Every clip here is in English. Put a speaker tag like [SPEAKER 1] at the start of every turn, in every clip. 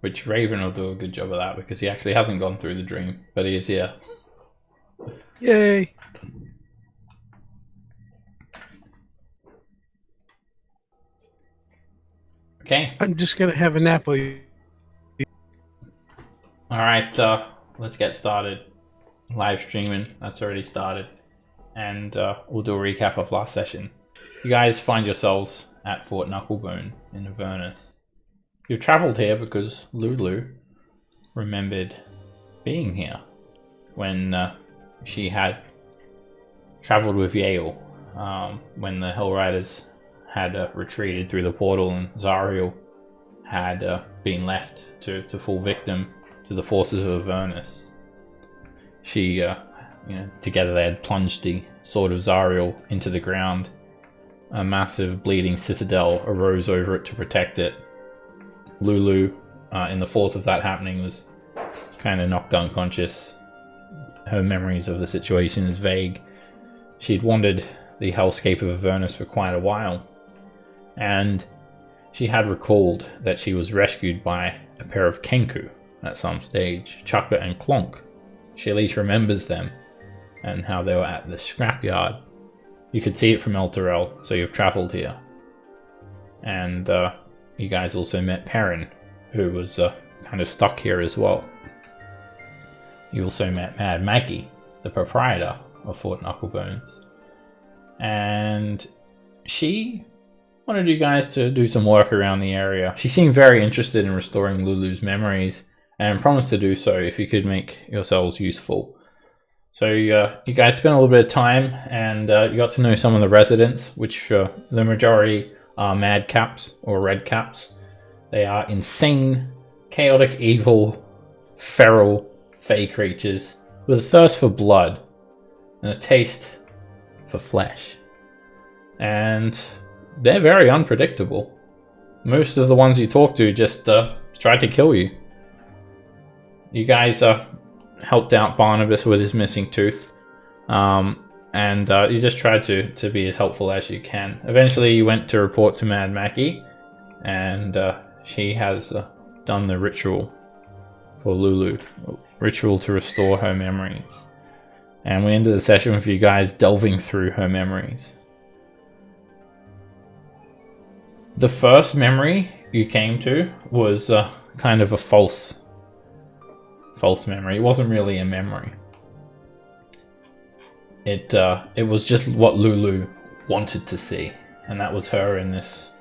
[SPEAKER 1] which Raven will do a good job of that because he actually hasn't gone through the dream, but he is here.
[SPEAKER 2] Yay!
[SPEAKER 1] Okay.
[SPEAKER 2] I'm just gonna have a nap while you...
[SPEAKER 1] Alright, let's get started. Live streaming, that's already started. And we'll do a recap of last session. You guys find yourselves at Fort Knucklebone in Avernus. You've travelled here because Lulu remembered being here when she had travelled with Yale when the Hell Riders had retreated through the portal and Zariel had been left to fall victim to the forces of Avernus. She, together they had plunged the sword of Zariel into the ground. A massive bleeding citadel arose over it to protect it. Lulu, in the force of that happening, was kind of knocked unconscious. Her memories of the situation is vague. She'd wandered the hellscape of Avernus for quite a while, and she had recalled that she was rescued by a pair of Kenku at some stage, Chaka and Clonk. She at least remembers them and how they were at the scrapyard. You could see it from El Terrell, so you've travelled here. And you guys also met Perrin, who was kind of stuck here as well. You also met Mad Maggie, the proprietor of Fort Knucklebones. And she wanted you guys to do some work around the area. She seemed very interested in restoring Lulu's memories and promised to do so if you could make yourselves useful. So you guys spent a little bit of time and you got to know some of the residents, which the majority are madcaps or redcaps. They are insane, chaotic, evil, feral, fey creatures with a thirst for blood and a taste for flesh. And they're very unpredictable. Most of the ones you talk to just try to kill you. You guys helped out Barnabas with his missing tooth, and you just tried to be as helpful as you can. Eventually you went to report to Mad Maggie, and she has done the ritual for Lulu, ritual to restore her memories. And we ended the session with you guys delving through her memories. The first memory you came to was kind of a false memory. It wasn't really a memory. It was just what Lulu wanted to see, and that was her in this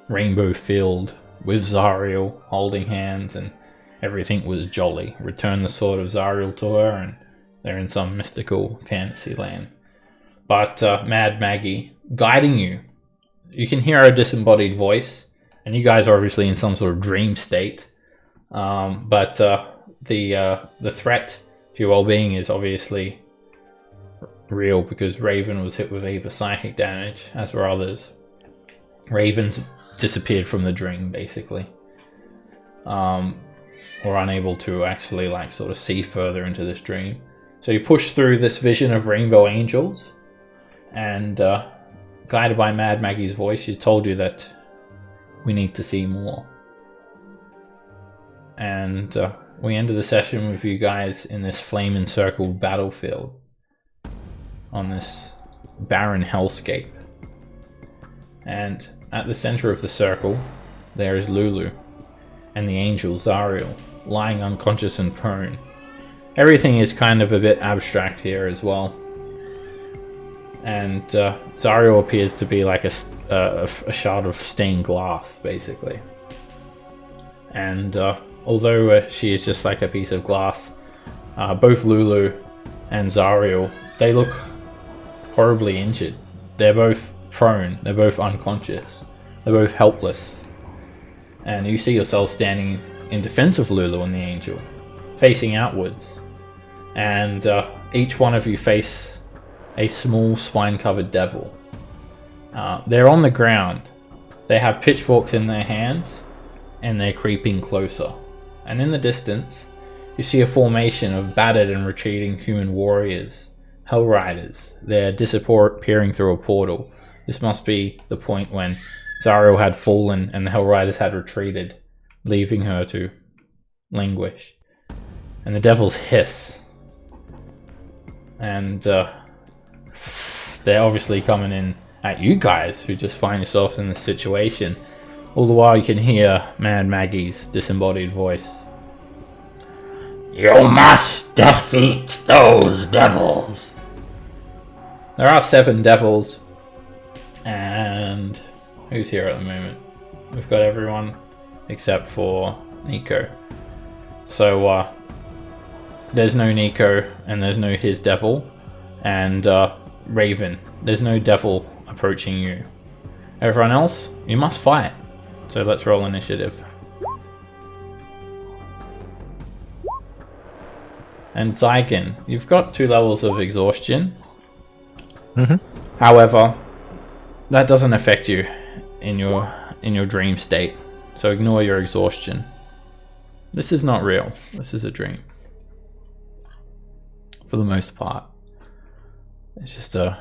[SPEAKER 1] rainbow field with Zariel holding hands, and everything was jolly. Return the sword of Zariel to her, and they're in some mystical fantasy land. But Mad Maggie guiding you. You can hear her disembodied voice, and you guys are obviously in some sort of dream state. But the threat to your well-being is obviously real because Raven was hit with Ava psychic damage, as were others. Raven's disappeared from the dream, basically. Or unable to actually sort of see further into this dream. So you push through this vision of rainbow angels, and guided by Mad Maggie's voice, she told you that we need to see more. And we ended the session with you guys in this flame-encircled battlefield on this barren hellscape. And at the center of the circle, there is Lulu and the angel Zariel, lying unconscious and prone. Everything is kind of a bit abstract here as well. And Zariel appears to be like a shard of stained glass, basically. And although she is just like a piece of glass, both Lulu and Zariel, they look horribly injured. They're both prone, they're both unconscious, they're both helpless. And you see yourself standing in defense of Lulu and the angel, facing outwards. And each one of you face a small spine-covered devil. They're on the ground. They have pitchforks in their hands, and they're creeping closer. And in the distance, you see a formation of battered and retreating human warriors, Hell Riders. They're disappearing through a portal. This must be the point when Zariel had fallen and the Hell Riders had retreated, leaving her to languish. And the devils hiss. And they're obviously coming in at you guys who just find yourselves in this situation. All the while you can hear Mad Maggie's disembodied voice. You must defeat those devils. There are 7 devils. And who's here at the moment? We've got everyone except for Nico. So there's no Nico and there's no his devil. And Raven, there's no devil approaching you. Everyone else, you must fight. So let's roll initiative. And Zygon, you've got 2 levels of exhaustion. However, that doesn't affect you in your dream state. So ignore your exhaustion. This is not real. This is a dream. For the most part. It's just a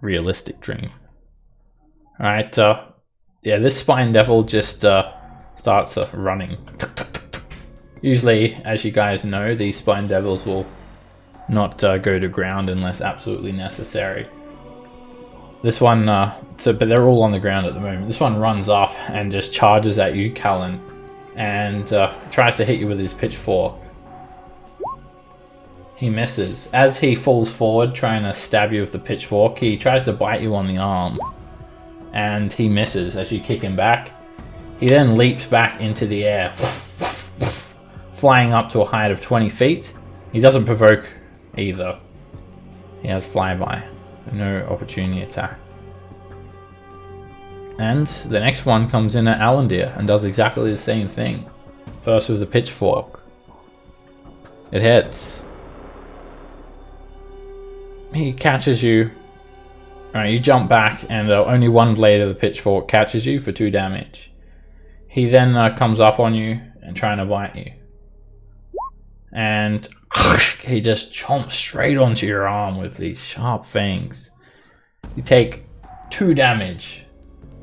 [SPEAKER 1] realistic dream. Alright, yeah, this spine devil just starts running. Usually, as you guys know, these spine devils will not go to ground unless absolutely necessary. This one, but they're all on the ground at the moment. This one runs off and just charges at you, Callan, and tries to hit you with his pitchfork. He misses. As he falls forward, trying to stab you with the pitchfork, he tries to bite you on the arm. And he misses as you kick him back. He then leaps back into the air, flying up to a height of 20 feet. He doesn't provoke either. He has flyby, so no opportunity attack. And the next one comes in at Alandir and does exactly the same thing. First with the pitchfork. It hits. He catches you. Alright, you jump back and only one blade of the pitchfork catches you for 2 damage. He then comes up on you and trying to bite you. And he just chomps straight onto your arm with these sharp fangs. You take 2 damage.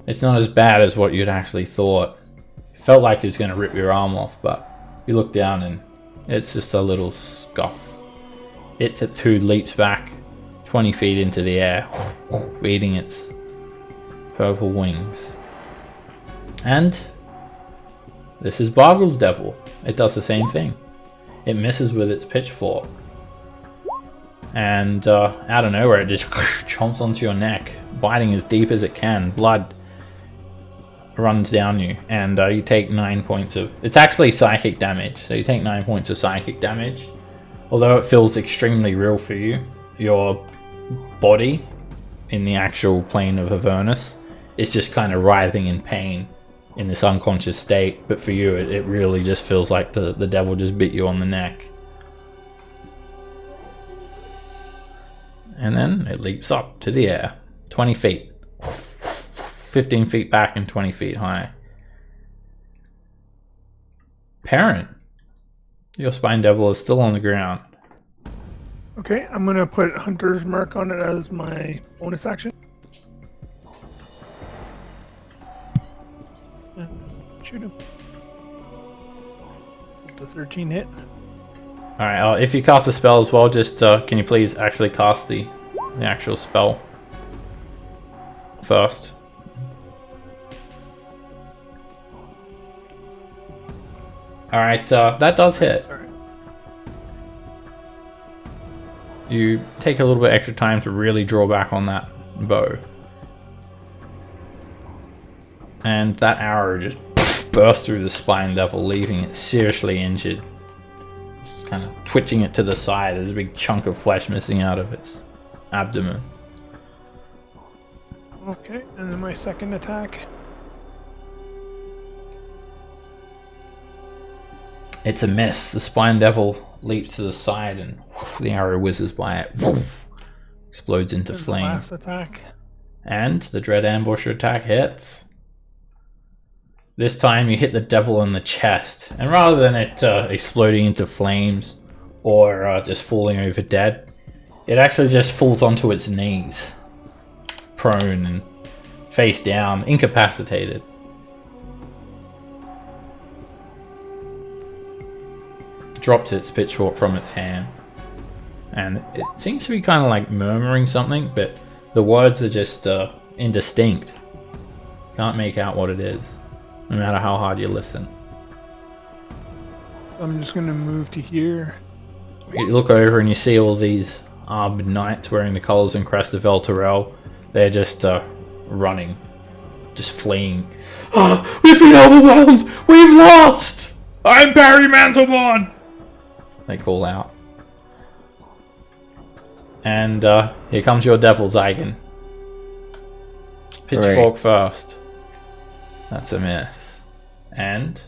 [SPEAKER 1] It's not as bad as what you'd actually thought. It felt like he was going to rip your arm off, but you look down and it's just a little scuff. It too leaps back 20 feet into the air, beating its purple wings. And this is Bargle's devil. It does the same thing. It misses with its pitchfork. And out of nowhere, it just chomps onto your neck, biting as deep as it can. Blood runs down you, and you take 9 points of... It's actually psychic damage, so you take 9 points of psychic damage. Although it feels extremely real for you, your body in the actual plane of Avernus is just kind of writhing in pain in this unconscious state, but for you it really just feels like the devil just bit you on the neck. And then it leaps up to the air, 20 feet, 15 feet back and 20 feet high. Parent, your spine devil is still on the ground.
[SPEAKER 2] Okay, I'm gonna put Hunter's Mark on it as my bonus action. Shoot him. The 13 hit.
[SPEAKER 1] Alright, if you cast a spell as well, just can you please actually cast the actual spell first? Alright, that does hit.
[SPEAKER 2] Sorry.
[SPEAKER 1] You take a little bit extra time to really draw back on that bow. And that arrow just bursts through the spine devil, leaving it seriously injured. Just kind of twitching it to the side. There's a big chunk of flesh missing out of its abdomen.
[SPEAKER 2] Okay, and then my second attack.
[SPEAKER 1] It's a miss. The spine devil leaps to the side and the arrow whizzes by it. Explodes into
[SPEAKER 2] And
[SPEAKER 1] flame.
[SPEAKER 2] the last attack.
[SPEAKER 1] And the dread ambusher attack hits. This time you hit the devil in the chest, and rather than it exploding into flames or just falling over dead, it actually just falls onto its knees, prone and face down, incapacitated. drops its pitchfork from its hand. And it seems to be kind of like murmuring something, but the words are just indistinct. Can't make out what it is, no matter how hard you listen.
[SPEAKER 2] I'm just gonna move to here.
[SPEAKER 1] You look over and you see all these armed knights wearing the colours and crest of Elturel. They're just running, just fleeing. Oh, we've been overwhelmed! We've lost! I'm Barry Mantleborn! They call out. And here comes your devil, Zygon. Pitchfork first. That's a miss. And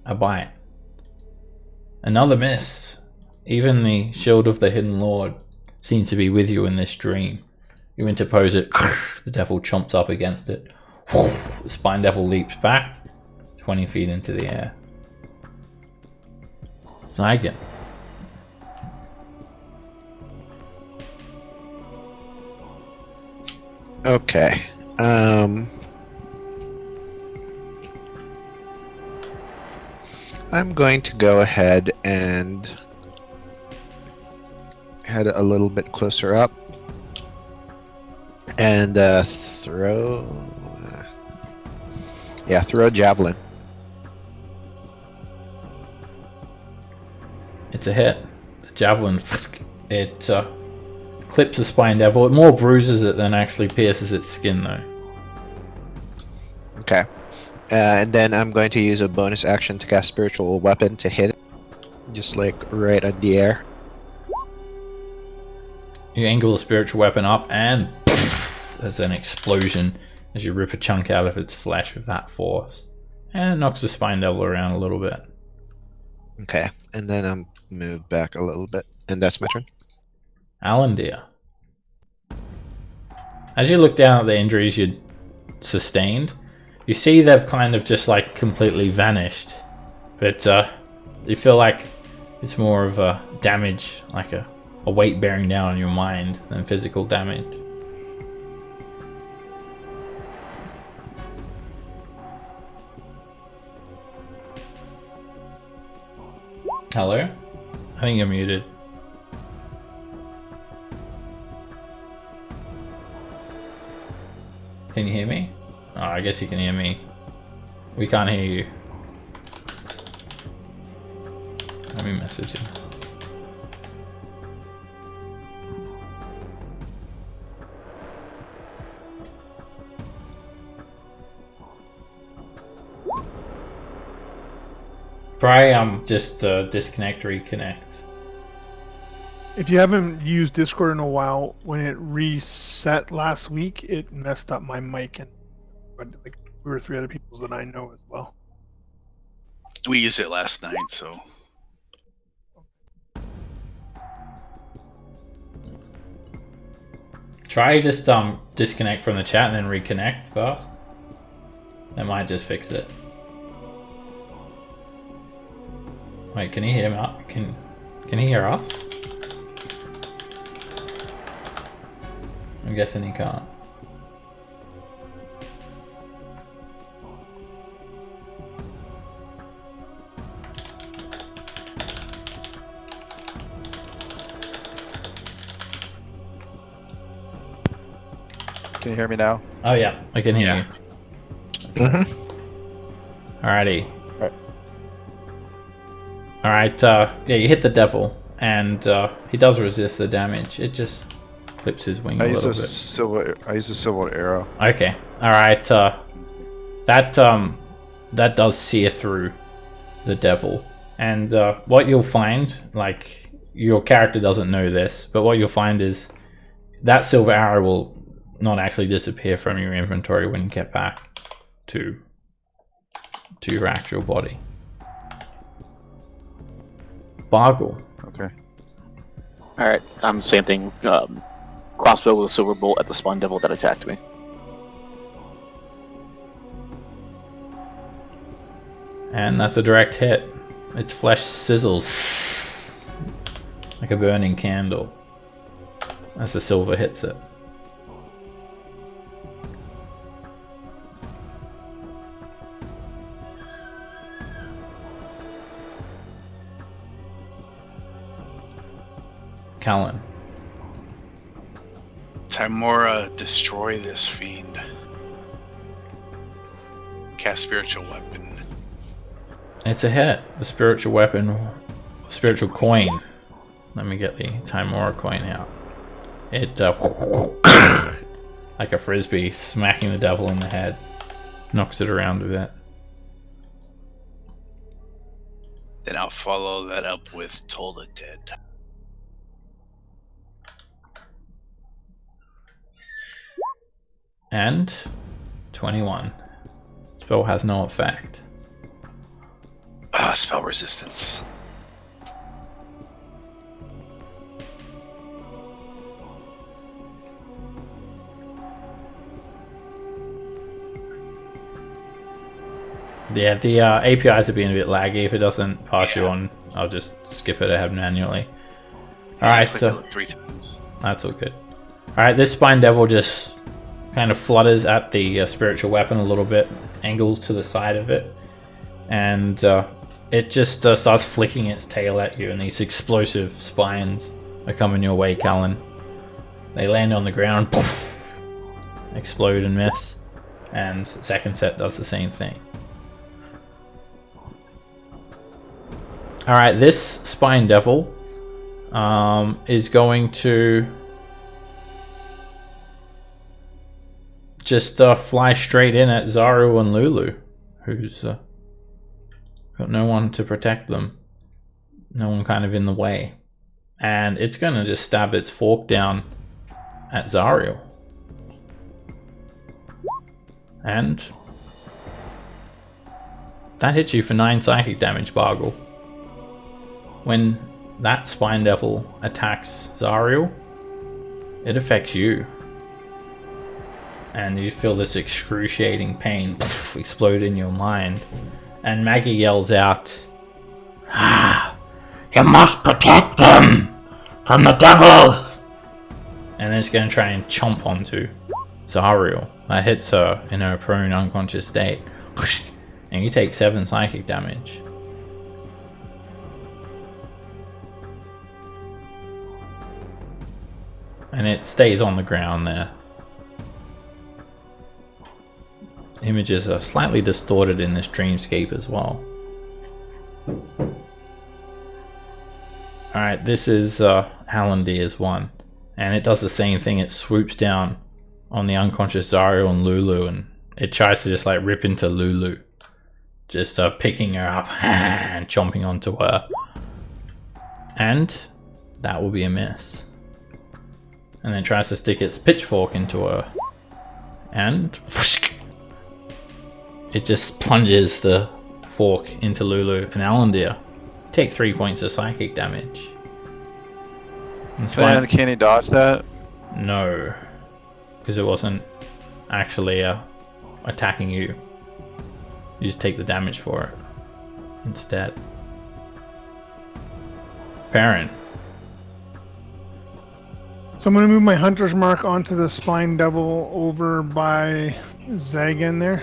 [SPEAKER 1] a bite. Another miss. Even the shield of the Hidden Lord seems to be with you in this dream. You interpose it. The devil chomps up against it. The spine devil leaps back 20 feet into the air. Zygon.
[SPEAKER 3] Okay. I'm going to go ahead and head a little bit closer up and throw a javelin.
[SPEAKER 1] It's a hit. The javelin, it clips the spine devil. It more bruises it than actually pierces its skin, though.
[SPEAKER 3] Okay. And then I'm going to use a bonus action to cast Spiritual Weapon to hit it. Just like right on the air.
[SPEAKER 1] You angle the spiritual weapon up and there's an explosion as you rip a chunk out of its flesh with that force. And it knocks the spine devil around a little bit.
[SPEAKER 3] Okay. And then I'm moved back a little bit. And that's my turn.
[SPEAKER 1] Alandir. As you look down at the injuries you'd sustained, you see they've kind of just like completely vanished. But you feel like it's more of a damage, like a weight bearing down on your mind than physical damage. Hello? I think you're muted. Can you hear me? Oh, I guess you can hear me. We can't hear you. Let me message him. Try just disconnect, reconnect.
[SPEAKER 2] If you haven't used Discord in a while, when it reset last week, it messed up my mic and like 2 or 3 other people that I know as well.
[SPEAKER 4] We used it last night, so.
[SPEAKER 1] Try just disconnect from the chat and then reconnect first. That might just fix it. Wait, can he hear me? Can he hear us? I'm guessing he can't.
[SPEAKER 5] Can you hear me now?
[SPEAKER 1] Oh yeah, I can hear you. Alrighty.
[SPEAKER 5] Right.
[SPEAKER 1] Alright, yeah, you hit the devil, and he does resist the damage. It just clips his wing a little bit.
[SPEAKER 5] I use a silver arrow.
[SPEAKER 1] Okay, alright, that does sear through the devil. And what you'll find, like, your character doesn't know this, but what you'll find is that silver arrow will not actually disappear from your inventory when you get back to your actual body. Bargle.
[SPEAKER 5] Okay.
[SPEAKER 6] Alright, same thing. Crossbow with a silver bolt at the spawn devil that attacked me.
[SPEAKER 1] And that's a direct hit. Its flesh sizzles like a burning candle as the silver hits it. Callan.
[SPEAKER 4] Timora, destroy this fiend. Cast spiritual weapon.
[SPEAKER 1] It's a hit. The spiritual weapon, spiritual coin. Let me get the Timora coin out. It like a frisbee, smacking the devil in the head, knocks it around a bit.
[SPEAKER 4] Then I'll follow that up with Toll the Dead.
[SPEAKER 1] And 21. Spell has no effect.
[SPEAKER 4] Spell resistance.
[SPEAKER 1] Yeah, the APIs are being a bit laggy. If it doesn't pass you on, I'll just skip it ahead manually. Alright, so
[SPEAKER 4] 3 times.
[SPEAKER 1] that's all good. Alright, this Spine Devil just kind of flutters at the spiritual weapon a little bit, angles to the side of it, and it just starts flicking its tail at you, and these explosive spines are coming your way, Callan. They land on the ground, poof, explode and miss, and second set does the same thing. Alright, this Spine Devil is going to just fly straight in at Zaru and Lulu, who's got no one to protect them. No one kind of in the way. And it's going to just stab its fork down at Zariel. And that hits you for 9 psychic damage, Bargle. When that Spine Devil attacks Zariel, it affects you. And you feel this excruciating pain explode in your mind. And Maggie yells out, "Ah, you must protect them from the devils!" And then it's going to try and chomp onto Zariel. That hits her in her prone unconscious state. And you take 7 psychic damage. And it stays on the ground there. Images are slightly distorted in this dreamscape as well. Alright, this is Hallandir's one. And it does the same thing. It swoops down on the unconscious Zariel and Lulu, and it tries to just like rip into Lulu. Just picking her up and chomping onto her. And that will be a miss. And then tries to stick its pitchfork into her. And it just plunges the fork into Lulu and Hallandir. Take 3 points of psychic damage.
[SPEAKER 5] Man, can he dodge that?
[SPEAKER 1] No, because it wasn't actually attacking you. You just take the damage for it instead. Perrin.
[SPEAKER 2] So I'm going to move my Hunter's Mark onto the Spine Devil over by Zagan there.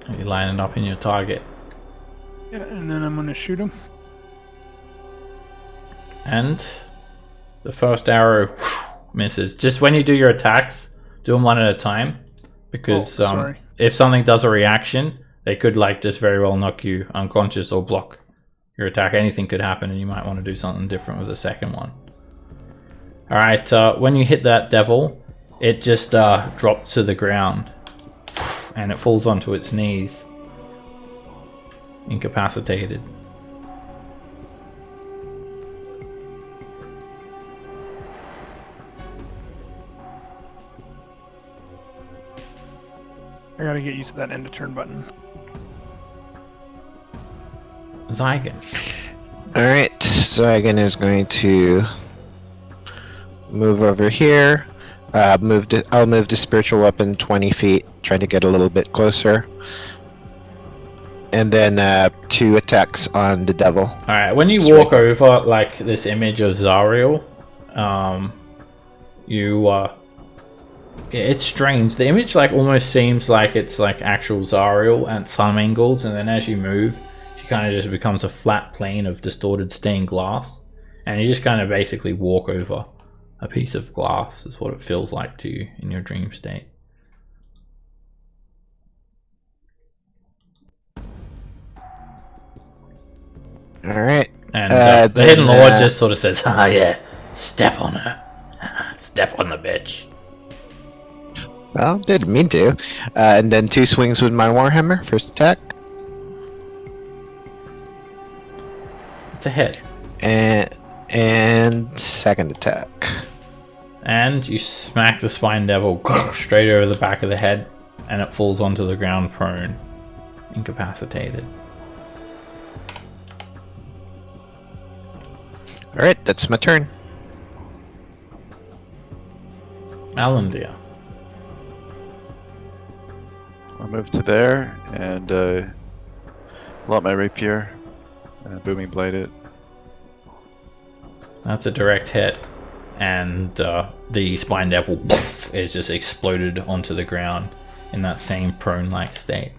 [SPEAKER 1] Are you lining up in your target?
[SPEAKER 2] Yeah, and then I'm going to shoot him.
[SPEAKER 1] And the first arrow misses. Just when you do your attacks, do them one at a time. Because if something does a reaction, they could like just very well knock you unconscious or block your attack. Anything could happen, and you might want to do something different with the second one. Alright, when you hit that devil, it just drops to the ground. And it falls onto its knees. Incapacitated.
[SPEAKER 2] I gotta get used to that end of turn button.
[SPEAKER 1] Zygon.
[SPEAKER 3] Alright, Zygon is going to move over here. I'll move the spiritual weapon 20 feet, trying to get a little bit closer. And then 2 attacks on the devil.
[SPEAKER 1] Alright, when you walk over like this image of Zariel, you Yeah, it's strange. The image like almost seems like it's like actual Zariel at some angles, and then as you move, she kind of just becomes a flat plane of distorted stained glass, and you just kind of basically walk over a piece of glass is what it feels like to you in your dream state.
[SPEAKER 3] All right.
[SPEAKER 1] And the
[SPEAKER 3] then,
[SPEAKER 1] Hidden Lord just sort of says, "Ah, yeah, step on her, step on the bitch."
[SPEAKER 3] Well, didn't mean to. And then 2 swings with my Warhammer. First attack.
[SPEAKER 1] It's a hit.
[SPEAKER 3] And second attack.
[SPEAKER 1] And you smack the Spine Devil straight over the back of the head, and it falls onto the ground prone, incapacitated.
[SPEAKER 3] Alright, that's my turn.
[SPEAKER 1] Alandir.
[SPEAKER 5] I'll move to there and pull out my rapier and booming blade it.
[SPEAKER 1] That's a direct hit. And the Spine Devil is just exploded onto the ground in that same prone-like state.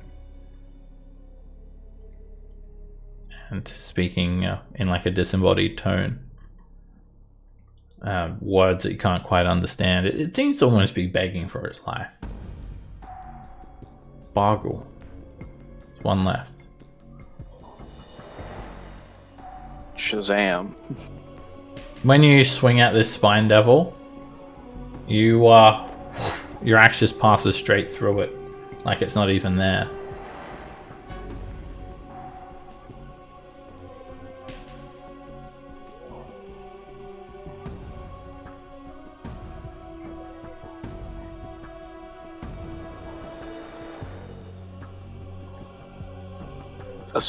[SPEAKER 1] And speaking in like a disembodied tone, words that you can't quite understand. It seems to almost be begging for its life. Bargle. There's one left.
[SPEAKER 6] Shazam.
[SPEAKER 1] When you swing at this Spine Devil, your axe just passes straight through it, like it's not even there.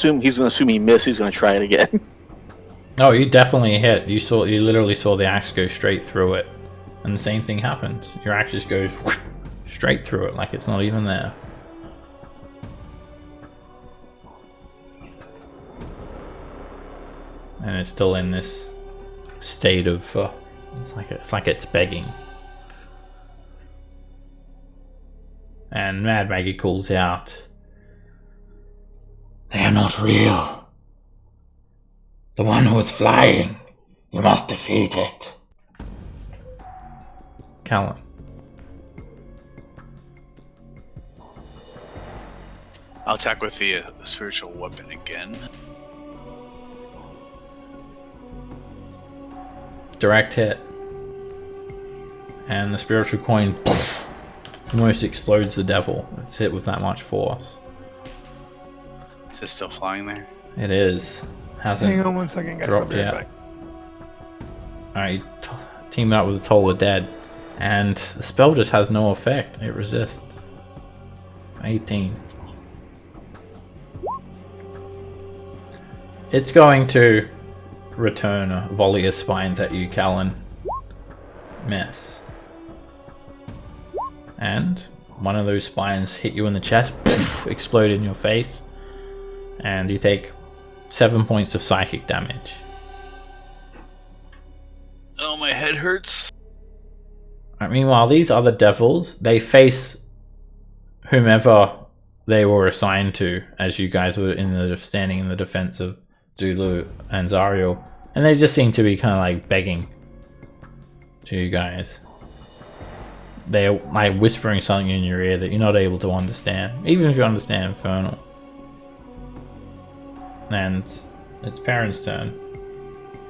[SPEAKER 6] He's gonna assume he missed. He's gonna try it again.
[SPEAKER 1] Oh, you definitely hit. You literally saw the axe go straight through it, and the same thing happens. Your axe just goes straight through it, like it's not even there. And it's still in this state of it's like it's begging. And Mad Maggie calls out, "They are not real. The one who is flying. You must defeat it." Callan.
[SPEAKER 4] I'll attack with the spiritual weapon again.
[SPEAKER 1] Direct hit. And the spiritual coin almost explodes the devil. It's hit with that much force.
[SPEAKER 4] Is it still flying there?
[SPEAKER 1] It is. Hasn't
[SPEAKER 2] Hang on 1 second, guys. I'll
[SPEAKER 1] dropped
[SPEAKER 2] be right
[SPEAKER 1] yet.
[SPEAKER 2] back.
[SPEAKER 1] Alright, team up with the Toll of Dead. And the spell just has no effect. It resists. 18. It's going to return a volley of spines at you, Callan. Miss. And one of those spines hit you in the chest, explode in your face, and you take 7 points of psychic damage.
[SPEAKER 4] Oh, my head hurts.
[SPEAKER 1] Meanwhile, these other devils, they face whomever they were assigned to, as you guys were standing in the defense of Zulu and Zariel, and they just seem to be kind of like begging to you guys. They're like whispering something in your ear that you're not able to understand, even if you understand Infernal. And it's Perrin's turn.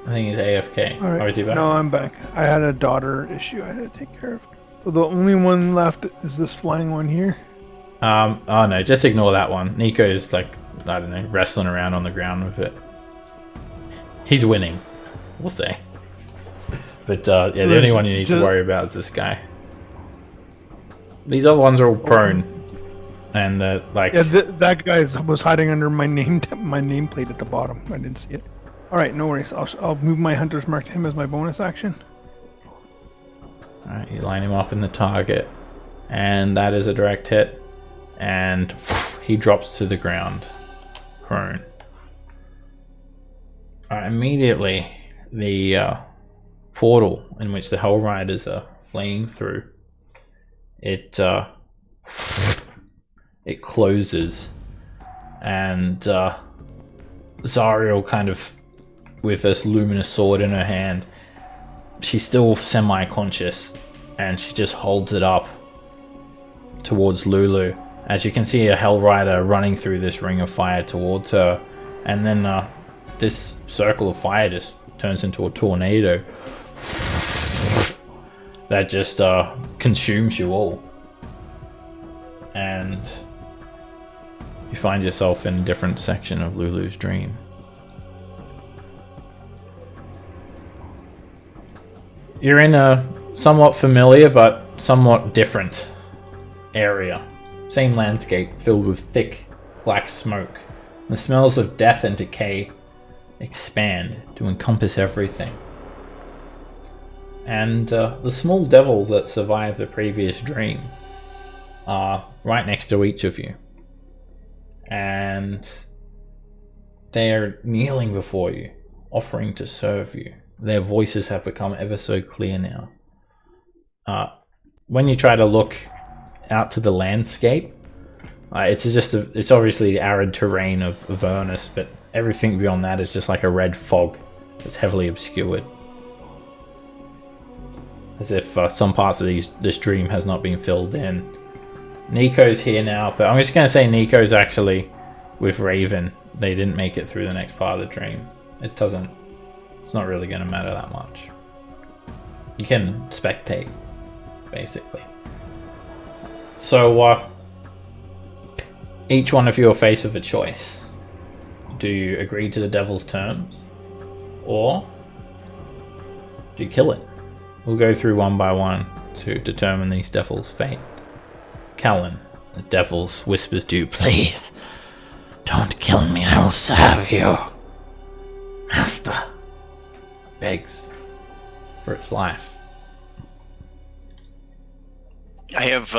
[SPEAKER 1] I think he's AFK.
[SPEAKER 2] All right.
[SPEAKER 1] Or is he back?
[SPEAKER 2] No, I'm back. I had a daughter issue I had to take care of. So the only one left is this flying one here.
[SPEAKER 1] Oh no, just ignore that one. Nico's like, I don't know, wrestling around on the ground with it. He's winning, we'll say. But yeah, the only one you need to worry about is this guy. These other ones are all prone, and like
[SPEAKER 2] Yeah, that guy was hiding under my nameplate at the bottom. I didn't see it. All right, no worries. I'll move my hunter's mark to him as my bonus action.
[SPEAKER 1] All right, you line him up in the target, and that is a direct hit, and he drops to the ground, prone. Immediately, the portal in which the Hell Riders are fleeing through it it closes, and Zariel, kind of with this luminous sword in her hand, she's still semi-conscious, and she just holds it up towards Lulu. As you can see, a Hell Rider running through this ring of fire towards her, and then this circle of fire just turns into a tornado that just consumes you all, and you find yourself in a different section of Lulu's dream. You're in a somewhat familiar but somewhat different area. Same landscape filled with thick black smoke. The smells of death and decay expand to encompass everything. And the small devils that survived the previous dream are right next to each of you. And they are kneeling before you, offering to serve you. Their voices have become ever so clear now. When you try to look out to the landscape, it's obviously the arid terrain of Avernus, but everything beyond that is just like a red fog that's heavily obscured. As if some parts of this dream has not been filled in. Nico's here now, but I'm just going to say Nico's actually with Raven. They didn't make it through the next part of the dream. It's not really going to matter that much. You can spectate, basically. So, each one of you are faced with a choice. Do you agree to the devil's terms? Or do you kill it? We'll go through one by one to determine these devils' fate. Callan, the devils whispers to you, "Please, don't kill me, I will serve you." Master begs for its life.
[SPEAKER 4] I have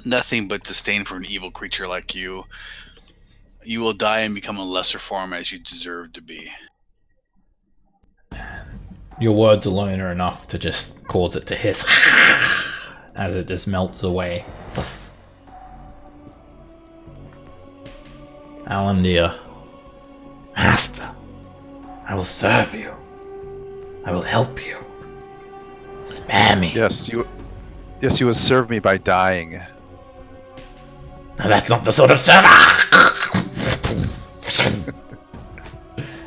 [SPEAKER 4] nothing but disdain for an evil creature like you. You will die and become a lesser form as you deserve to be.
[SPEAKER 1] Your words alone are enough to just cause it to hiss as it just melts away. Alan, dear. Master, I will serve you. I will help you. Spare me.
[SPEAKER 5] Yes, you will serve me by dying.
[SPEAKER 1] No, that's not the sort of server.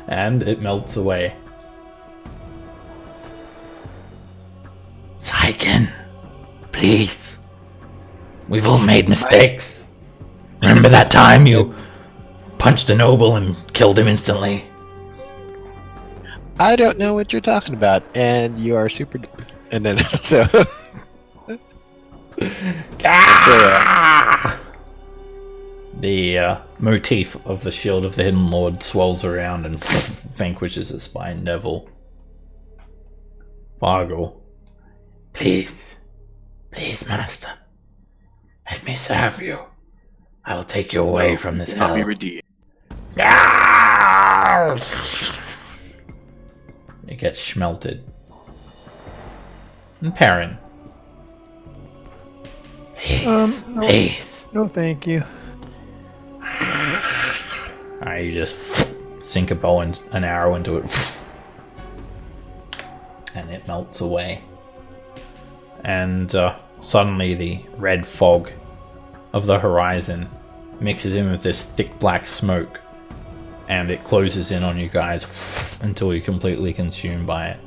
[SPEAKER 1] And it melts away. Saiken, please. We've all made mistakes. Remember that time you punched a noble and killed him instantly?
[SPEAKER 3] I don't know what you're talking about, and you are super. And then so.
[SPEAKER 1] The motif of the Shield of the Hidden Lord swells around and vanquishes the Spine Devil. Vargul, please, Master, let me serve you. I will take you away from this hell.
[SPEAKER 6] Not be redeemed.
[SPEAKER 1] It gets schmelted. And Perrin, please,
[SPEAKER 2] No,
[SPEAKER 1] please.
[SPEAKER 2] no, thank you.
[SPEAKER 1] Alright, you just sink a bow and an arrow into it, and it melts away. And suddenly the red fog of the horizon mixes in with this thick black smoke, and it closes in on you guys until you're completely consumed by it.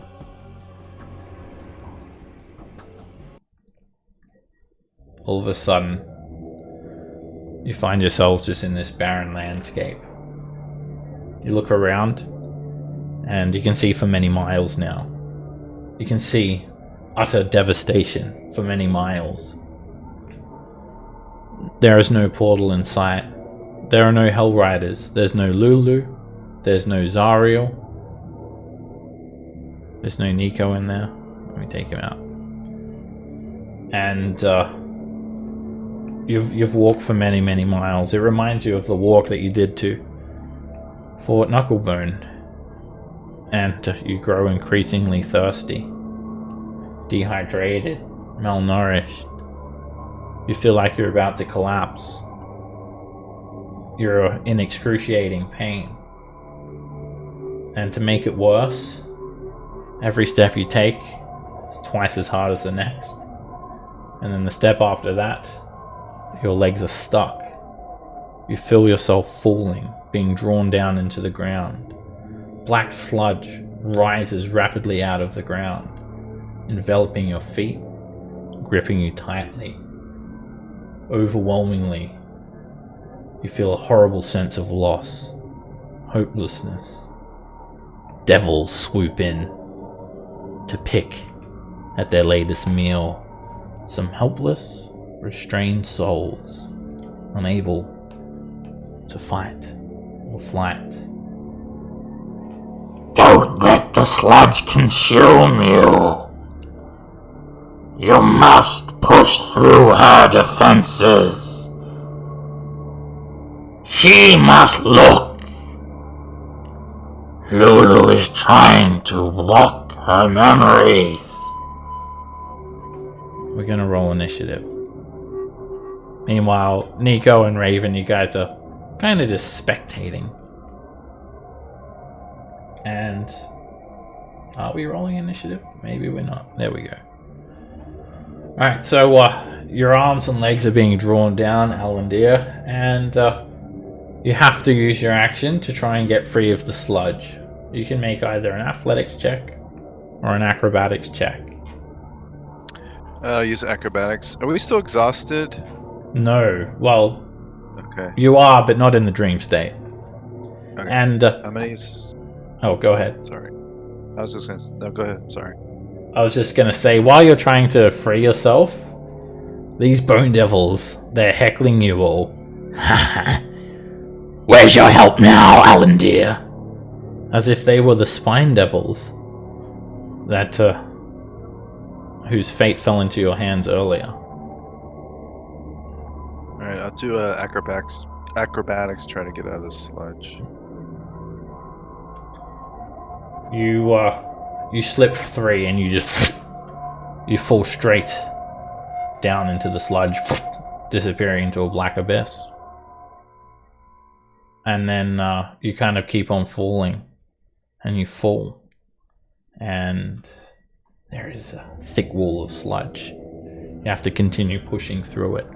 [SPEAKER 1] All of a sudden, you find yourselves just in this barren landscape. You look around, and you can see for many miles now. You can see utter devastation for many miles. There is no portal in sight. There are no Hell Riders. There's no Lulu. There's no Zariel. There's no Nico in there. Let me take him out. And you've walked for many, many miles. It reminds you of the walk that you did to Fort Knucklebone. And you grow increasingly thirsty, dehydrated, malnourished. You feel like you're about to collapse. You're in excruciating pain. And to make it worse, every step you take is twice as hard as the next. And then the step after that, your legs are stuck. You feel yourself falling, being drawn down into the ground. Black sludge rises rapidly out of the ground, enveloping your feet, gripping you tightly. Overwhelmingly, you feel a horrible sense of loss, hopelessness. Devils swoop in to pick at their latest meal. Some helpless, restrained souls, unable to fight or flight.
[SPEAKER 7] Don't let the sludge consume you. You must push through her defenses. She must look. Lulu is trying to block her memories.
[SPEAKER 1] We're gonna roll initiative. Meanwhile, Nico and Raven, you guys are kind of just spectating. And are we rolling initiative? Maybe we're not. There we go. Alright, so your arms and legs are being drawn down, Alandir, and you have to use your action to try and get free of the sludge. You can make either an athletics check or an acrobatics check.
[SPEAKER 5] Use acrobatics. Are we still exhausted?
[SPEAKER 1] No. Well,
[SPEAKER 5] Okay.
[SPEAKER 1] you are, but not in the dream state.
[SPEAKER 5] Okay.
[SPEAKER 1] And
[SPEAKER 5] How many?
[SPEAKER 1] oh, go ahead.
[SPEAKER 5] Sorry. I was just gonna. No, go ahead. Sorry.
[SPEAKER 1] I was just gonna say, while you're trying to free yourself, these bone devils, they're heckling you all.
[SPEAKER 7] Where's your help now, Alandir?
[SPEAKER 1] As if they were the spine devils that whose fate fell into your hands earlier.
[SPEAKER 5] All right. I'll do acrobatics. Acrobatics. Try to get out of this sludge.
[SPEAKER 1] You slip 3 and you fall straight down into the sludge, disappearing into a black abyss. And then you kind of keep on falling, and you fall, and there is a thick wall of sludge. You have to continue pushing through it.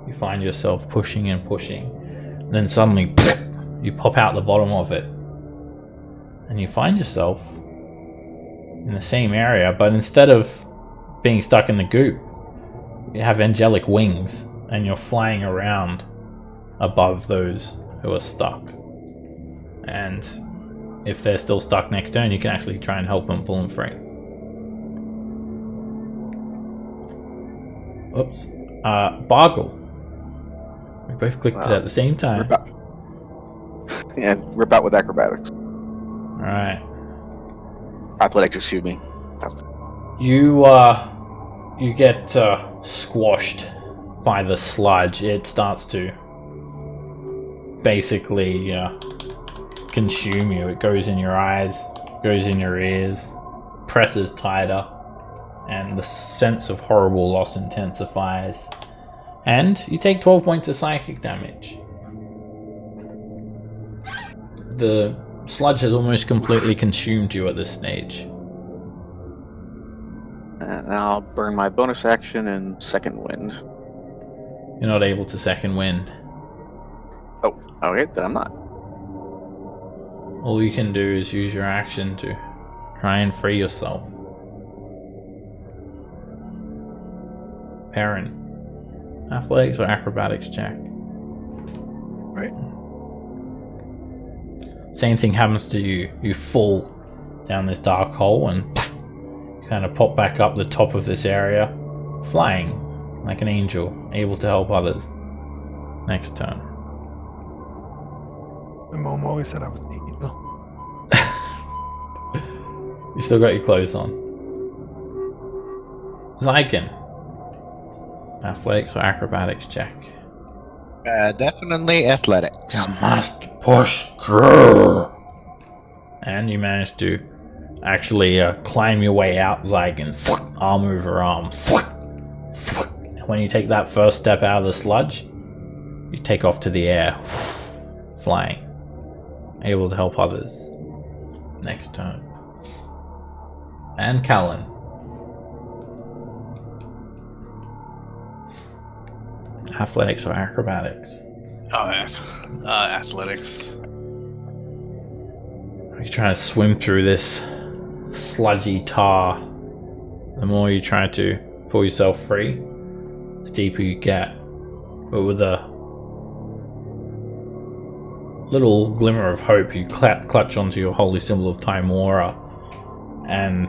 [SPEAKER 1] You find yourself pushing and pushing, and then suddenly you pop out the bottom of it, and you find yourself in the same area, but instead of being stuck in the goop, you have angelic wings, and you're flying around above those who are stuck. And if they're still stuck next turn, you can actually try and help them pull them free. Oops. Bargle. We both clicked it at the same time.
[SPEAKER 6] Rip out with acrobatics.
[SPEAKER 1] Alright.
[SPEAKER 6] Athletics, excuse me.
[SPEAKER 1] You get squashed by the sludge. It starts to basically consume you. It goes in your eyes, goes in your ears, presses tighter, and the sense of horrible loss intensifies. And you take 12 points of psychic damage. The sludge has almost completely consumed you at this stage.
[SPEAKER 6] And I'll burn my bonus action and second wind.
[SPEAKER 1] You're not able to second wind.
[SPEAKER 6] Oh, okay, then I'm not.
[SPEAKER 1] All you can do is use your action to try and free yourself. Perrin, athletics or acrobatics check?
[SPEAKER 2] Right.
[SPEAKER 1] Same thing happens to you. You fall down this dark hole and you kind of pop back up the top of this area, flying like an angel, able to help others. Next turn.
[SPEAKER 2] My mom always said I was naked though.
[SPEAKER 1] You still got your clothes on. Zygon. Athletics or acrobatics check?
[SPEAKER 3] Definitely athletics.
[SPEAKER 7] You must push through.
[SPEAKER 1] And you managed to actually climb your way out, Zygon. Arm over arm. When you take that first step out of the sludge, you take off to the air, flying, able to help others. Next turn. And Callan. Athletics or acrobatics?
[SPEAKER 4] Oh, yes. Athletics.
[SPEAKER 1] You try to swim through this sludgy tar. The more you try to pull yourself free, the deeper you get. But with a little glimmer of hope, you clutch onto your holy symbol of Timora, and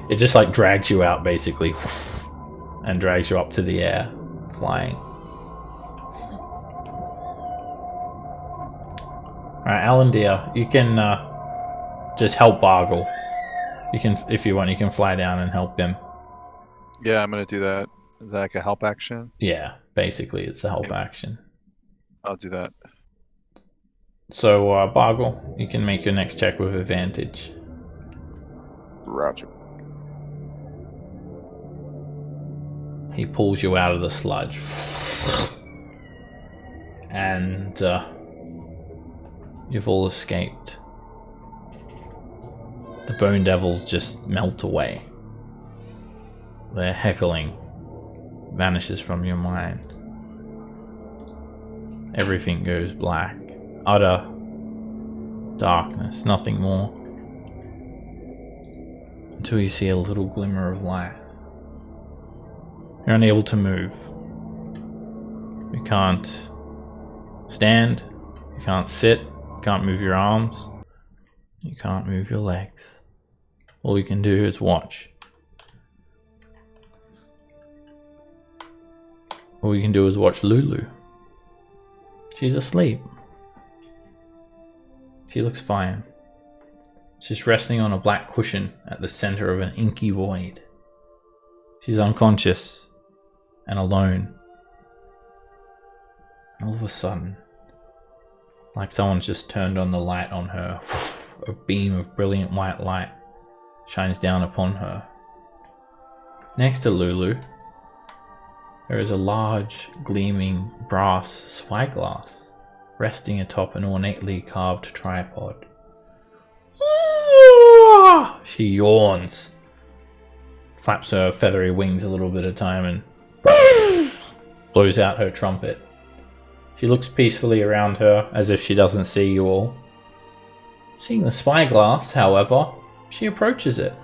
[SPEAKER 1] it just like drags you out basically, and drags you up to the air, flying. Alright, Alandir, you can just help Bargle. You can, if you want, you can fly down and help him.
[SPEAKER 5] Yeah, I'm gonna do that. Is that like a help action?
[SPEAKER 1] Yeah, basically it's a help action.
[SPEAKER 5] I'll do that.
[SPEAKER 1] So, Bargle, you can make your next check with advantage.
[SPEAKER 3] Roger.
[SPEAKER 1] He pulls you out of the sludge. And you've all escaped. The bone devils just melt away. Their heckling vanishes from your mind. Everything goes black. Utter darkness, nothing more. Until you see a little glimmer of light. You're unable to move. You can't stand, you can't sit, you can't move your arms, you can't move your legs. All you can do is watch. All you can do is watch Lulu. She's asleep. She looks fine. She's resting on a black cushion at the center of an inky void. She's unconscious and alone. And all of a sudden, like someone's just turned on the light on her, a beam of brilliant white light shines down upon her. Next to Lulu, there is a large, gleaming brass spyglass resting atop an ornately carved tripod. She yawns, flaps her feathery wings a little bit at a time, and blows out her trumpet. She looks peacefully around her as if she doesn't see you all. Seeing the spyglass, however, she approaches it.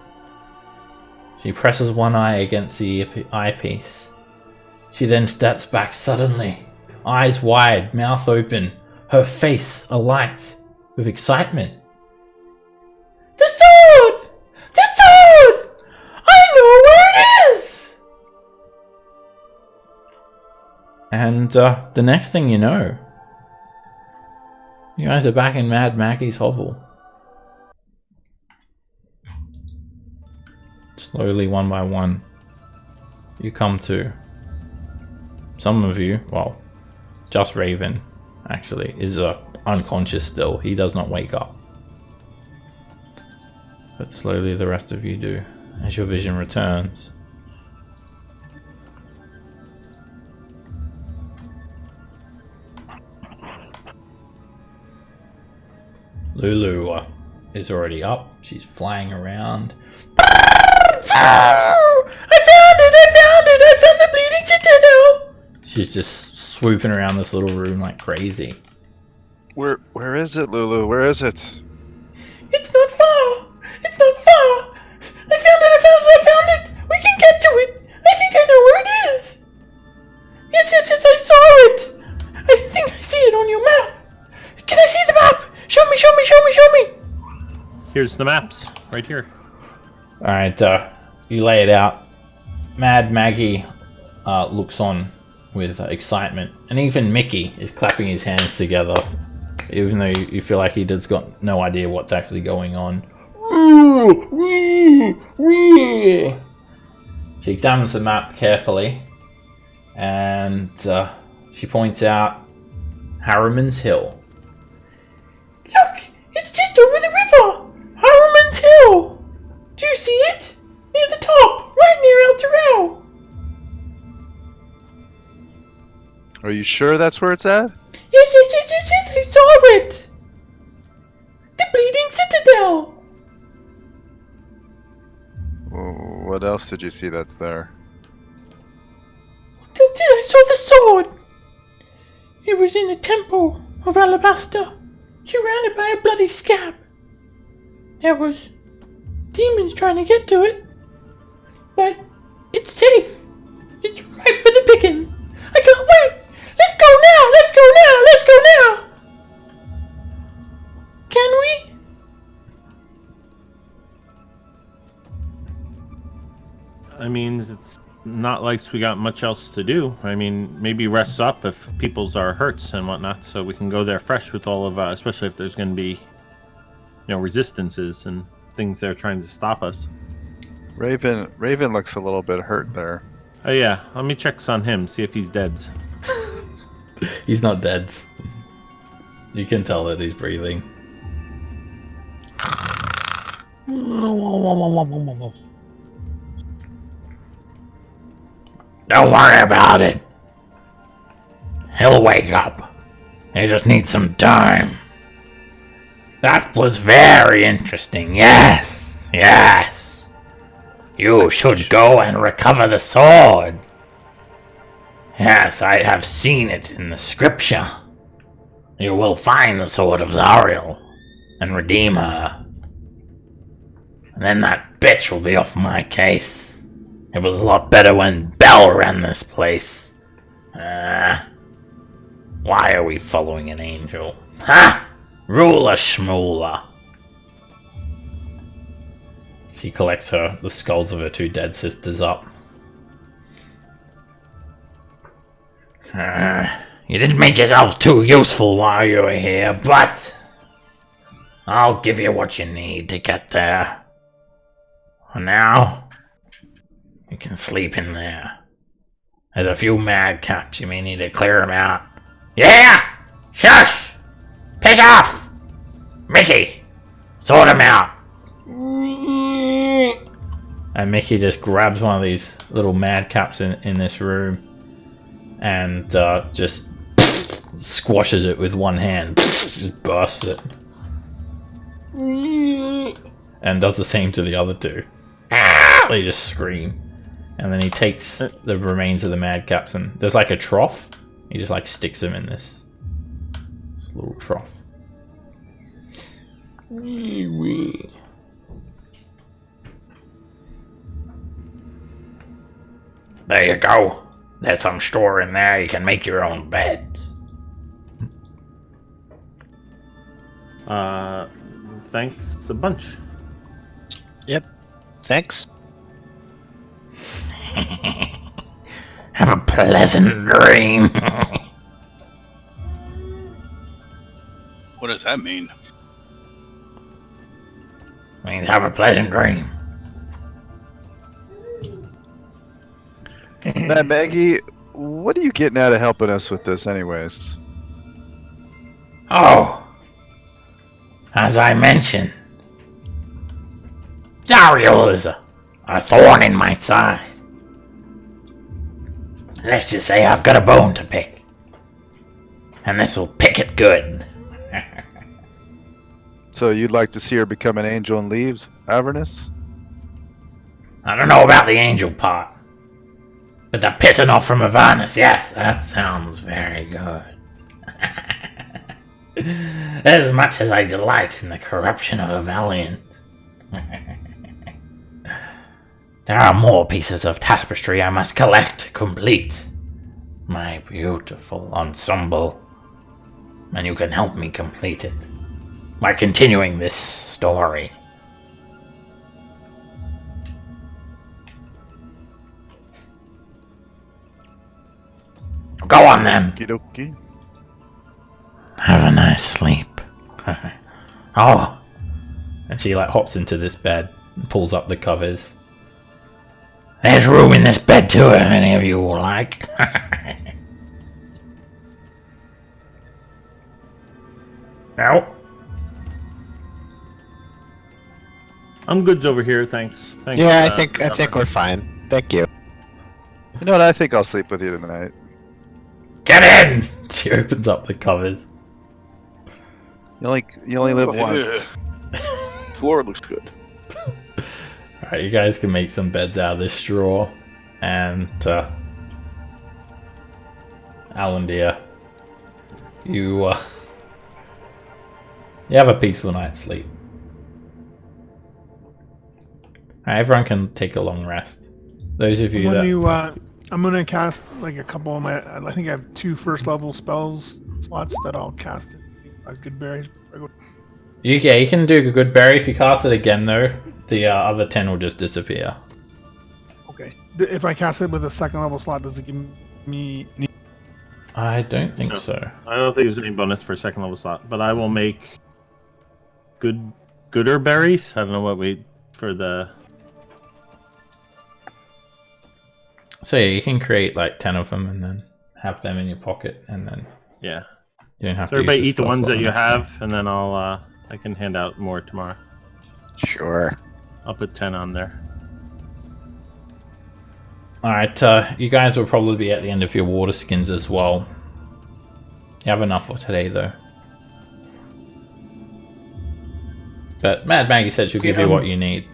[SPEAKER 1] She presses one eye against the eyepiece. She then steps back suddenly, eyes wide, mouth open, her face alight with excitement. The sword! The sword! I know where it is! And the next thing you know, you guys are back in Mad Maggie's hovel. Slowly, one by one, you come to. Some of you, well, just Raven, actually, is unconscious still. He does not wake up. But slowly the rest of you do, as your vision returns. Lulu is already up. She's flying around. I found the bleeding citadel! She's just swooping around this little room like crazy.
[SPEAKER 5] Where is it, Lulu? Where is it?
[SPEAKER 1] It's not far! It's not far! I found it! We can get to it! I think I know where it is! Yes, I saw it! I think I see it on your map! Can I see the map? Show me!
[SPEAKER 8] Here's the maps, right here.
[SPEAKER 1] Alright, you lay it out. Mad Maggie looks on with excitement, and even Mickey is clapping his hands together, even though you feel like he does got no idea what's actually going on. She examines the map carefully, and she points out Harriman's Hill. Look! It's just over the river! Harriman's Hill! Do you see it? Near the top! Right
[SPEAKER 5] you sure that's where it's at?
[SPEAKER 1] Yes, I saw it! The Bleeding Citadel!
[SPEAKER 5] What else did you see that's there?
[SPEAKER 1] That's it, I saw the sword! It was in a temple of alabaster, surrounded by a bloody scab. There was demons trying to get to it, but it's safe. It's ripe for the picking. I can't wait! Let's go now! Let's go now! Let's go now! Can we?
[SPEAKER 8] I mean, it's not like we got much else to do. I mean, maybe rest up if people's are hurts and whatnot, so we can go there fresh with all of, especially if there's going to be, resistances and things they're trying to stop us.
[SPEAKER 5] Raven looks a little bit hurt there.
[SPEAKER 8] Oh yeah, let me check on him, see if he's dead.
[SPEAKER 1] He's not dead. You can tell that he's breathing.
[SPEAKER 7] Don't worry about it. He'll wake up. He just needs some time. That was very interesting. Yes, yes. You should go and recover the sword. Yes, I have seen it in the scripture. You will find the sword of Zariel and redeem her. And then that bitch will be off my case. It was a lot better when Bell ran this place. Why are we following an angel? Ha! Ruler Schmooler.
[SPEAKER 1] She collects the skulls of her two dead sisters up.
[SPEAKER 7] You didn't make yourself too useful while you were here, but I'll give you what you need to get there. For now, you can sleep in there. There's a few madcaps. You may need to clear them out. Yeah! Shush! Piss off! Mickey! Sort them out!
[SPEAKER 1] And Mickey just grabs one of these little madcaps in this room and just squashes it with one hand. Just bursts it. And does the same to the other two. They just scream. And then he takes the remains of the madcaps and there's like a trough. He just like sticks them in this little trough.
[SPEAKER 7] There you go. There's some straw in there. You can make your own beds.
[SPEAKER 8] Thanks a bunch.
[SPEAKER 3] Yep. Thanks.
[SPEAKER 7] Have a pleasant dream.
[SPEAKER 4] What does that mean?
[SPEAKER 7] Means have a pleasant dream.
[SPEAKER 5] Now, Maggie, what are you getting out of helping us with this anyways?
[SPEAKER 7] Oh. As I mentioned, Zariel is a thorn in my side. Let's just say I've got a bone to pick. And this will pick it good.
[SPEAKER 5] So you'd like to see her become an angel and leave Avernus?
[SPEAKER 7] I don't know about the angel part. But the pissing off from Avernus, yes, that sounds very good. As much as I delight in the corruption of a valiant. There are more pieces of tapestry I must collect to complete my beautiful ensemble. And you can help me complete it by continuing this story. Go on then.
[SPEAKER 5] Okie dokie.
[SPEAKER 7] Have a nice sleep. Oh.
[SPEAKER 1] And she like hops into this bed and pulls up the covers.
[SPEAKER 7] There's room in this bed too if any of you will like. No?
[SPEAKER 8] I'm goods over here, thanks. Thanks.
[SPEAKER 3] Yeah, I think we're fine. Thank you.
[SPEAKER 5] You know what? I think I'll sleep with you tonight.
[SPEAKER 7] Get in!
[SPEAKER 1] She opens up the covers.
[SPEAKER 5] You only live once.
[SPEAKER 6] Floor looks good.
[SPEAKER 1] Alright, you guys can make some beds out of this straw. And, Alan dear, you have a peaceful night's sleep. Alright, everyone can take a long rest. Those of you
[SPEAKER 2] I'm gonna cast like a couple of my. I think I have 2 first level spells slots that I'll cast. A good berry.
[SPEAKER 1] you can do a good berry. If you cast it again, though, the other 10 will just disappear.
[SPEAKER 2] Okay. If I cast it with a second level slot, does it give me?
[SPEAKER 1] I don't think
[SPEAKER 8] No.
[SPEAKER 1] so.
[SPEAKER 8] I don't think there's any bonus for second level slot, but I will make gooder berries. I don't know what we for the.
[SPEAKER 1] So yeah, you can create like 10 of them and then have them in your pocket, and then
[SPEAKER 8] Yeah.
[SPEAKER 1] you don't have
[SPEAKER 8] So
[SPEAKER 1] to.
[SPEAKER 8] everybody
[SPEAKER 1] use
[SPEAKER 8] eat the
[SPEAKER 1] spell
[SPEAKER 8] ones
[SPEAKER 1] slot
[SPEAKER 8] that you
[SPEAKER 1] next time.
[SPEAKER 8] have, and then I can hand out more tomorrow.
[SPEAKER 3] Sure.
[SPEAKER 8] I'll put 10 on there.
[SPEAKER 1] Alright, you guys will probably be at the end of your water skins as well. You have enough for today, though. But Mad Maggie said she'll give you what you need.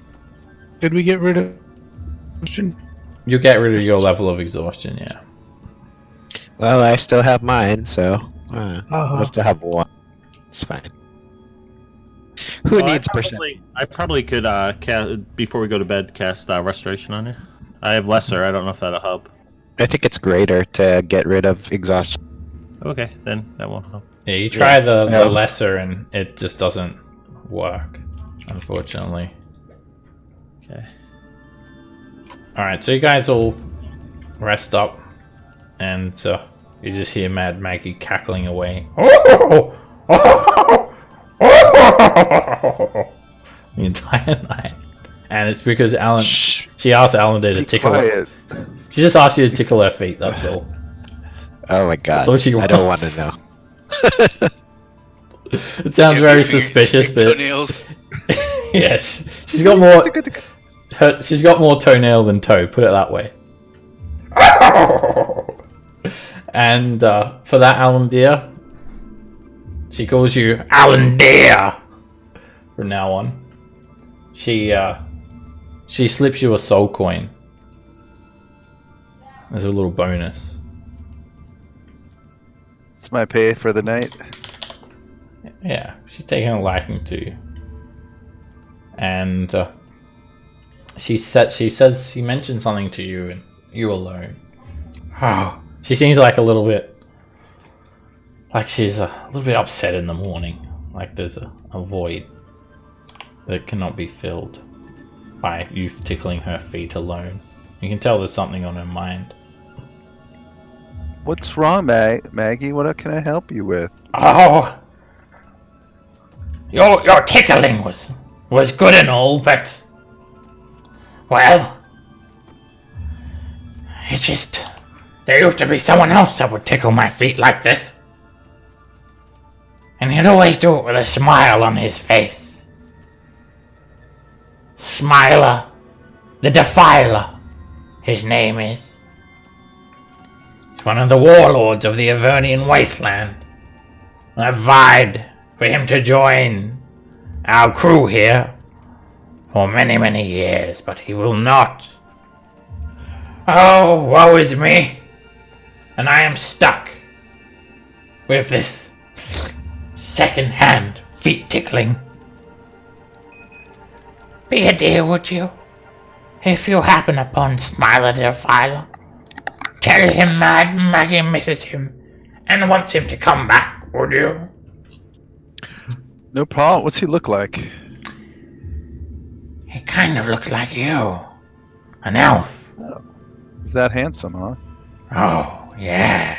[SPEAKER 9] Did we get rid of exhaustion?
[SPEAKER 1] You'll get rid of your level of exhaustion, yeah.
[SPEAKER 3] Well, I still have mine, so I
[SPEAKER 9] Uh-huh.
[SPEAKER 3] still have 1. It's fine. Who
[SPEAKER 8] Well,
[SPEAKER 3] needs percent?
[SPEAKER 8] I probably could cast before we go to bed. Cast restoration on you. I have lesser. I don't know if that'll help.
[SPEAKER 3] I think it's greater to get rid of exhaustion.
[SPEAKER 8] Okay, then that won't help.
[SPEAKER 1] Yeah, you try the
[SPEAKER 3] so-
[SPEAKER 1] lesser and it just doesn't work, unfortunately.
[SPEAKER 8] Okay.
[SPEAKER 1] Alright, so you guys all rest up, and you just hear Mad Maggie cackling away. The entire night. And it's because Alan. She asked Alan to
[SPEAKER 5] Be
[SPEAKER 1] tickle her.
[SPEAKER 5] quiet.
[SPEAKER 1] She just asked you to tickle her feet, that's all.
[SPEAKER 3] Oh my god.
[SPEAKER 1] all she
[SPEAKER 3] I don't want
[SPEAKER 1] wants.
[SPEAKER 3] to know.
[SPEAKER 1] It sounds very suspicious, but
[SPEAKER 4] Toenails.
[SPEAKER 1] yes, she's got more. She's got more toenail than toe. Put it that way. And for that, Alan dear, she calls you Alan dear from now on. She slips you a soul coin as a little bonus.
[SPEAKER 5] It's my pay for the night.
[SPEAKER 1] Yeah, she's taking a liking to you. And she mentioned something to you, and you alone. Oh, she seems like a little bit, like she's a little bit upset in the morning. Like there's a void that cannot be filled by you tickling her feet alone. You can tell there's something on her mind.
[SPEAKER 5] What's wrong, Maggie? What can I help you with?
[SPEAKER 7] Oh, your tickling was good and all, but well, it's just there used to be someone else that would tickle my feet like this, and he'd always do it with a smile on his face. Smiler, the Defiler, his name is. He's one of the warlords of the Avernian wasteland. I vied for him to join our crew here for many, many years, but he will not. Oh, woe is me, and I am stuck with this second-hand feet tickling. Be a dear, would you? If you happen upon Smiler the Defiler, tell him Mad Maggie misses him and wants him to come back, would you?
[SPEAKER 5] No problem. What's he look like?
[SPEAKER 7] He kind of looks like you. An elf.
[SPEAKER 5] He's that handsome, huh?
[SPEAKER 7] Oh, yes.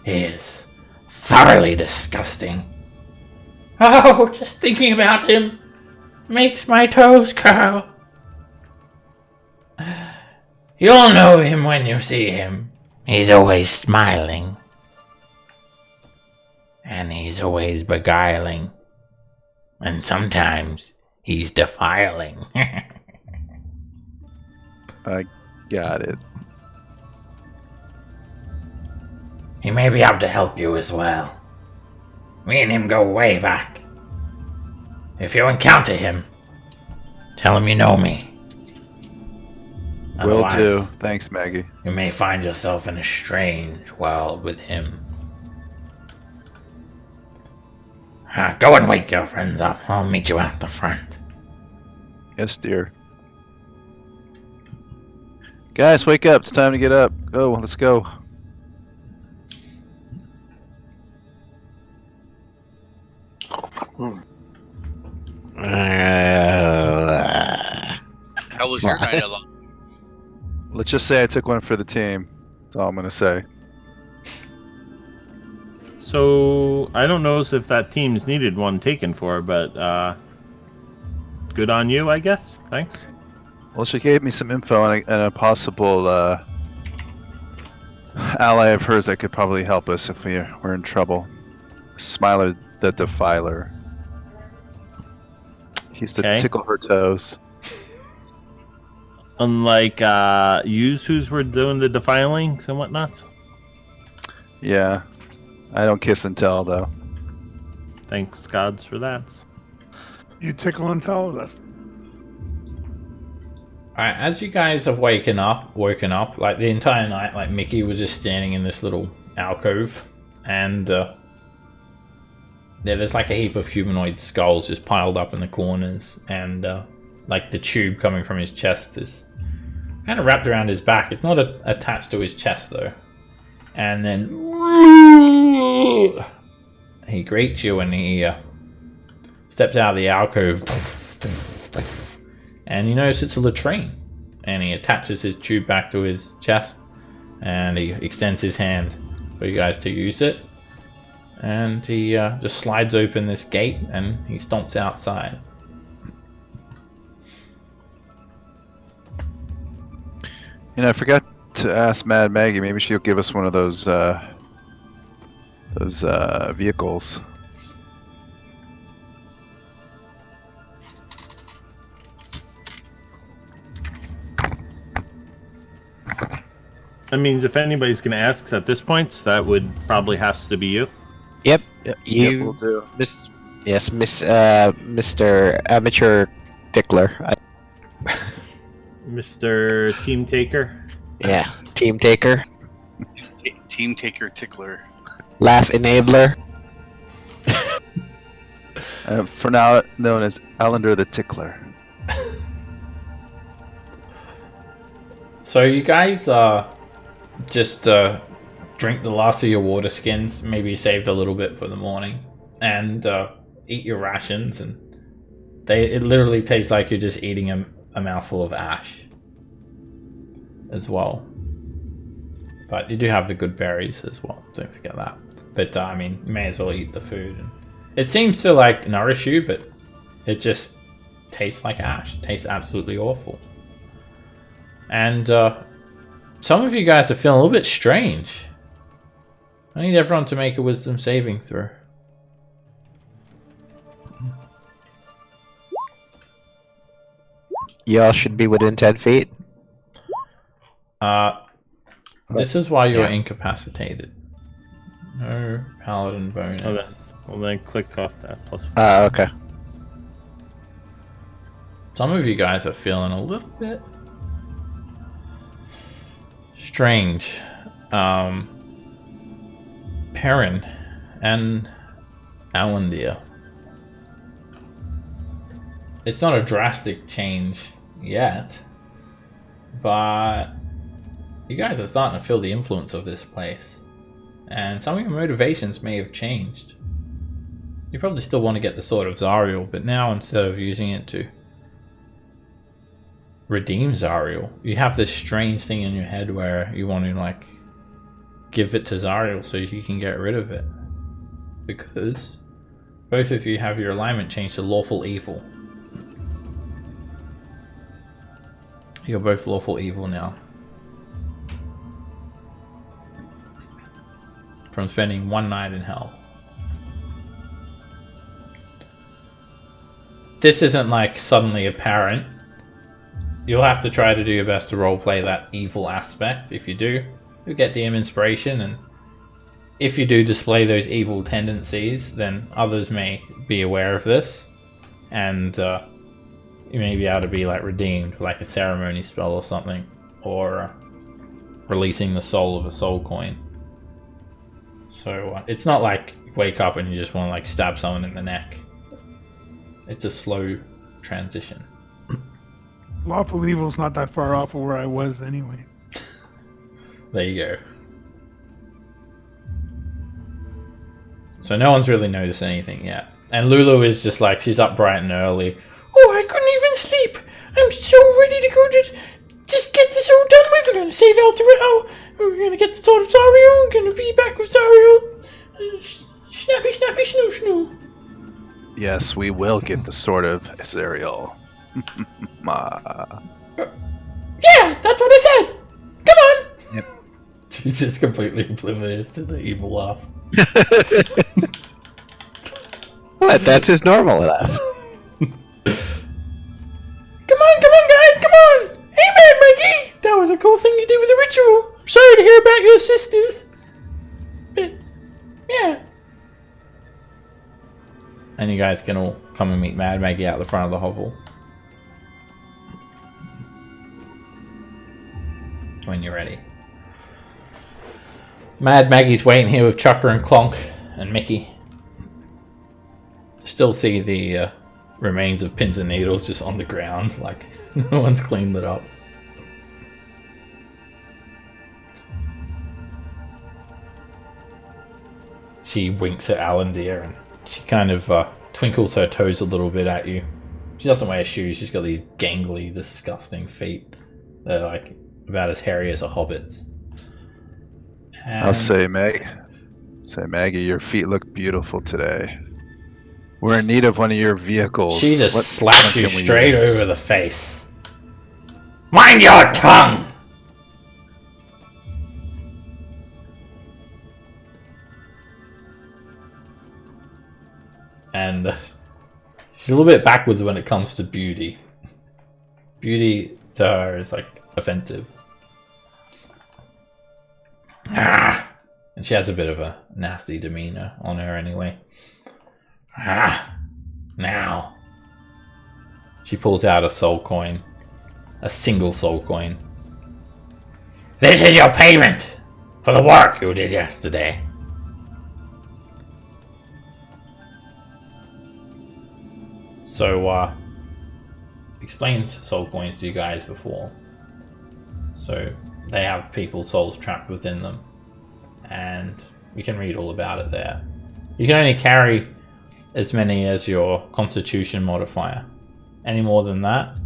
[SPEAKER 7] He is thoroughly disgusting. Oh, just thinking about him makes my toes curl. You'll know him when you see him. He's always smiling. And he's always beguiling. And sometimes he's defiling.
[SPEAKER 5] I got it.
[SPEAKER 7] He may be able to help you as well. Me and him go way back. If you encounter him, tell him you know me.
[SPEAKER 5] Will
[SPEAKER 7] Otherwise,
[SPEAKER 5] do. Thanks, Maggie.
[SPEAKER 7] you may find yourself in a strange world with him. Go and wake your friends up. I'll meet you at the front.
[SPEAKER 5] Yes, dear. Guys, wake up. It's time to get up. Go, let's go.
[SPEAKER 4] How was your night alone?
[SPEAKER 5] Let's just say I took one for the team. That's all I'm going to say.
[SPEAKER 8] So I don't know if that team's needed one taken for, but good on you, I guess. Thanks.
[SPEAKER 5] Well, she gave me some info on a possible ally of hers that could probably help us if we're in trouble. Smiler the Defiler. He's to tickle her toes.
[SPEAKER 8] Unlike yous who's were doing the defilings and whatnot.
[SPEAKER 5] Yeah. I don't kiss and tell, though.
[SPEAKER 8] Thanks, gods, for that.
[SPEAKER 2] You tickle and tell? That's...
[SPEAKER 1] Alright, as you guys have woken up, like the entire night, like Mickey was just standing in this little alcove, and there's like a heap of humanoid skulls just piled up in the corners, and like the tube coming from his chest is kind of wrapped around his back. It's not attached to his chest though. And then he greets you, and he steps out of the alcove, and you notice it's a latrine, and he attaches his tube back to his chest, and he extends his hand for you guys to use it, and he just slides open this gate, and he stomps outside.
[SPEAKER 5] You know, I forgot to ask Mad Maggie. Maybe she'll give us one of those vehicles.
[SPEAKER 8] That means if anybody's going to ask at this point, that would probably have to be you.
[SPEAKER 3] Yep.
[SPEAKER 5] Yep, will do.
[SPEAKER 3] Mr. Amateur Tickler.
[SPEAKER 8] Mr. Team Taker.
[SPEAKER 3] Yeah, Team Taker.
[SPEAKER 4] Team Taker Tickler.
[SPEAKER 3] Laugh Enabler.
[SPEAKER 5] For now known as Allender the Tickler.
[SPEAKER 1] So you guys just drink the last of your water skins, maybe you saved a little bit for the morning, and eat your rations, and it literally tastes like you're just eating a mouthful of ash as well. But you do have the good berries as well, don't forget that. But I mean, you may as well eat the food. And it seems to like nourish you, but it just tastes like ash. It tastes absolutely awful. And some of you guys are feeling a little bit strange. I need everyone to make a wisdom saving throw.
[SPEAKER 3] Y'all should be within 10 feet.
[SPEAKER 1] This is why you're incapacitated. No paladin bonus.
[SPEAKER 8] Okay. Well, then click off that plus 4.
[SPEAKER 3] Okay.
[SPEAKER 1] Some of you guys are feeling a little bit strange. Perrin and Alandir. It's not a drastic change yet, but you guys are starting to feel the influence of this place. And some of your motivations may have changed. You probably still want to get the Sword of Zariel, but now instead of using it to redeem Zariel, you have this strange thing in your head where you want to like give it to Zariel so you can get rid of it. Because both of you have your alignment changed to lawful evil. You're both lawful evil now. From spending one night in hell. This isn't like suddenly apparent. You'll have to try to do your best to roleplay that evil aspect. If you do, you'll get DM inspiration and if you do display those evil tendencies, then others may be aware of this, and you may be able to be like redeemed, like a ceremony spell or something, or releasing the soul of a soul coin. So it's not like you wake up and you just want to like stab someone in the neck. It's a slow transition.
[SPEAKER 2] Lawful evil's not that far off of where I was anyway.
[SPEAKER 1] There you go. So no one's really noticed anything yet. And Lulu is just like, she's up bright and early. Oh, I couldn't even sleep. I'm so ready to go to just get this all done with. We're going to save Eltorel. We're going to get the sword of Zariel. I'm going to be back with Zariel. Snappy, snappy, snoo, snoo.
[SPEAKER 5] Yes, we will get the sword of Zariel.
[SPEAKER 7] Yeah, that's what I said. Come on.
[SPEAKER 3] Yep.
[SPEAKER 1] She's just completely oblivious to the evil laugh.
[SPEAKER 3] What? That's his normal laugh.
[SPEAKER 7] Come on, guys, come on. Hey, Mad Maggie. That was a cool thing you did with the ritual. Sorry to hear about your sisters. But, yeah.
[SPEAKER 1] And you guys can all come and meet Mad Maggie out the front of the hovel. When you're ready. Mad Maggie's waiting here with Chucker and Clonk and Mickey. Still see the remains of pins and needles just on the ground, like no one's cleaned it up. She winks at Alandir and she kind of twinkles her toes a little bit at you. She doesn't wear shoes, she's got these gangly, disgusting feet. They're like about as hairy as a hobbit's. And
[SPEAKER 5] I'll say, Maggie, your feet look beautiful today. We're in need of one of your vehicles.
[SPEAKER 1] she just
[SPEAKER 5] What
[SPEAKER 1] slaps
[SPEAKER 5] one
[SPEAKER 1] you
[SPEAKER 5] can we
[SPEAKER 1] straight
[SPEAKER 5] use?
[SPEAKER 1] over the face.
[SPEAKER 7] Mind your tongue.
[SPEAKER 1] And she's a little bit backwards when it comes to beauty. Beauty to her is like offensive.
[SPEAKER 7] Ah,
[SPEAKER 1] And she has a bit of a nasty demeanor on her anyway.
[SPEAKER 7] now.
[SPEAKER 1] She pulls out a soul coin. A single soul coin.
[SPEAKER 7] This is your payment for the work you did yesterday.
[SPEAKER 1] So, explained soul coins to you guys before. So, they have people's souls trapped within them. And you can read all about it there. You can only carry as many as your constitution modifier. Any more than that,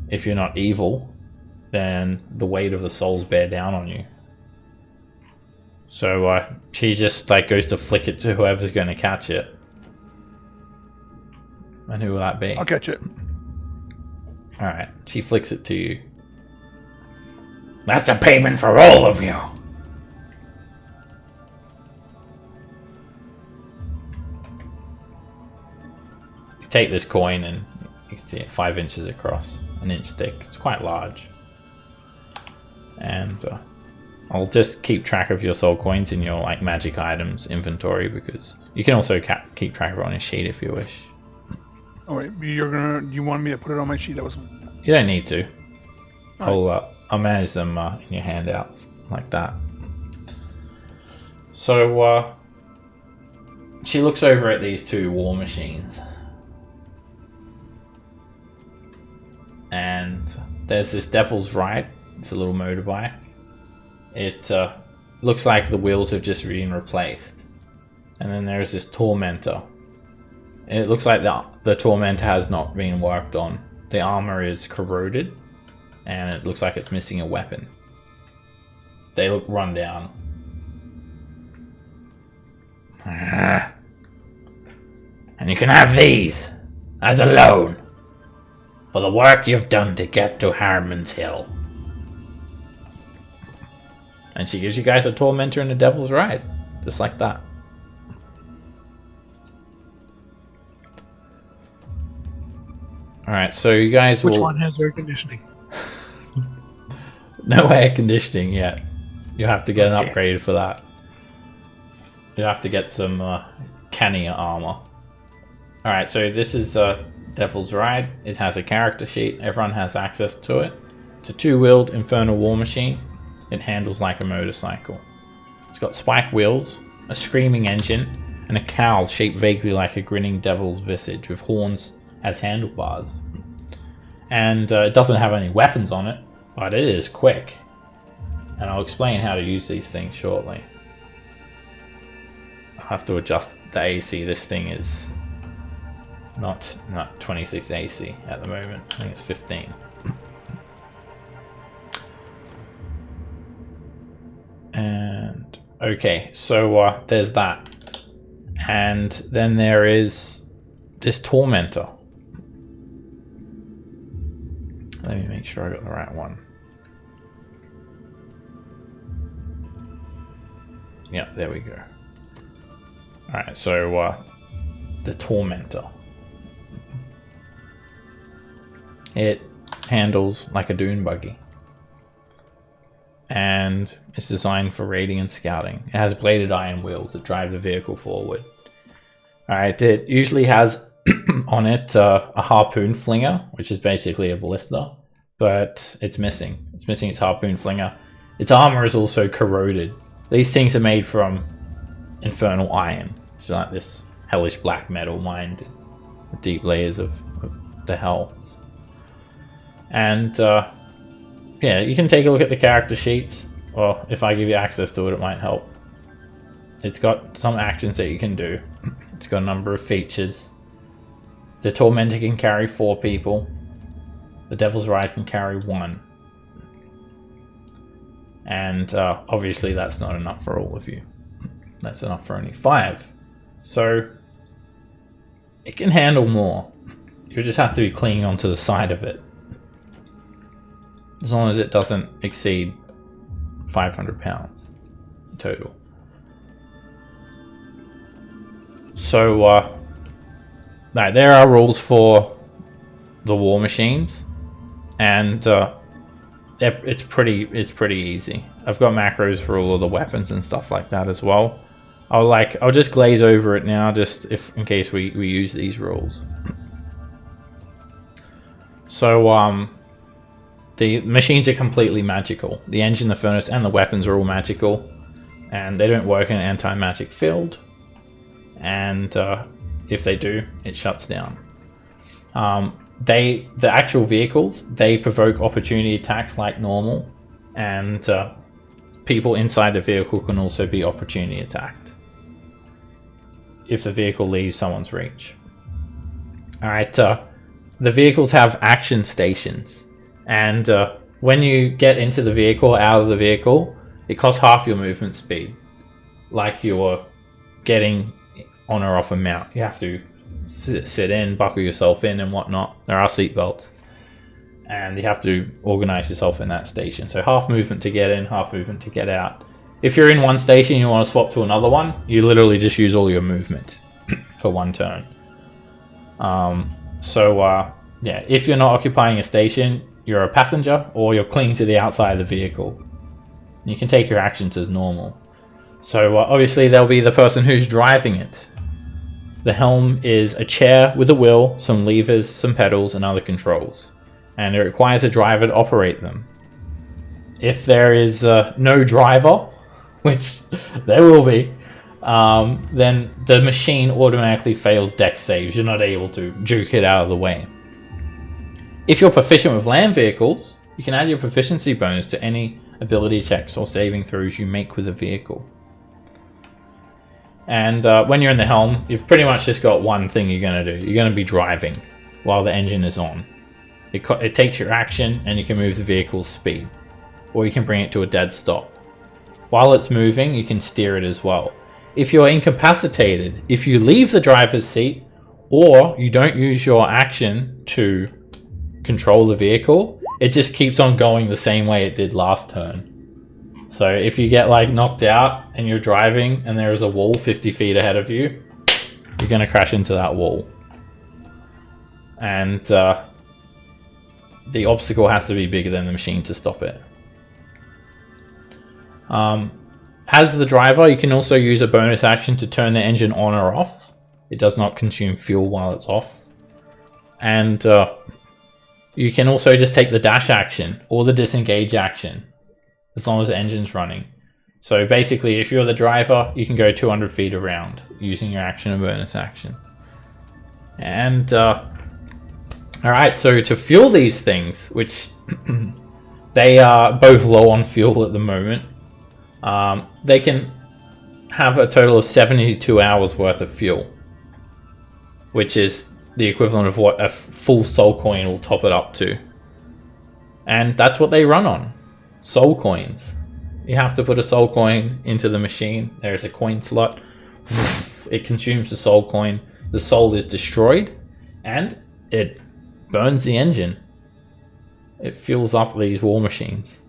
[SPEAKER 1] if you're not evil, then the weight of the souls bear down on you. So she just like goes to flick it to whoever's going to catch it. And who will that be?
[SPEAKER 2] I'll catch it.
[SPEAKER 1] Alright, she flicks it to you.
[SPEAKER 7] That's the payment for all of you.
[SPEAKER 1] You take this coin and you can see it 5 inches across, an inch thick. It's quite large. And I'll just keep track of your soul coins in your like magic items inventory, because you can also keep track of it on a sheet if you wish.
[SPEAKER 2] Oh wait, you want me to put it on my sheet? That was.
[SPEAKER 1] You don't need to.
[SPEAKER 2] Alright.
[SPEAKER 1] I'll manage them in your handouts like that. So she looks over at these 2 war machines. And there's this Devil's Ride. It's a little motorbike. It looks like the wheels have just been replaced. And then there's this Tormentor. It looks like the Tormentor has not been worked on. The armor is corroded, and it looks like it's missing a weapon. They look run down.
[SPEAKER 7] And you can have these as a loan for the work you've done to get to Harmon's Hill.
[SPEAKER 1] And she gives you guys a Tormentor and a Devil's Ride. Just like that. Alright, so you guys
[SPEAKER 9] Which
[SPEAKER 1] will...
[SPEAKER 9] one has air conditioning?
[SPEAKER 1] No air conditioning yet. You'll have to get an
[SPEAKER 9] Okay.
[SPEAKER 1] upgrade for that. you have to get some cannier armor. Alright, so this is Devil's Ride. It has a character sheet. Everyone has access to it. It's a 2-wheeled infernal war machine. It handles like a motorcycle. It's got spike wheels, a screaming engine, and a cowl shaped vaguely like a grinning devil's visage with horns as handlebars. And it doesn't have any weapons on it, but it is quick. And I'll explain how to use these things shortly. I'll have to adjust the AC. This thing is not 26 AC at the moment. I think it's 15. And okay, so there's that. And then there is this Tormentor. Let me make sure I got the right one. Yeah, there we go. Alright, so the Tormentor. It handles like a dune buggy. And it's designed for raiding and scouting. It has bladed iron wheels that drive the vehicle forward. Alright, it usually has on it a harpoon flinger, which is basically a ballista, but it's missing. It's missing its harpoon flinger. Its armor is also corroded. These things are made from infernal iron. It's like this hellish black metal mined with deep layers of the hells. And yeah, you can take a look at the character sheets, or if I give you access to it, it might help. It's got some actions that you can do. It's got a number of features. The Tormentor can carry 4 people. The Devil's Ride can carry 1. And obviously that's not enough for all of you. That's enough for only 5. So it can handle more. You just have to be clinging onto the side of it. As long as it doesn't exceed 500 pounds total. So now there are rules for the war machines, and it's pretty easy. I've got macros for all of the weapons and stuff like that as well. I'll just glaze over it now, just in case we use these rules. So the machines are completely magical. The engine, the furnace, and the weapons are all magical, and they don't work in an anti-magic field. And if they do, it shuts down. The actual vehicles, they provoke opportunity attacks like normal, and people inside the vehicle can also be opportunity attacked if the vehicle leaves someone's reach. Alright, the vehicles have action stations, and when you get into the vehicle, out of the vehicle, it costs half your movement speed, like you're getting on or off a mount. You have to sit in, buckle yourself in and whatnot. There are seat belts, and you have to organize yourself in that station. So half movement to get in, half movement to get out. If you're in one station and you want to swap to another one, you literally just use all your movement for one turn. Yeah, if you're not occupying a station, you're a passenger or you're clinging to the outside of the vehicle. You can take your actions as normal. So obviously there'll be the person who's driving it. The helm is a chair with a wheel, some levers, some pedals, and other controls. And it requires a driver to operate them. If there is no driver, which there will be, then the machine automatically fails dex saves. You're not able to juke it out of the way. If you're proficient with land vehicles, you can add your proficiency bonus to any ability checks or saving throws you make with a vehicle. And when you're in the helm, you've pretty much just got one thing you're going to do. You're going to be driving while the engine is on. It takes your action, and you can move the vehicle's speed, or you can bring it to a dead stop. While it's moving, you can steer it as well. If you're incapacitated, if you leave the driver's seat, or you don't use your action to control the vehicle, it just keeps on going the same way it did last turn. So if you get like knocked out and you're driving and there is a wall 50 feet ahead of you, you're going to crash into that wall. And the obstacle has to be bigger than the machine to stop it. as the driver, you can also use a bonus action to turn the engine on or off. It does not consume fuel while it's off. And you can also just take the dash action or the disengage action, as long as the engine's running. So basically, if you're the driver, you can go 200 feet around using your action and bonus action. And alright, so to fuel these things, which they are both low on fuel at the moment, they can have a total of 72 hours worth of fuel, which is the equivalent of what a full soul coin will top it up to. And that's what they run on. Soul coins. You have to put a soul coin into the machine. There's a coin slot. It consumes the soul coin. The soul is destroyed and it burns the engine. It fuels up these war machines.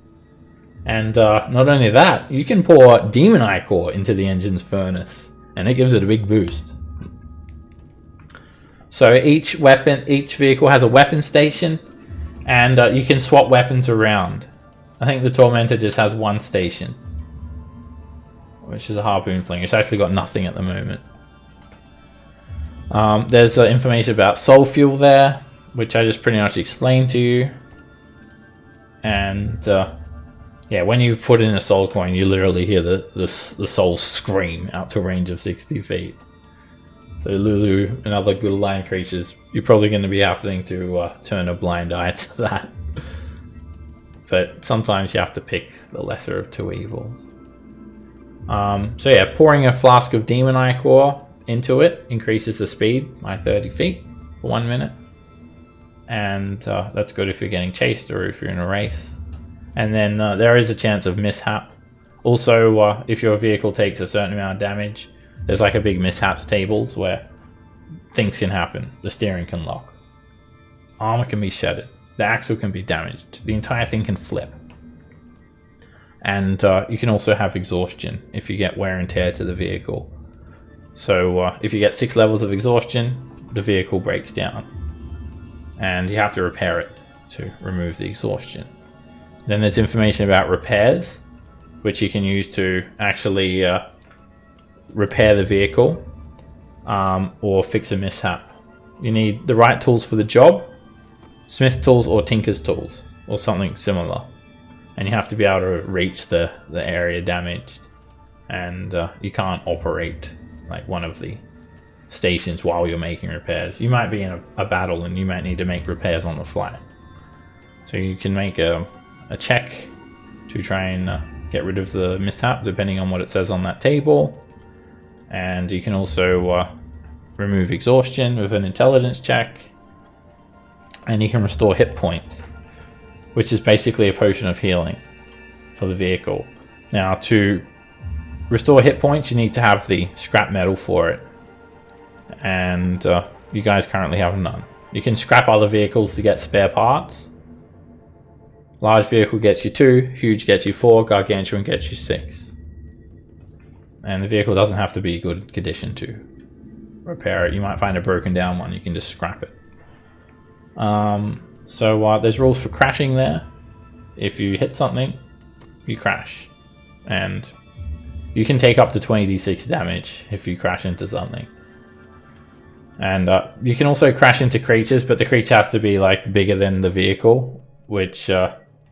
[SPEAKER 1] And not only that, you can pour demon ichor into the engine's furnace and it gives it a big boost. So each vehicle has a weapon station, and you can swap weapons around. I think the Tormentor just has one station, which is a harpoon fling. It's actually got nothing at the moment. There's information about soul fuel there, which I just pretty much explained to you. And yeah, when you put in a soul coin, you literally hear the soul scream out to a range of 60 feet. So Lulu and other good lion creatures, you're probably going to be having to turn a blind eye to that. But sometimes you have to pick the lesser of two evils. So yeah, pouring a flask of demon ichor into it increases the speed by 30 feet for 1 minute. And that's good if you're getting chased or if you're in a race. And then there is a chance of mishap. Also, if your vehicle takes a certain amount of damage, there's like a big mishaps tables where things can happen. The steering can lock. Armor can be shattered. The axle can be damaged. The entire thing can flip. And you can also have exhaustion if you get wear and tear to the vehicle. So if you get 6 levels of exhaustion, the vehicle breaks down. And you have to repair it to remove the exhaustion. Then there's information about repairs, which you can use to actually repair the vehicle or fix a mishap. You need the right tools for the job, smith tools or tinker's tools or something similar, and you have to be able to reach the area damaged, and you can't operate like one of the stations while you're making repairs. You might be in a battle and you might need to make repairs on the fly, so you can make a check to try and get rid of the mishap depending on what it says on that table. And you can also remove exhaustion with an intelligence check. And you can restore hit points, which is basically a potion of healing for the vehicle. Now, to restore hit points, you need to have the scrap metal for it. And you guys currently have none. You can scrap other vehicles to get spare parts. Large vehicle gets you 2, huge gets you 4, gargantuan gets you 6. And the vehicle doesn't have to be good condition to repair it. You might find a broken down one, you can just scrap it. So there's rules for crashing there. If you hit something, you crash. And you can take up to 20d6 damage if you crash into something. And you can also crash into creatures, but the creature has to be like bigger than the vehicle, which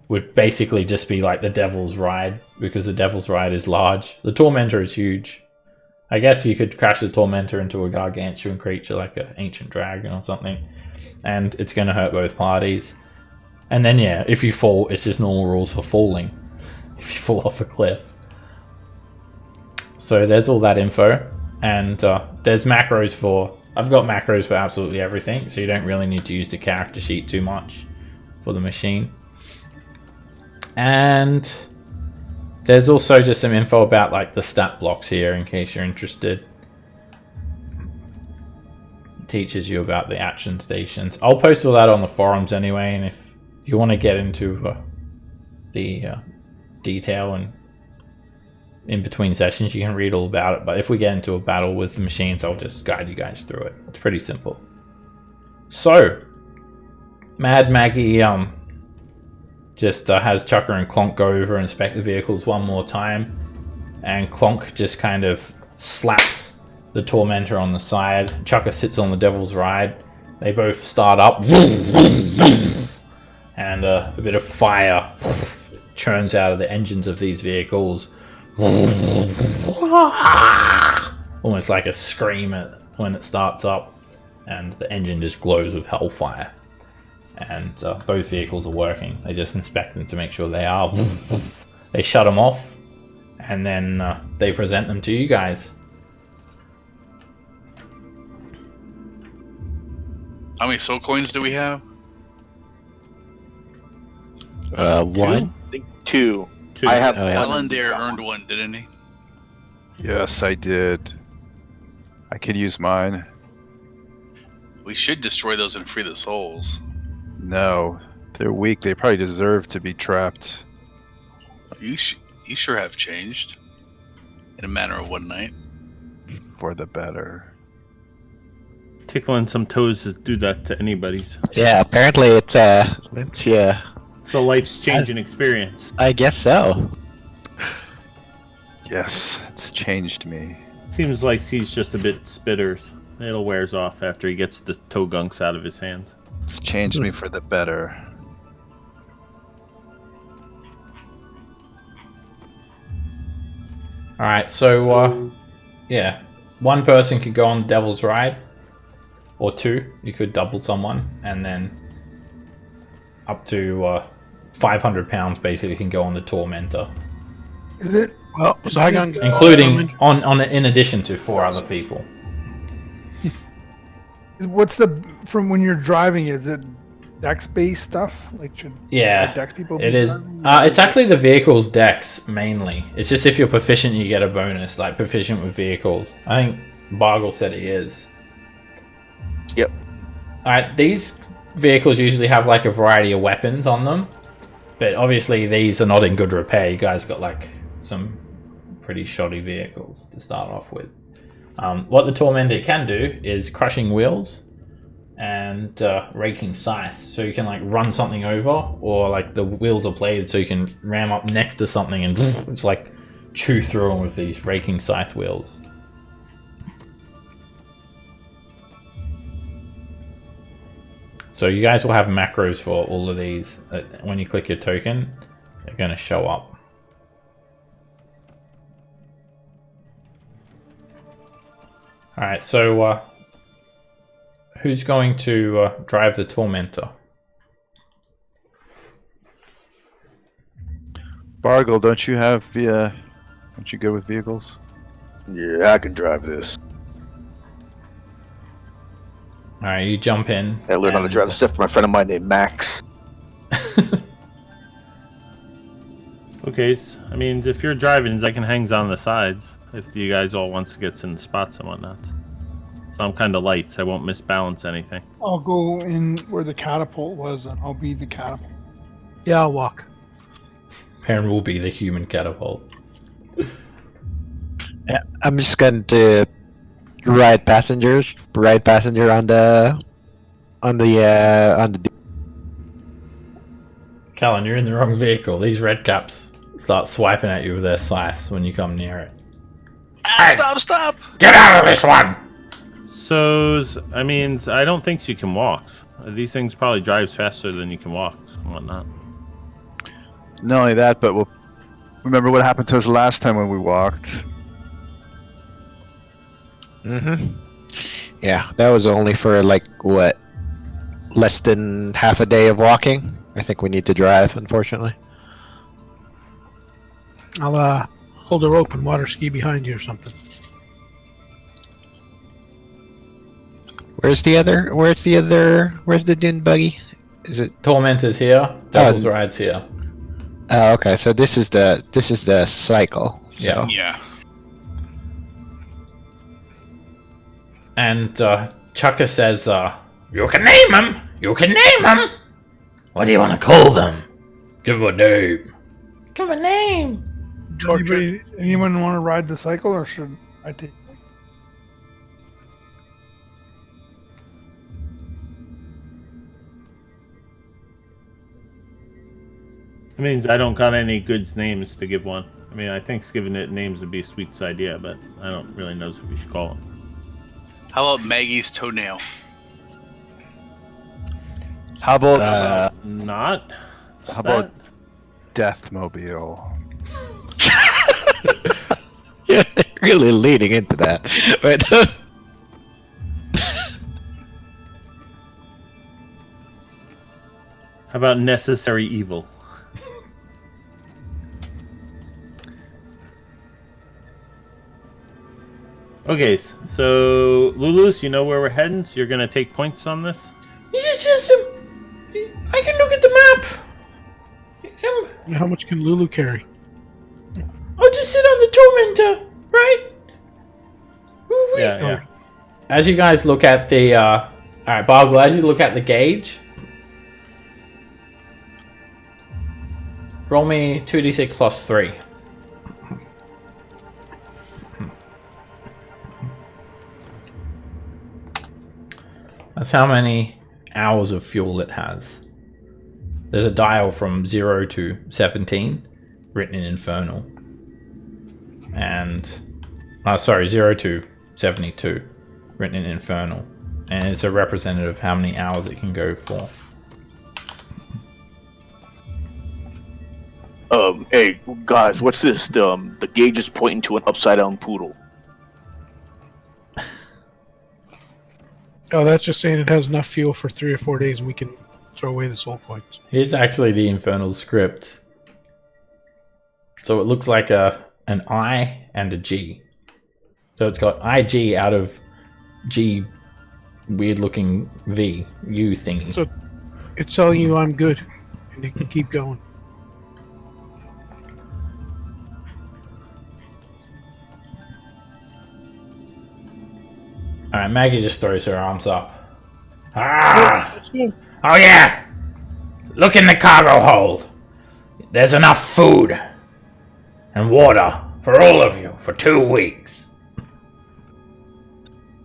[SPEAKER 1] would basically just be like the Devil's Ride, because the Devil's Ride is large. The Tormentor is huge. I guess you could crash the Tormentor into a gargantuan creature like an ancient dragon or something, and it's going to hurt both parties. And then yeah, if you fall, it's just normal rules for falling if you fall off a cliff. So there's all that info, and there's macros for... I've got macros for absolutely everything, so you don't really need to use the character sheet too much for the machine. And there's also just some info about like the stat blocks here in case you're interested. It teaches you about the action stations. I'll post all that on the forums anyway, and if you want to get into the detail and in between sessions, you can read all about it. But if we get into a battle with the machines, I'll just guide you guys through it. It's pretty simple. So Mad Maggie just has Chucker and Clonk go over and inspect the vehicles one more time, and Clonk just kind of slaps the Tormentor on the side. Chukka sits on the Devil's Ride. They both start up, and a bit of fire churns out of the engines of these vehicles. Almost like a scream when it starts up, and the engine just glows with hellfire. And both vehicles are working. They just inspect them to make sure they are. They shut them off, and then they present them to you guys.
[SPEAKER 4] How many soul coins do we have?
[SPEAKER 3] One.
[SPEAKER 6] I think two.
[SPEAKER 8] Two.
[SPEAKER 6] I have
[SPEAKER 3] Oh, yeah.
[SPEAKER 6] one.
[SPEAKER 4] Alan earned one, didn't he?
[SPEAKER 5] Yes, I did. I could use mine.
[SPEAKER 4] We should destroy those and free the souls.
[SPEAKER 5] No, they're weak. They probably deserve to be trapped.
[SPEAKER 4] You sure have changed. In a matter of one night.
[SPEAKER 5] For the better.
[SPEAKER 8] Tickling some toes to do that to anybody's.
[SPEAKER 3] Yeah, apparently it's yeah.
[SPEAKER 8] It's a life's changing experience.
[SPEAKER 3] I guess so.
[SPEAKER 5] Yes, it's changed me.
[SPEAKER 8] Seems like he's just a bit spitters. It'll wears off after he gets the toe gunks out of his hands.
[SPEAKER 5] It's changed me for the better.
[SPEAKER 1] Alright, so, yeah. One person could go on the Devil's Ride, or two. You could double someone, and then up to 500 pounds basically can go on the Tormentor.
[SPEAKER 2] Is it?
[SPEAKER 9] Well, Zygon,
[SPEAKER 1] Including, in addition to 4 other people.
[SPEAKER 2] What's the from when you're driving? Is it dex-based stuff? Like should
[SPEAKER 1] Yeah,
[SPEAKER 2] dex people?
[SPEAKER 1] it
[SPEAKER 2] be
[SPEAKER 1] is.
[SPEAKER 2] driving?
[SPEAKER 1] It's actually the vehicle's dex, mainly. It's just if you're proficient, you get a bonus, like proficient with vehicles. I think Bargle said he is.
[SPEAKER 6] Yep.
[SPEAKER 1] Alright, these vehicles usually have like a variety of weapons on them. But obviously these are not in good repair. You guys got like some pretty shoddy vehicles to start off with. What the Tormentor can do is crushing wheels and raking scythes. So you can like run something over, or like the wheels are bladed so you can ram up next to something and it's like chew through them with these raking scythe wheels. So you guys will have macros for all of these. When you click your token, they're going to show up. Alright, so who's going to drive the Tormentor?
[SPEAKER 5] Bargle, don't you have don't you go with vehicles?
[SPEAKER 6] Yeah, I can drive this.
[SPEAKER 1] Alright, you jump in.
[SPEAKER 6] I learned how to drive stuff from a friend of mine named Max.
[SPEAKER 8] Okay, I mean, if you're driving, I can hangs on the sides. If you guys all wants to get in the spots and whatnot. So I'm kind of light, so I won't misbalance anything.
[SPEAKER 2] I'll go in where the catapult was, and I'll be the catapult.
[SPEAKER 9] yeah, I'll walk.
[SPEAKER 1] Perrin will be the human catapult.
[SPEAKER 3] Yeah, I'm just going to ride passenger on the
[SPEAKER 1] Callan, you're in the wrong vehicle. These red caps start swiping at you with their scythes when you come near it.
[SPEAKER 4] Stop!
[SPEAKER 7] Get out of this one!
[SPEAKER 8] So, I mean, I don't think you can walk. These things probably drives faster than you can walk and whatnot.
[SPEAKER 5] Not only that, but we'll remember what happened to us last time when we walked.
[SPEAKER 3] Yeah, that was only for like what, less than half a day of walking. I think we need to drive, unfortunately.
[SPEAKER 9] I'll hold a rope and water ski behind you or something.
[SPEAKER 3] Where's the dune buggy? Is it?
[SPEAKER 1] Tormentor's here. Devil's Ride's here.
[SPEAKER 3] Oh, okay. So this is the cycle. So.
[SPEAKER 4] Yeah.
[SPEAKER 1] And Chukka says,
[SPEAKER 7] You can name them! You can name them! What do you want to call them? Give them a name. Give 'em a name.
[SPEAKER 2] Anyone want to ride the cycle, or should I take?
[SPEAKER 8] It means I don't got any goods names to give one. I mean, I think giving it names would be a sweet's idea, but I don't really know what we should call it.
[SPEAKER 4] How about Maggie's toenail?
[SPEAKER 5] How about
[SPEAKER 8] Not.
[SPEAKER 5] how about Deathmobile?
[SPEAKER 3] Yeah, really leading into that. But
[SPEAKER 8] How about necessary evil? Okay, so Lulus, you know where we're heading, so you're gonna take points on this?
[SPEAKER 7] Yes, I can look at the map.
[SPEAKER 9] How much can Lulu carry?
[SPEAKER 7] I'll just sit on the tormentor, right? Ooh-wee.
[SPEAKER 8] Yeah.
[SPEAKER 1] As you guys look at the, alright, Baldur, as you look at the gauge, roll me 2d6 plus 3. That's how many hours of fuel it has. There's a dial from 0 to 17, written in Infernal. And, 0 to 72, written in Infernal. And it's a representative of how many hours it can go for.
[SPEAKER 6] Hey, guys, what's this? The gauge is pointing to an upside-down poodle.
[SPEAKER 9] Oh, that's just saying it has enough fuel for 3 or 4 days and we can throw away the soul points.
[SPEAKER 1] Here's actually the Infernal script. So it looks like an I and a G. So it's got IG out of G, weird looking V, U thingy.
[SPEAKER 9] So it's telling you I'm good and you can keep going.
[SPEAKER 1] Alright, Maggie just throws her arms up.
[SPEAKER 7] Ah!
[SPEAKER 9] Yeah.
[SPEAKER 7] Oh yeah! Look in the cargo hold. There's enough food and water for all of you for 2 weeks.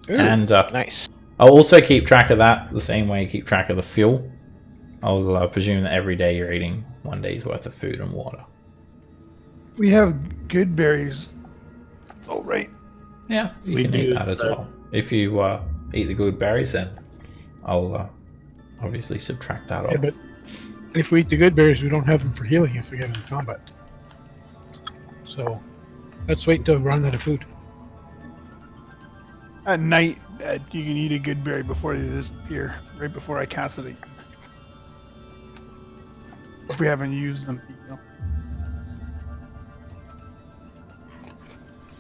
[SPEAKER 1] And
[SPEAKER 3] nice.
[SPEAKER 1] I'll also keep track of that the same way you keep track of the fuel. I'll presume that every day you're eating 1 day's worth of food and water.
[SPEAKER 2] We have good berries. Oh, right.
[SPEAKER 1] Yeah, you
[SPEAKER 8] We
[SPEAKER 1] can
[SPEAKER 8] do
[SPEAKER 1] eat that as
[SPEAKER 8] that.
[SPEAKER 1] well. If you eat the good berries, then I'll obviously subtract that off.
[SPEAKER 9] Yeah, but if we eat the good berries, we don't have them for healing if we get in combat. So let's wait until we run out of food.
[SPEAKER 2] At night, you can eat a good berry before they disappear, right before I cast it again. If we haven't used them, you know.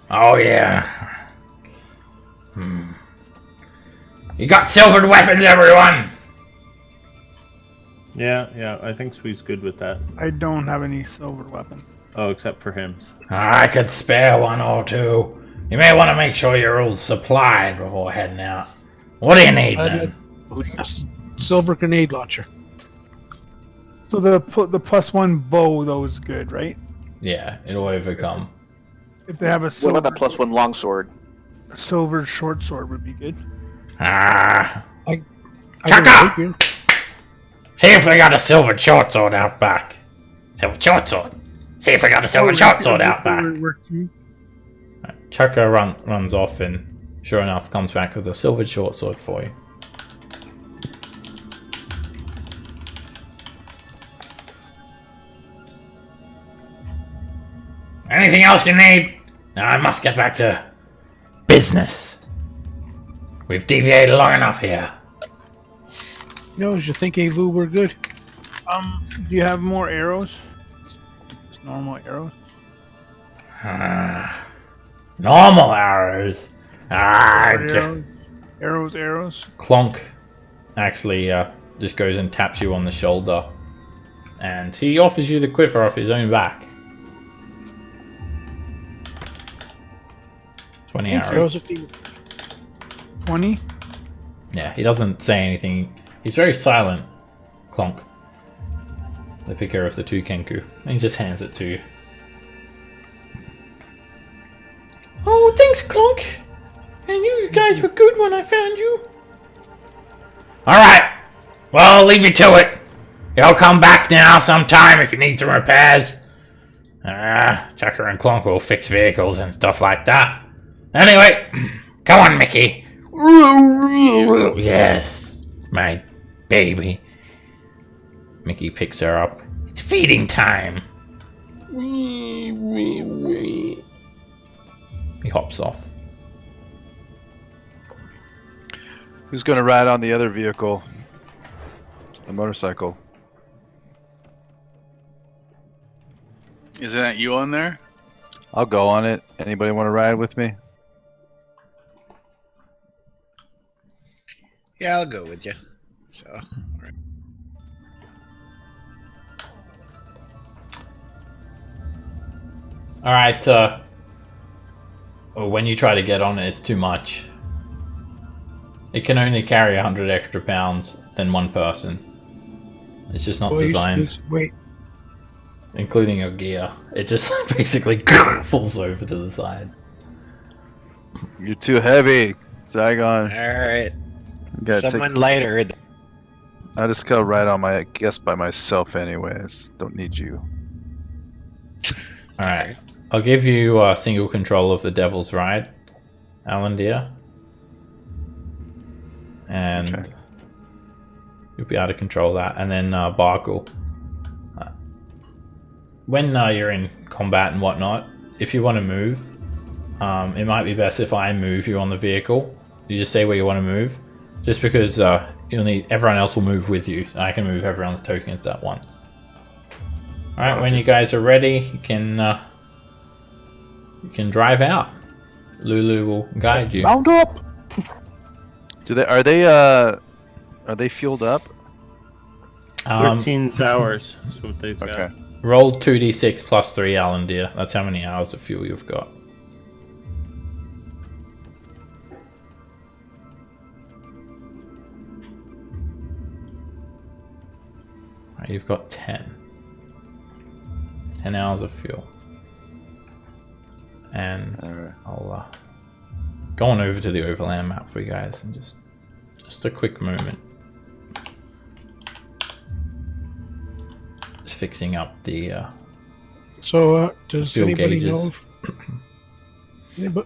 [SPEAKER 7] Oh yeah. You got silvered weapons, everyone!
[SPEAKER 8] Yeah, I think Sweet's good with that.
[SPEAKER 2] I don't have any silver weapon.
[SPEAKER 8] Oh, except for him.
[SPEAKER 7] I could spare 1 or 2. You may want to make sure you're all supplied before heading out. What do you need then?
[SPEAKER 9] Silver grenade launcher.
[SPEAKER 2] So the +1 bow though is good, right?
[SPEAKER 1] Yeah, it'll overcome.
[SPEAKER 2] If they have a
[SPEAKER 6] What
[SPEAKER 2] silver,
[SPEAKER 6] about that +1 longsword?
[SPEAKER 2] a silver short sword would be good.
[SPEAKER 7] Ah.
[SPEAKER 9] I
[SPEAKER 7] Chaka!
[SPEAKER 9] got a rapier.
[SPEAKER 7] See if they got a silver short sword out back. Silver short sword. See if they got a silver short sword out back.
[SPEAKER 1] Chaka runs off and, sure enough, comes back with a silver short sword for you.
[SPEAKER 7] Anything else you need? Now I must get back to business. We've deviated long enough here.
[SPEAKER 9] No, did you think Avu were good?
[SPEAKER 2] Do you have more arrows? Just normal arrows?
[SPEAKER 7] Normal arrows.
[SPEAKER 2] Arrows.
[SPEAKER 1] Clonk actually just goes and taps you on the shoulder. And he offers you the quiver off his own back. 20 arrows.
[SPEAKER 2] 20?
[SPEAKER 1] Yeah, he doesn't say anything. He's very silent. Clonk. The picker of the 2 Kenku. And he just hands it to you.
[SPEAKER 7] Oh, thanks, Clonk. And you guys were good when I found you. Alright. Well, I'll leave you to it. You'll come back now sometime if you need some repairs. Chucker and Clonk will fix vehicles and stuff like that. Anyway, come on, Mickey. Yes, my baby. Mickey picks her up. It's feeding time. He hops off.
[SPEAKER 5] Who's going to ride on the other vehicle? The motorcycle.
[SPEAKER 4] Isn't that you on there?
[SPEAKER 5] I'll go on it. Anybody want to ride with me?
[SPEAKER 3] Yeah, I'll go with you. So, alright.
[SPEAKER 1] Alright, when you try to get on it, it's too much. It can only carry 100 extra pounds than one person. It's just not designed.
[SPEAKER 9] Wait.
[SPEAKER 1] Including your gear. It just basically falls over to the side.
[SPEAKER 5] You're too heavy, Zygon.
[SPEAKER 3] Alright.
[SPEAKER 5] Gotta
[SPEAKER 3] Someone lighter.
[SPEAKER 5] I just go right on my guess by myself anyways. Don't need you.
[SPEAKER 1] Alright. I'll give you single control of the Devil's Ride, Alan dear. And
[SPEAKER 5] Okay.
[SPEAKER 1] you'll be able to control that. And then Barkle. When you're in combat and whatnot, if you want to move, it might be best if I move you on the vehicle. You just say where you want to move. Just because you'll need everyone else will move with you. I can move everyone's tokens at once. Alright, when you guys are ready, you can drive out. Lulu will guide you.
[SPEAKER 2] Round up.
[SPEAKER 5] Are they fueled up?
[SPEAKER 8] 13 hours is what they've got.
[SPEAKER 5] Okay.
[SPEAKER 1] Roll 2d6 plus 3, Alan dear. That's how many hours of fuel you've got. Right, you've got 10. 10 hours of fuel. And
[SPEAKER 5] Alright.
[SPEAKER 1] I'll go on over to the overland map for you guys and just a quick moment. Just fixing up the
[SPEAKER 9] So, does
[SPEAKER 1] fuel
[SPEAKER 9] anybody
[SPEAKER 1] gauges.
[SPEAKER 9] know if...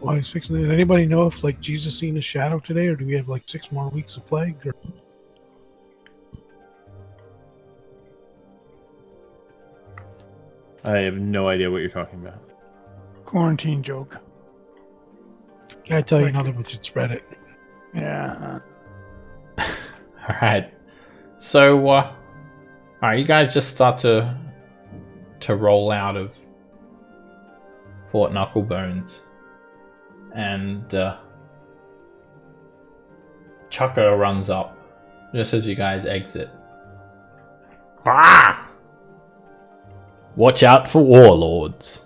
[SPEAKER 9] while he's fixing it, does anybody know if, like, Jesus seen a shadow today, or do we have, like, 6 more weeks of plague? Or...
[SPEAKER 8] I have no idea what you're talking about.
[SPEAKER 2] Quarantine joke.
[SPEAKER 9] Yeah, I tell you another, but you'd spread it.
[SPEAKER 2] Yeah.
[SPEAKER 1] Alright. So alright, you guys just start to roll out of Fort Knucklebones. And Chucker runs up just as you guys exit.
[SPEAKER 7] Ah!
[SPEAKER 1] Watch out for warlords.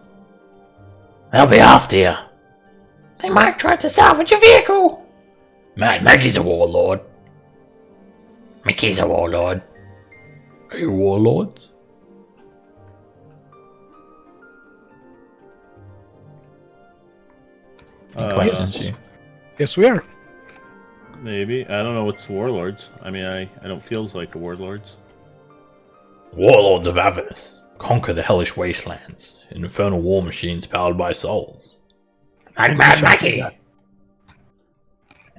[SPEAKER 7] They'll be after you. They might try to salvage your vehicle. Maggie's a warlord. Mickey's a warlord.
[SPEAKER 1] Are you warlords? Questions you.
[SPEAKER 9] Yes, we are.
[SPEAKER 8] Maybe. I don't know what's warlords. I mean, I don't feel like a warlords.
[SPEAKER 1] Warlords of Avernus. Conquer the hellish wastelands. Infernal war machines powered by souls.
[SPEAKER 7] Like Mad Maggie.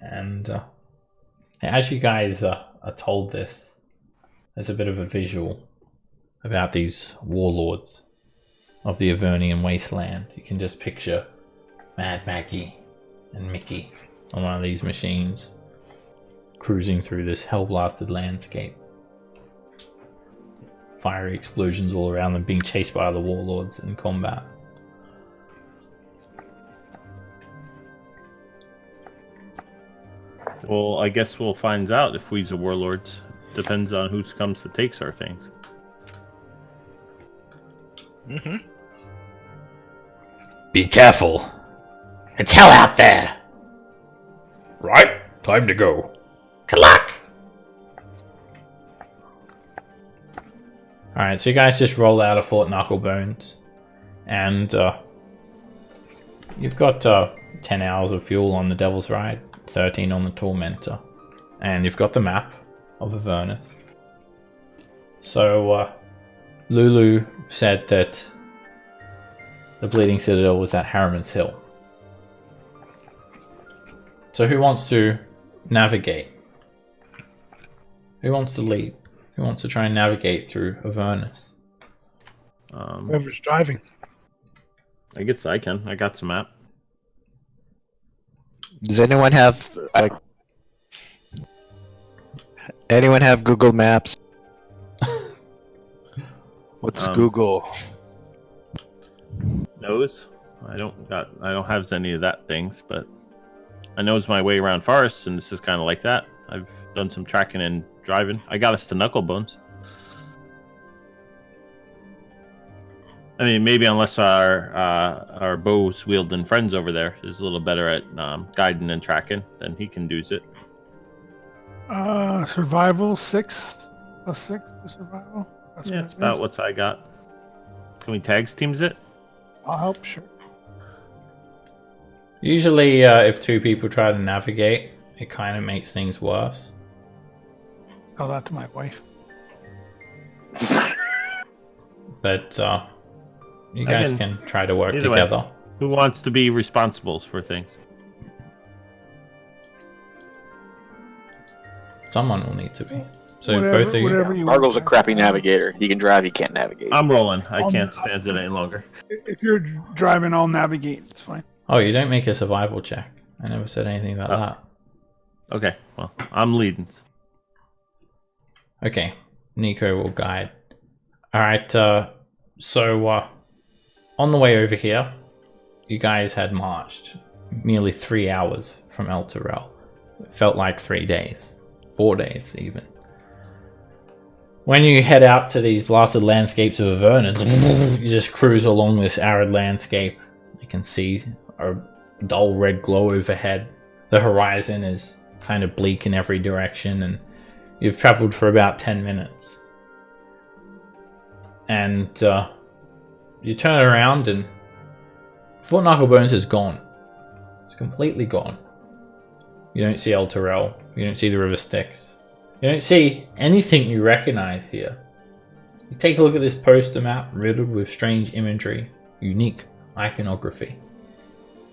[SPEAKER 1] And as you guys are told this, there's a bit of a visual about these warlords of the Avernian wasteland. You can just picture Mad Maggie and Mickey on one of these machines cruising through this hell-blasted landscape. Fiery explosions all around them, being chased by other warlords in combat.
[SPEAKER 8] Well, I guess we'll find out if we's a warlords. Depends on who comes to takes our things.
[SPEAKER 3] Mm-hmm.
[SPEAKER 7] Be careful. It's hell out there.
[SPEAKER 1] Right, time to go.
[SPEAKER 7] Good luck.
[SPEAKER 1] Alright, so you guys just roll out of Fort Knucklebones. And you've got 10 hours of fuel on the Devil's Ride, 13 on the Tormentor. And you've got the map of Avernus. So Lulu said that The Bleeding Citadel was at Harriman's Hill. So who wants to navigate? Who wants to lead? Who wants to try and navigate through Avernus?
[SPEAKER 9] Whoever's driving.
[SPEAKER 8] I guess I can. I got some map.
[SPEAKER 3] Does anyone have Google Maps?
[SPEAKER 5] What's Google?
[SPEAKER 8] Knows. I don't have any of that things, but I knows my way around forests, and this is kind of like that. I've done some tracking and driving. I got us to Knucklebones. I mean, maybe unless our bows wielding friends over there is a little better at guiding and tracking, then he can do it.
[SPEAKER 2] Survival 6 plus 6 to survival. That's
[SPEAKER 8] Yeah,
[SPEAKER 2] what
[SPEAKER 8] it's
[SPEAKER 2] it
[SPEAKER 8] about
[SPEAKER 2] is.
[SPEAKER 8] what I got. Can we tags teams it?
[SPEAKER 2] I'll help, sure.
[SPEAKER 1] Usually, if two people try to navigate, it kind of makes things worse.
[SPEAKER 2] Tell that to my wife.
[SPEAKER 1] But you guys can try to work
[SPEAKER 8] Either way.
[SPEAKER 1] together.
[SPEAKER 8] Who wants to be responsible for things?
[SPEAKER 1] Someone will need to be. So
[SPEAKER 2] Whatever-
[SPEAKER 1] both of you.
[SPEAKER 2] whatever you
[SPEAKER 6] Margo's a
[SPEAKER 2] want.
[SPEAKER 6] crappy navigator. He can drive, he can't navigate.
[SPEAKER 8] I'm rolling. I can't stand it any longer.
[SPEAKER 2] If you're driving, I'll navigate. It's fine.
[SPEAKER 1] Oh, you don't make a survival check. I never said anything about that.
[SPEAKER 8] Okay, well, I'm leading.
[SPEAKER 1] Okay, Nico will guide. Alright, so on the way over here, you guys had marched nearly 3 hours from El Terrell. It felt like 3 days. 4 days, even. When you head out to these blasted landscapes of Avernus, you just cruise along this arid landscape. You can see a dull red glow overhead. The horizon is kind of bleak in every direction, and you've traveled for about 10 minutes. And you turn around and Fort Knucklebones is gone. It's completely gone. You don't see El Terrell. You don't see the River Styx. You don't see anything you recognize here. You take a look at this poster map riddled with strange imagery, unique iconography.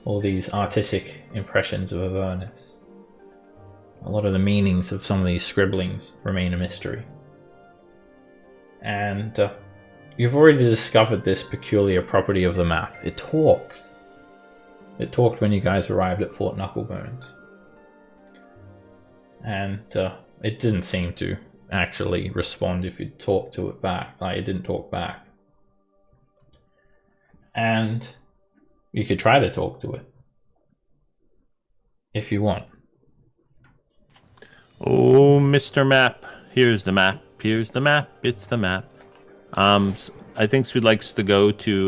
[SPEAKER 1] All these artistic impressions of Avernus. A lot of the meanings of some of these scribblings remain a mystery. And you've already discovered this peculiar property of the map. It talks. It talked when you guys arrived at Fort Knucklebones. And it didn't seem to actually respond if you talked to it back. Like, it didn't talk back. And you could try to talk to it. If you want.
[SPEAKER 8] Oh, Mr. Map. Here's the map. Here's the map. It's the map. I think we'd like to go to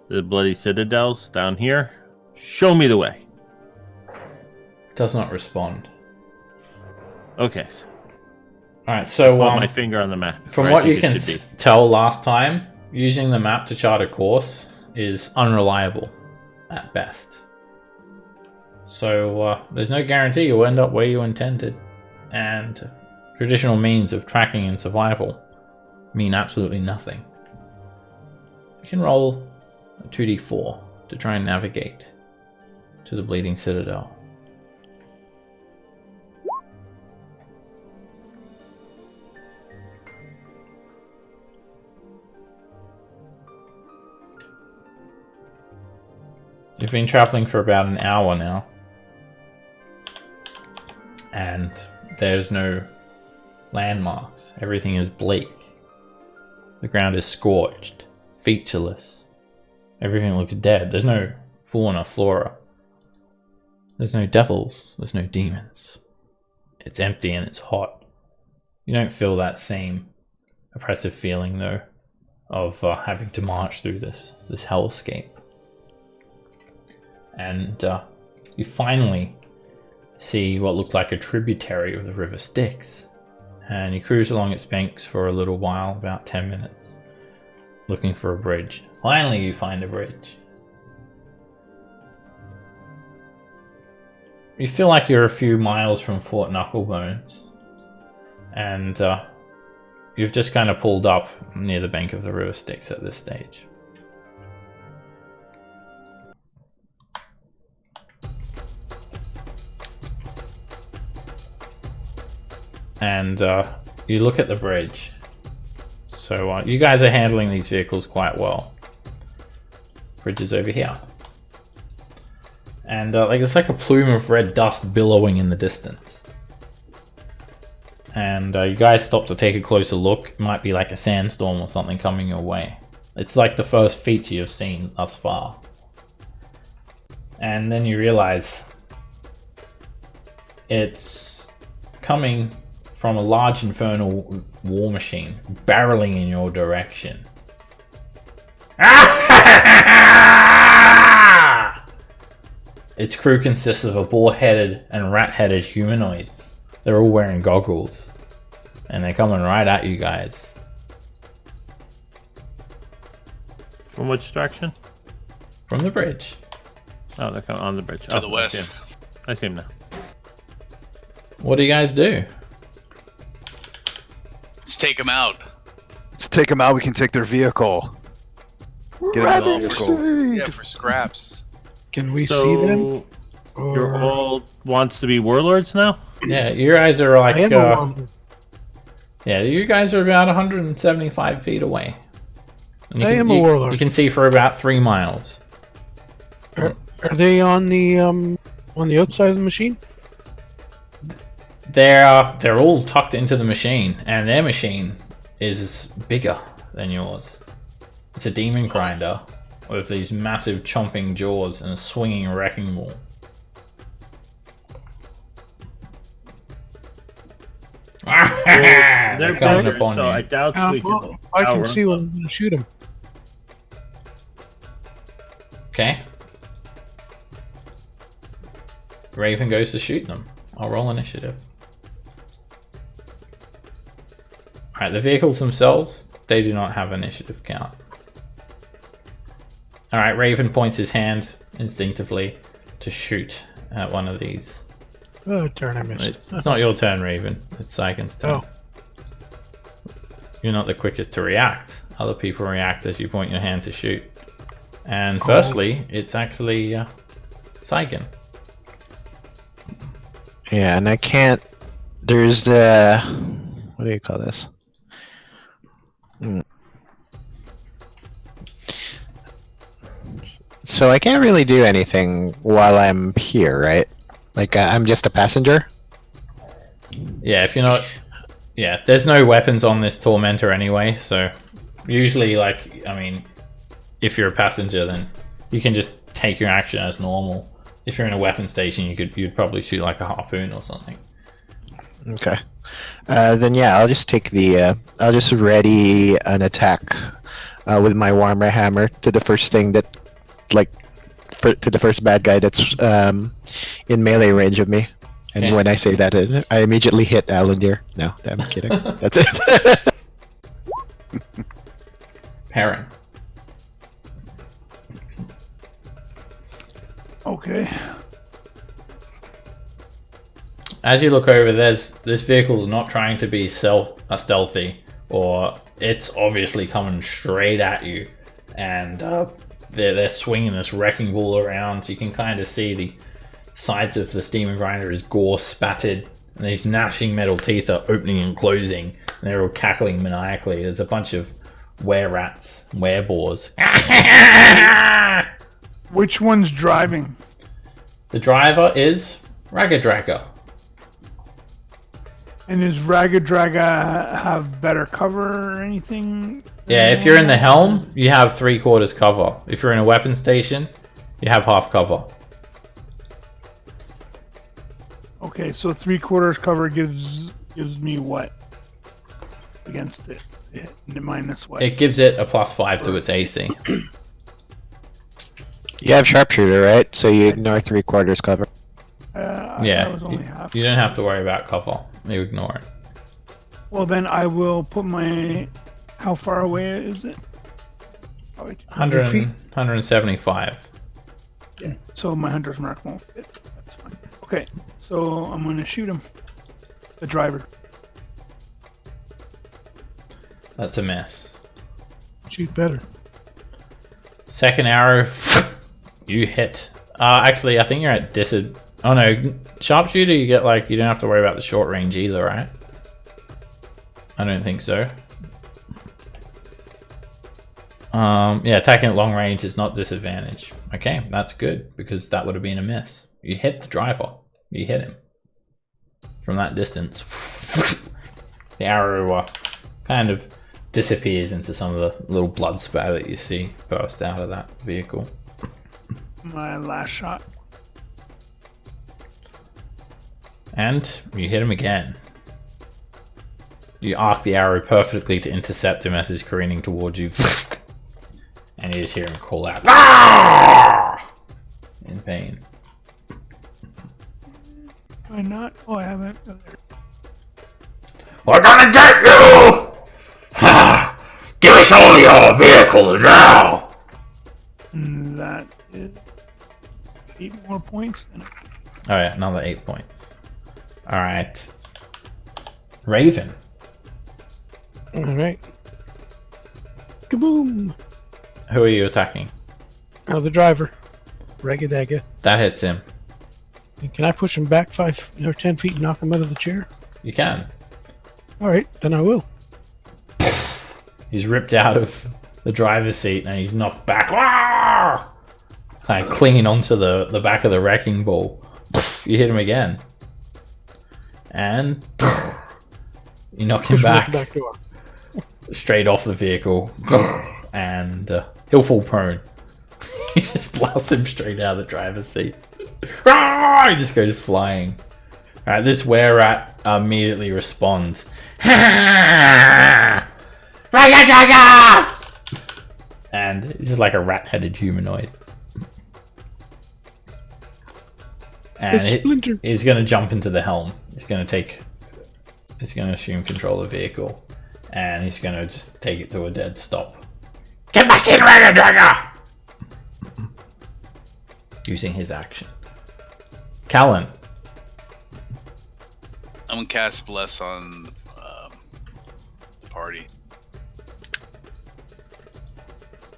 [SPEAKER 8] the Bloody Citadels down here. Show me the way.
[SPEAKER 1] Does not respond.
[SPEAKER 8] Okay.
[SPEAKER 1] Alright, so
[SPEAKER 8] Put my finger on the map.
[SPEAKER 1] from
[SPEAKER 8] where I
[SPEAKER 1] what you
[SPEAKER 8] think it
[SPEAKER 1] can
[SPEAKER 8] should be.
[SPEAKER 1] tell last time, using the map to chart a course is unreliable at best. So there's no guarantee you'll end up where you intended. And traditional means of tracking and survival mean absolutely nothing. You can roll a 2d4 to try and navigate to the Bleeding Citadel. You've been traveling for about an hour now. And there's no landmarks. Everything is bleak. The ground is scorched, featureless. Everything looks dead. There's no fauna, flora. There's no devils. There's no demons. It's empty and it's hot. You don't feel that same oppressive feeling, though, of having to march through this hellscape. And you finally see what looked like a tributary of the River Styx. And you cruise along its banks for a little while, about 10 minutes, looking for a bridge. Finally, you find a bridge. You feel like you're a few miles from Fort Knucklebones. And you've just kind of pulled up near the bank of the River Styx at this stage. and you look at the bridge. So you guys are handling these vehicles quite well. Bridge is over here. And like it's like a plume of red dust billowing in the distance. And you guys stop to take a closer look. It might be like a sandstorm or something coming your way. It's like the first feature you've seen thus far. And then you realize it's coming from a large infernal war machine barreling in your direction. Its crew consists of a boar-headed and rat-headed humanoids. They're all wearing goggles. And they're coming right at you guys.
[SPEAKER 8] From which direction?
[SPEAKER 1] From the bridge.
[SPEAKER 8] Oh, they're coming on the bridge.
[SPEAKER 4] To the west.
[SPEAKER 8] I see him now.
[SPEAKER 1] What do you guys do?
[SPEAKER 4] Let's take them out.
[SPEAKER 5] Let's take them out. We can take their vehicle. Get out of the vehicle.
[SPEAKER 4] Yeah, for scraps.
[SPEAKER 9] Can we see them?
[SPEAKER 8] You're all wants to be warlords now?
[SPEAKER 1] Yeah, you guys are
[SPEAKER 9] I
[SPEAKER 1] like...
[SPEAKER 9] am a warlord.
[SPEAKER 1] yeah, you guys are about 175 feet away. And
[SPEAKER 9] I am a warlord.
[SPEAKER 1] You can see for about 3 miles.
[SPEAKER 9] Are they on the outside of the machine?
[SPEAKER 1] They're all tucked into the machine, and their machine is bigger than yours. It's a demon grinder with these massive chomping jaws and a swinging wrecking ball.
[SPEAKER 8] They're
[SPEAKER 1] coming
[SPEAKER 8] bigger,
[SPEAKER 1] upon
[SPEAKER 8] so
[SPEAKER 1] you.
[SPEAKER 8] I doubt we can.
[SPEAKER 9] I can
[SPEAKER 8] outrun
[SPEAKER 9] see when I'm gonna shoot them.
[SPEAKER 1] Okay. Raven goes to shoot them. I'll roll initiative. Alright, the vehicles themselves, they do not have initiative count. Alright, Raven points his hand instinctively to shoot at one of these.
[SPEAKER 9] Oh, turn, I missed.
[SPEAKER 1] It's not your turn, Raven. It's Saigon's turn.
[SPEAKER 9] Oh.
[SPEAKER 1] You're not the quickest to react. Other people react as you point your hand to shoot. And firstly, it's actually Saigon.
[SPEAKER 3] Yeah, and I can't. There's the. What do you call this? So I can't really do anything while I'm here, right? Like I'm just a passenger.
[SPEAKER 1] Yeah, if you're not... Yeah, there's no weapons on this Tormentor anyway, so... Usually, like, I mean... If you're a passenger, then you can just take your action as normal. If you're in a weapon station, you'd probably shoot like a harpoon or something.
[SPEAKER 3] Okay. Then yeah, I'll just take the. I'll just ready an attack with my Warhammer hammer to the first thing that, like, to the first bad guy that's in melee range of me. And
[SPEAKER 1] Okay.
[SPEAKER 3] when I say that, I immediately hit Alandir. No, I'm kidding. That's it.
[SPEAKER 1] Perrin.
[SPEAKER 2] Okay.
[SPEAKER 1] As you look over, this vehicle's not trying to be stealthy, or it's obviously coming straight at you, and they're swinging this wrecking ball around. So you can kind of see the sides of the steam grinder is gore spattered, and these gnashing metal teeth are opening and closing, and they're all cackling maniacally. There's a bunch of were-rats, were-boars.
[SPEAKER 2] Which one's driving?
[SPEAKER 1] The driver is Ragadraga.
[SPEAKER 2] And does Ragged Draga have better cover or anything?
[SPEAKER 1] Yeah, if you're in the helm, you have 3/4 cover. If you're in a weapon station, you have half cover.
[SPEAKER 2] Okay, so 3/4 cover gives me what? Against it. Minus what?
[SPEAKER 1] It gives it a +5 to its AC.
[SPEAKER 3] You have sharpshooter, right? So you ignore 3/4 cover.
[SPEAKER 1] Yeah,
[SPEAKER 2] that was only half.
[SPEAKER 1] you don't have to worry about cover. You ignore it.
[SPEAKER 2] Well, then I will put my... How far away is it? Probably
[SPEAKER 1] 100, 175.
[SPEAKER 2] So my hunter's mark won't fit. That's fine. Okay, so I'm going to shoot him. The driver.
[SPEAKER 1] That's a miss.
[SPEAKER 9] Shoot better.
[SPEAKER 1] Second arrow, you hit. Actually, I think you're at disadvantage. Oh no, sharpshooter, you get like, you don't have to worry about the short range either, right? I don't think so. Yeah, attacking at long range is not disadvantage. Okay, that's good, because that would have been a miss. You hit the driver. You hit him. From that distance. The arrow kind of disappears into some of the little blood spatter that you see burst out of that vehicle.
[SPEAKER 2] My last shot.
[SPEAKER 1] And you hit him again. You arc the arrow perfectly to intercept him as he's careening towards you. And you just hear him call out in pain.
[SPEAKER 2] Why not? Oh, I haven't.
[SPEAKER 7] We're gonna get you! Give us all your vehicles now!
[SPEAKER 2] That is 8 more points.
[SPEAKER 1] Oh yeah, another 8 points. Alright. Raven.
[SPEAKER 9] Alright. Kaboom!
[SPEAKER 1] Who are you attacking?
[SPEAKER 9] Oh, the driver. Ragadagga.
[SPEAKER 1] That hits him.
[SPEAKER 9] And can I push him back 5 or 10 feet and knock him out of the chair?
[SPEAKER 1] You can.
[SPEAKER 9] Alright, then I will.
[SPEAKER 1] He's ripped out of the driver's seat and he's knocked back. Kind of clinging onto the back of the wrecking ball. You hit him again. And you knock him
[SPEAKER 9] Push him out
[SPEAKER 1] back
[SPEAKER 9] the back door.
[SPEAKER 1] straight off the vehicle. And he'll fall prone. You just blast him straight out of the driver's seat. He just goes flying. Alright, this were-rat immediately responds. And it's just like a rat-headed humanoid. And he's going to jump into the helm. He's going to assume control of the vehicle. And he's going to just take it to a dead stop.
[SPEAKER 7] Get back in, Ragadagga!
[SPEAKER 1] Using his action. Callan.
[SPEAKER 4] I'm gonna cast Bless on the party.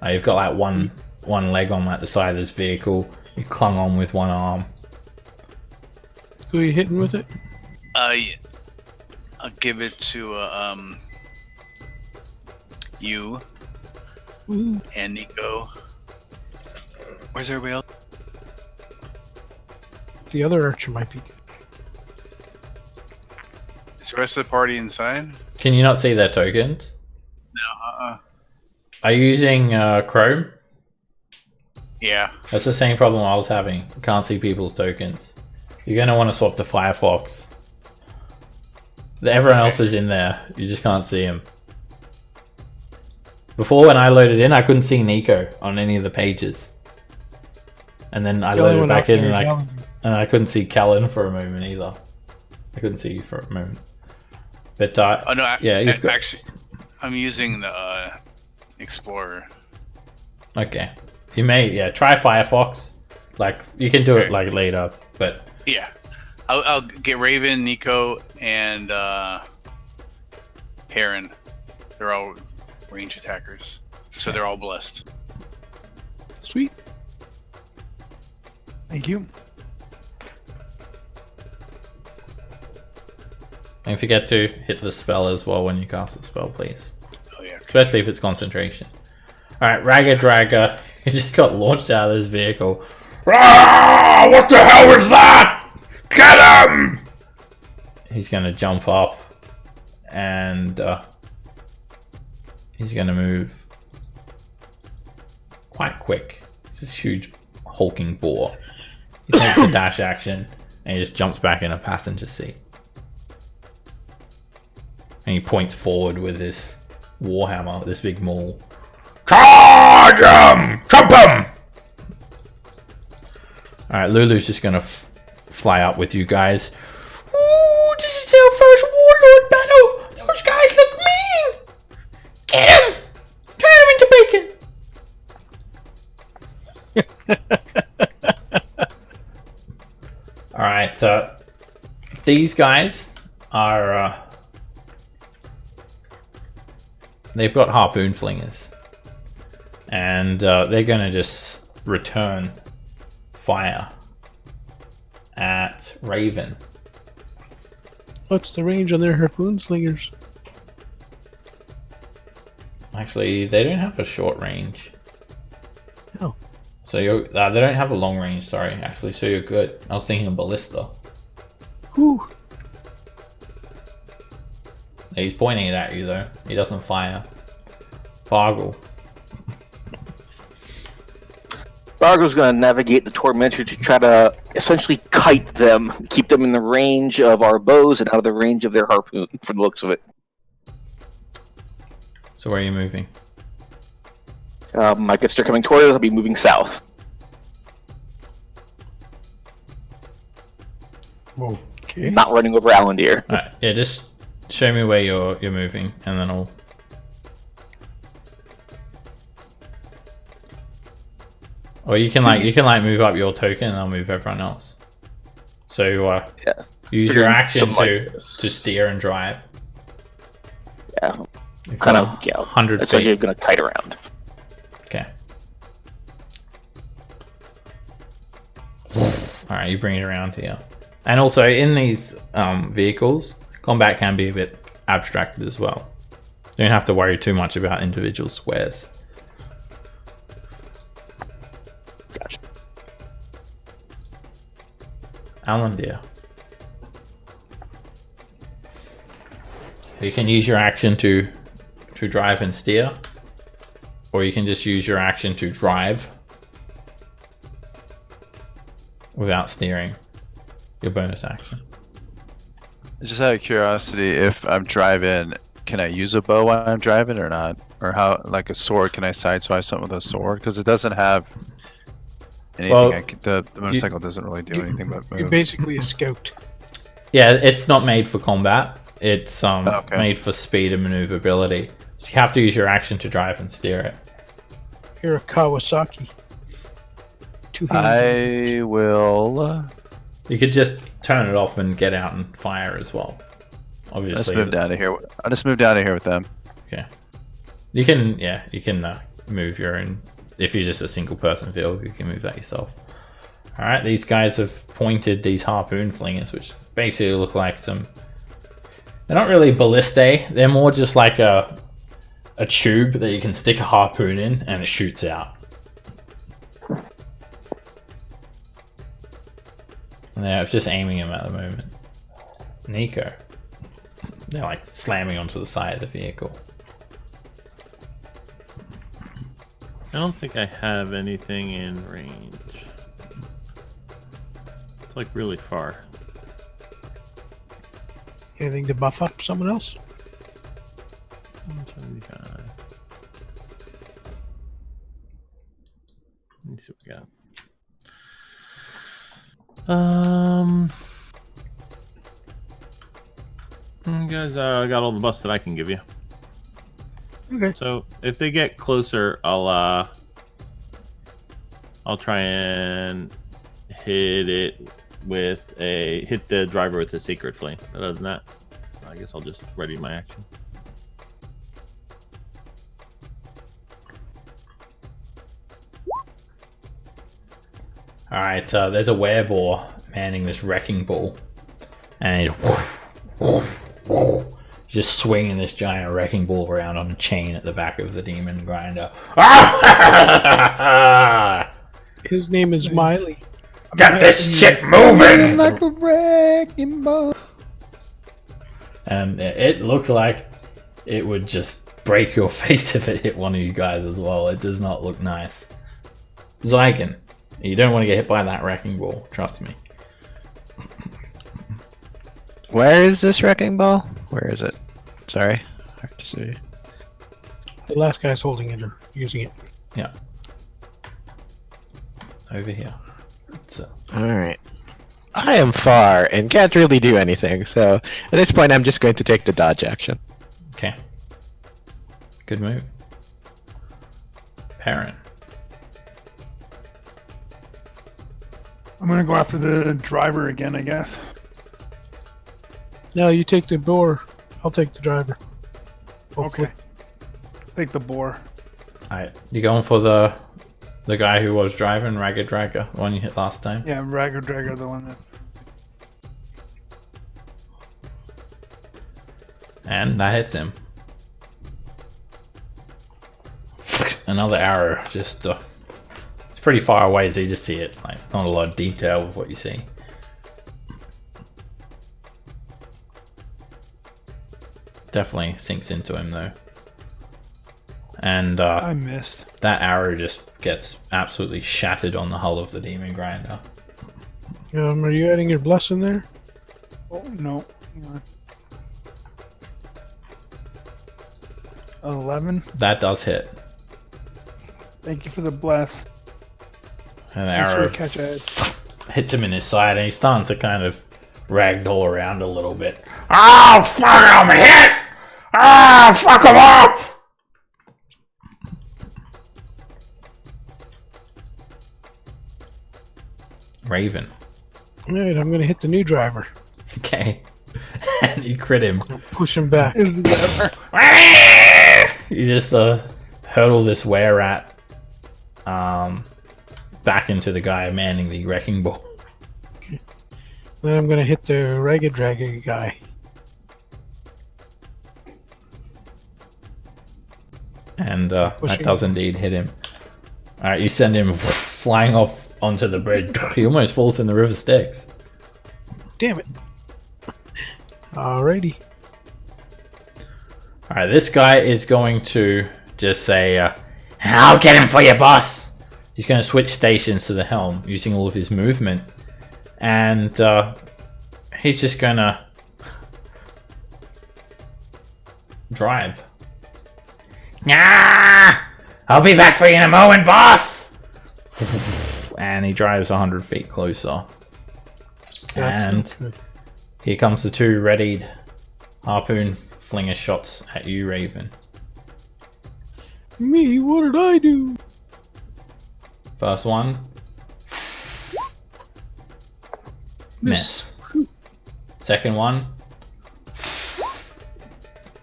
[SPEAKER 1] You've got like one leg on like the side of this vehicle. You clung on with one arm.
[SPEAKER 9] Who are you hitting with it?
[SPEAKER 4] Yeah. I'll give it to you
[SPEAKER 9] Ooh.
[SPEAKER 4] and Nico. Where's everybody else?
[SPEAKER 9] The other archer might be.
[SPEAKER 4] Is the rest of the party inside?
[SPEAKER 1] Can you not see their tokens?
[SPEAKER 4] No.
[SPEAKER 1] Are you using Chrome?
[SPEAKER 4] Yeah.
[SPEAKER 1] That's the same problem I was having. Can't see people's tokens. You're going to want to swap to Firefox. Everyone else is in there. You just can't see them. Before, when I loaded in, I couldn't see Nico on any of the pages. And then I loaded back in and I couldn't see Callan for a moment either. I couldn't see you for a moment. But
[SPEAKER 4] Oh no!
[SPEAKER 1] yeah, you've got...
[SPEAKER 4] Actually, I'm using the Explorer.
[SPEAKER 1] Okay, you may try Firefox. Like you can do it like later, but
[SPEAKER 4] yeah, I'll get Raven, Nico, and Heron. They're all range attackers, so they're all blessed.
[SPEAKER 9] Sweet.
[SPEAKER 2] Thank you.
[SPEAKER 1] don't forget to hit the spell as well when you cast the spell, please.
[SPEAKER 4] Oh yeah.
[SPEAKER 1] Especially if it's concentration. Alright, Ragadagga, he just got launched out of this vehicle.
[SPEAKER 7] Ah, what the hell was that? Get him!
[SPEAKER 1] He's gonna jump up and he's gonna move quite quick. It's this huge hulking boar. He takes a dash action and he just jumps back in a passenger seat. And he points forward with this warhammer, this big maul.
[SPEAKER 7] Charge him! Chop him!
[SPEAKER 1] Alright, Lulu's just gonna fly up with you guys. Ooh, this is our first warlord battle! Those guys look mean! Get him! Turn him into bacon! Alright, these guys are... they've got harpoon flingers. And they're gonna just return fire at Raven.
[SPEAKER 9] What's the range on their harpoon slingers?
[SPEAKER 1] Actually, they don't have a short range.
[SPEAKER 9] Oh.
[SPEAKER 1] So you're. They don't have a long range. Sorry, actually. So you're good. I was thinking of ballista.
[SPEAKER 9] Whew.
[SPEAKER 1] He's pointing it at you though. He doesn't fire. Fargle.
[SPEAKER 6] Bargo's going to navigate the Tormentor to try to essentially kite them, keep them in the range of our bows and out of the range of their harpoon, from the looks of it.
[SPEAKER 1] So where are you moving?
[SPEAKER 6] I guess they're coming toward us. I'll be moving south.
[SPEAKER 9] Okay.
[SPEAKER 6] Not running over Alandir.
[SPEAKER 1] Alright, yeah, just show me where you're moving, and then I'll. Or you can move up your token, and I'll move everyone else. So
[SPEAKER 6] Yeah.
[SPEAKER 1] use your action
[SPEAKER 6] Something like
[SPEAKER 1] to
[SPEAKER 6] this.
[SPEAKER 1] steer and drive.
[SPEAKER 6] Yeah.
[SPEAKER 1] You've
[SPEAKER 6] Kind
[SPEAKER 1] got
[SPEAKER 6] of, yeah.
[SPEAKER 1] 100
[SPEAKER 6] Essentially,
[SPEAKER 1] feet.
[SPEAKER 6] I'm going to kite around.
[SPEAKER 1] Okay. Alright, you bring it around here. And also, in these vehicles, combat can be a bit abstracted as well. You don't have to worry too much about individual squares.
[SPEAKER 6] Gotcha.
[SPEAKER 1] Alan, dear. You can use your action to drive and steer, or you can just use your action to drive without steering. Your bonus action.
[SPEAKER 5] Just out of curiosity, if I'm driving, can I use a bow while I'm driving or not? Or how, like a sword, can I sideswipe something with a sword? Because it doesn't have anything.
[SPEAKER 1] Well,
[SPEAKER 5] The motorcycle doesn't really do anything but
[SPEAKER 9] You're
[SPEAKER 5] move.
[SPEAKER 9] basically a scout.
[SPEAKER 1] Yeah, it's not made for combat. It's
[SPEAKER 5] Okay.
[SPEAKER 1] made for speed and maneuverability. So you have to use your action to drive and steer it.
[SPEAKER 9] You're a Kawasaki. Two hands.
[SPEAKER 5] I will.
[SPEAKER 1] You could just turn it off and get out and fire as well.
[SPEAKER 5] I'll just
[SPEAKER 1] Obviously,
[SPEAKER 5] move down to here. I'll just move down to here with them.
[SPEAKER 1] okay. You can move your own. If you're just a single person field, you can move that yourself. All right, these guys have pointed these harpoon flingers, which basically look like some. They're not really ballistae. They're more just like a tube that you can stick a harpoon in and it shoots out. Yeah, it's just aiming him at the moment. Nico. They're like slamming onto the side of the vehicle.
[SPEAKER 8] I don't think I have anything in range. It's like really far.
[SPEAKER 9] Anything to buff up someone else?
[SPEAKER 8] 175. Let's see what we got. You guys got all the buffs that I can give you.
[SPEAKER 9] Okay.
[SPEAKER 8] So if they get closer, I'll try and hit the driver with a sacred flame. Other than that, I guess I'll just ready my action.
[SPEAKER 1] All right, there's a werebore manning this wrecking ball, and he's just swinging this giant wrecking ball around on a chain at the back of the demon grinder.
[SPEAKER 9] His name is Miley.
[SPEAKER 7] Get this shit moving!
[SPEAKER 2] Like a wrecking ball.
[SPEAKER 1] And it looked like it would just break your face if it hit one of you guys as well. It does not look nice. Zygon, you don't want to get hit by that wrecking ball, trust me.
[SPEAKER 3] Where is this wrecking ball? Where is it? Sorry, I have to see.
[SPEAKER 9] The last guy's holding it or using it.
[SPEAKER 1] Yeah. Over here.
[SPEAKER 3] All right. I am far and can't really do anything, so at this point I'm just going to take the dodge action.
[SPEAKER 1] Okay. Good move. Perrin.
[SPEAKER 2] I'm gonna go after the driver again, I guess.
[SPEAKER 9] No, you take the boar. I'll take the driver. Hopefully.
[SPEAKER 2] Okay. Take the boar.
[SPEAKER 1] Alright, you going for the guy who was driving, Ragged Dragger, the one you hit last time?
[SPEAKER 2] Yeah, Ragged Dragger, the one that.
[SPEAKER 1] And that hits him. another arrow. Just it's pretty far away, so you just see it. Like not a lot of detail with what you see. Definitely sinks into him though. And
[SPEAKER 2] I missed.
[SPEAKER 1] that arrow just gets absolutely shattered on the hull of the demon grinder.
[SPEAKER 9] Are you adding your bless in there?
[SPEAKER 2] Oh no. 11.
[SPEAKER 1] That does hit.
[SPEAKER 2] Thank you for the bless.
[SPEAKER 1] And the
[SPEAKER 2] Thanks for
[SPEAKER 1] arrow
[SPEAKER 2] the catch ahead.
[SPEAKER 1] hits him in his side, and he's starting to kind of ragdoll around a little bit.
[SPEAKER 7] Oh, fuck, I'm hit! Ah, fuck him up!
[SPEAKER 1] Raven.
[SPEAKER 9] Alright, I'm gonna hit the new driver.
[SPEAKER 1] Okay. And you crit him.
[SPEAKER 9] Push him back.
[SPEAKER 2] Is that
[SPEAKER 1] You just hurdle this were-rat back into the guy manning the wrecking ball.
[SPEAKER 9] Then I'm gonna hit the ragged dragon guy.
[SPEAKER 1] And that does indeed hit him. Alright, you send him flying off onto the bridge. He almost falls in the river Styx.
[SPEAKER 9] Damn it. Alrighty.
[SPEAKER 1] Alright, this guy is going to just say,
[SPEAKER 7] I'll get him for you, boss.
[SPEAKER 1] he's going to switch stations to the helm using all of his movement. And he's just going to drive.
[SPEAKER 7] Ah! I'll be back for you in a moment, boss.
[SPEAKER 1] And he drives 100 feet closer.
[SPEAKER 9] That's
[SPEAKER 1] And
[SPEAKER 9] good.
[SPEAKER 1] here comes the two readied harpoon flinger shots at you, Raven.
[SPEAKER 9] Me, what did I do?
[SPEAKER 1] First one. Miss. Second one.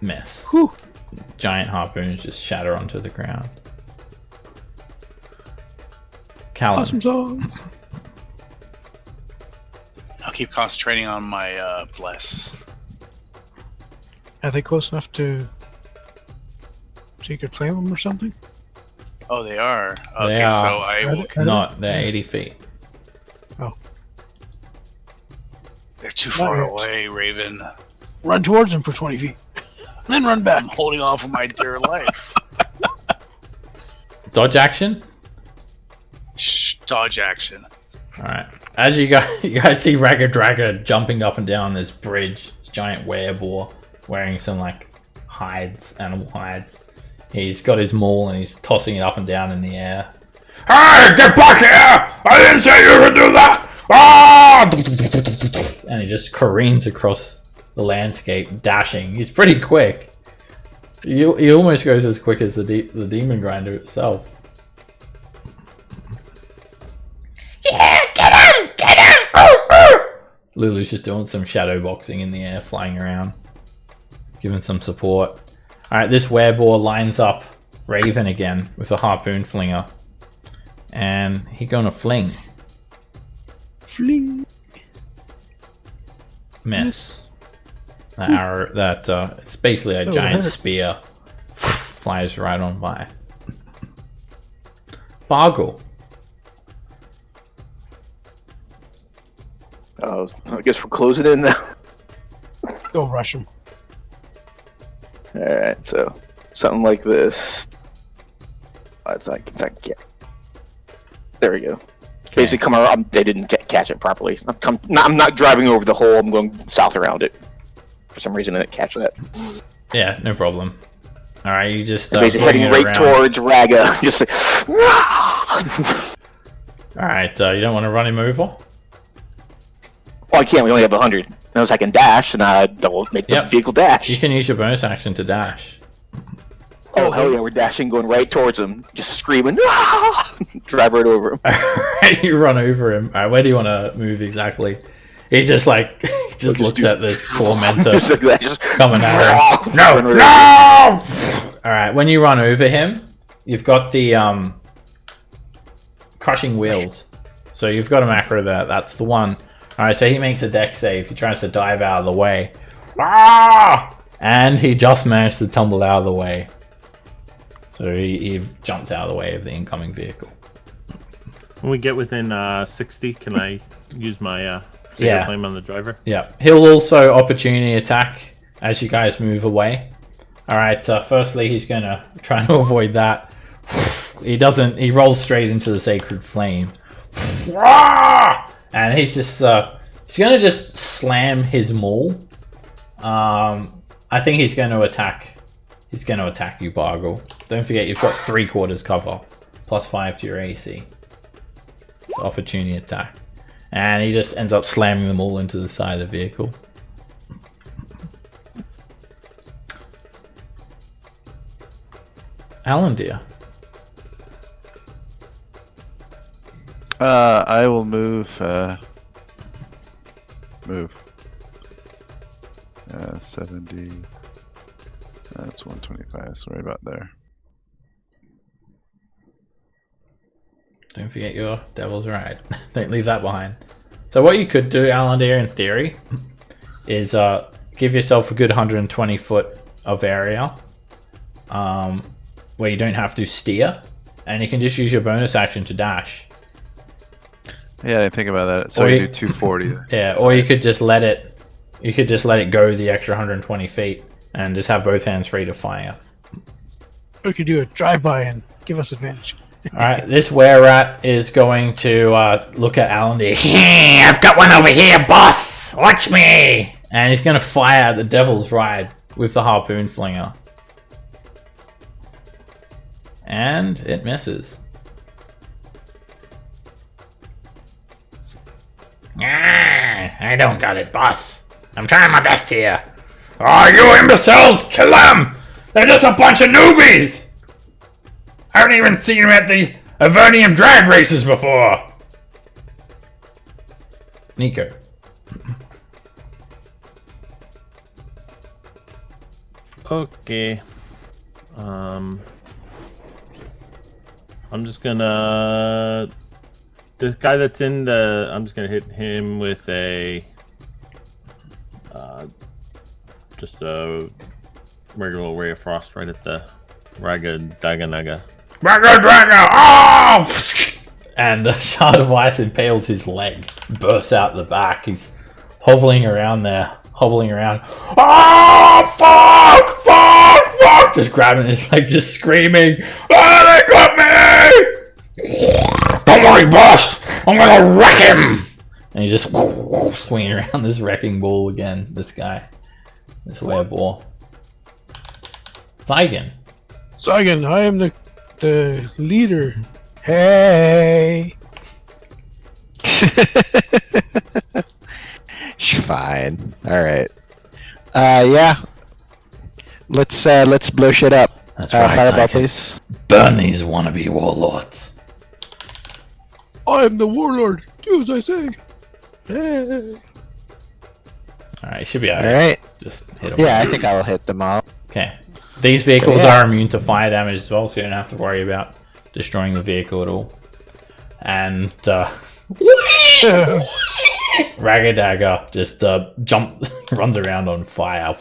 [SPEAKER 1] Miss.
[SPEAKER 9] Whew.
[SPEAKER 1] Giant harpoons just shatter onto the ground. Callum.
[SPEAKER 9] Awesome song.
[SPEAKER 4] I'll keep concentrating on my bless.
[SPEAKER 9] Are they close enough to so you could flame them or something?
[SPEAKER 4] Oh, they are.
[SPEAKER 1] They
[SPEAKER 4] Okay,
[SPEAKER 1] are.
[SPEAKER 4] so I will.
[SPEAKER 1] Not, they're 80 feet.
[SPEAKER 4] They're too far
[SPEAKER 9] yet.
[SPEAKER 4] away, Raven.
[SPEAKER 9] Run towards them for 20 feet. Then run back.
[SPEAKER 4] I'm holding on for my dear life.
[SPEAKER 1] Dodge action?
[SPEAKER 4] Shh, dodge action.
[SPEAKER 1] Alright. As you guys see Ragged Dragger jumping up and down this bridge, this giant wereboar wearing some like hides, animal hides. He's got his maul and he's tossing it up and down in the air.
[SPEAKER 7] Hey, get back here! I didn't say you could do that! Ah!
[SPEAKER 1] And he just careens across the landscape, dashing. He's pretty quick. He almost goes as quick as the demon grinder itself.
[SPEAKER 7] Yeah, get him! Get him! Oh,
[SPEAKER 1] Lulu's just doing some shadow boxing in the air, flying around, giving some support. Alright, this wereboar lines up Raven again with a harpoon flinger. And he's gonna fling.
[SPEAKER 9] Fling.
[SPEAKER 1] Miss. That arrow, it's basically a
[SPEAKER 9] That
[SPEAKER 1] giant
[SPEAKER 9] would hurt.
[SPEAKER 1] spear. Flies right on by. Bargle.
[SPEAKER 6] I guess we're closing in now.
[SPEAKER 9] Go rush them.
[SPEAKER 6] Alright, so something like this. Oh, it's like, there we go. Basically, come around. They didn't catch it properly. I'm not driving over the hole. I'm going south around it. For some reason, I didn't catch that.
[SPEAKER 1] Yeah, no problem. Alright, you just
[SPEAKER 6] Basically,
[SPEAKER 1] bring
[SPEAKER 6] heading
[SPEAKER 1] it
[SPEAKER 6] right
[SPEAKER 1] around.
[SPEAKER 6] towards Raga. Just like,
[SPEAKER 1] Alright, you don't want to run him over?
[SPEAKER 6] well, I can't. We only have 100. Unless I can dash, and I don't make the
[SPEAKER 1] Yep.
[SPEAKER 6] vehicle dash.
[SPEAKER 1] You can use your bonus action to dash.
[SPEAKER 6] Oh, hell yeah, we're dashing, going right towards him. Just screaming. Drive right over him.
[SPEAKER 1] Alright, you run over him. Alright, where do you want to move exactly? He just like, he just looks at this tormentor
[SPEAKER 6] Just like that, just
[SPEAKER 1] coming at him.
[SPEAKER 6] No,
[SPEAKER 7] no!
[SPEAKER 1] Alright, when you run over him, you've got the crushing wheels. So you've got a macro there, that's the one. Alright, so he makes a dex save. He tries to dive out of the way.
[SPEAKER 7] Ah!
[SPEAKER 1] And he just managed to tumble out of the way. So he jumps out of the way of the incoming vehicle.
[SPEAKER 8] When we get within 60, can I use my Sacred Flame on the driver?
[SPEAKER 1] Yeah. He'll also opportunity attack as you guys move away. Alright, firstly he's gonna try to avoid that. He rolls straight into the Sacred Flame. And he's just he's gonna just slam his maul. I think he's gonna attack you, Bargle. Don't forget you've got 3/4 cover. +5 to your AC. It's opportunity attack. And he just ends up slamming them all into the side of the vehicle. Alan, dear.
[SPEAKER 5] I will move. 70. That's 125. So right about there.
[SPEAKER 1] Don't forget your Devil's Ride. Don't leave that behind. So what you could do, Alan, dear, in theory, is give yourself a good 120 foot of area, where you don't have to steer, and you can just use your bonus action to dash.
[SPEAKER 5] Yeah, I didn't think about that. So you do 240.
[SPEAKER 1] Yeah, or you could just let it. You could just let it go the extra 120 feet and just have both hands free to fire.
[SPEAKER 9] We could do a drive-by and give us advantage.
[SPEAKER 1] Alright, this were-rat is going to look at Alan there.
[SPEAKER 7] I've got one over here, boss! Watch me!
[SPEAKER 1] And he's going to fire at the Devil's Ride with the harpoon flinger. And it misses.
[SPEAKER 7] I don't got it, boss. I'm trying my best here. Oh, you imbeciles! Kill them! They're just a bunch of newbies! I haven't even seen them at the Avernium drag races before!
[SPEAKER 1] Nico.
[SPEAKER 8] Okay. I'm just gonna... The guy that's in the... I'm just gonna hit him with a... just a regular Ray of Frost right at the Raga Daga Naga.
[SPEAKER 7] Raga Draga! Oh!
[SPEAKER 1] And a shard of ice impales his leg, bursts out the back. He's hobbling around there, hobbling around. Oh, fuck! Fuck! Fuck! Just grabbing his leg, just screaming. Oh, they got me!
[SPEAKER 7] Don't worry, boss! I'm gonna wreck him!
[SPEAKER 1] And he's just swinging around this wrecking ball again, this guy. This wereball. Zygon.
[SPEAKER 9] Zygon, I am the leader. Hey!
[SPEAKER 3] Fine. All right. Yeah. Let's blow shit up.
[SPEAKER 7] That's right,
[SPEAKER 3] Fireball,
[SPEAKER 7] Zygon.
[SPEAKER 3] please.
[SPEAKER 7] Burn these wannabe warlords.
[SPEAKER 9] I am the warlord. Do as I say. Hey!
[SPEAKER 1] Alright, should be
[SPEAKER 3] All
[SPEAKER 1] alright.
[SPEAKER 3] right.
[SPEAKER 1] Just hit him.
[SPEAKER 3] Yeah, I think I'll hit them all.
[SPEAKER 1] Okay. These vehicles
[SPEAKER 3] Yeah.
[SPEAKER 1] are immune to fire damage as well, so you don't have to worry about destroying the vehicle at all. And Ragadagger just runs around on fire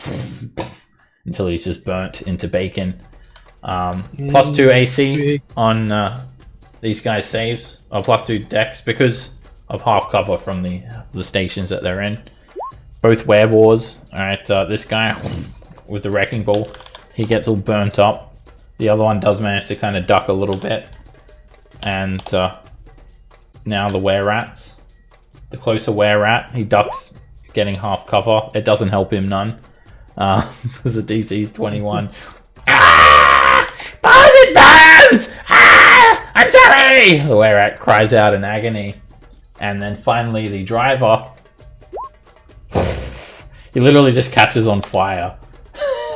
[SPEAKER 1] until he's just burnt into bacon. +2 AC on these guys' saves, or +2 dex because of half cover from the stations that they're in. Both werewolves. Alright, this guy with the wrecking ball, he gets all burnt up. The other one does manage to kind of duck a little bit. And now the were-rats. The closer were-rat, he ducks, getting half cover. It doesn't help him none. Because the DC's 21.
[SPEAKER 7] Ah! Boss, it burns! Ah! I'm sorry!
[SPEAKER 1] The were-rat cries out in agony. And then finally the driver, he literally just catches on fire.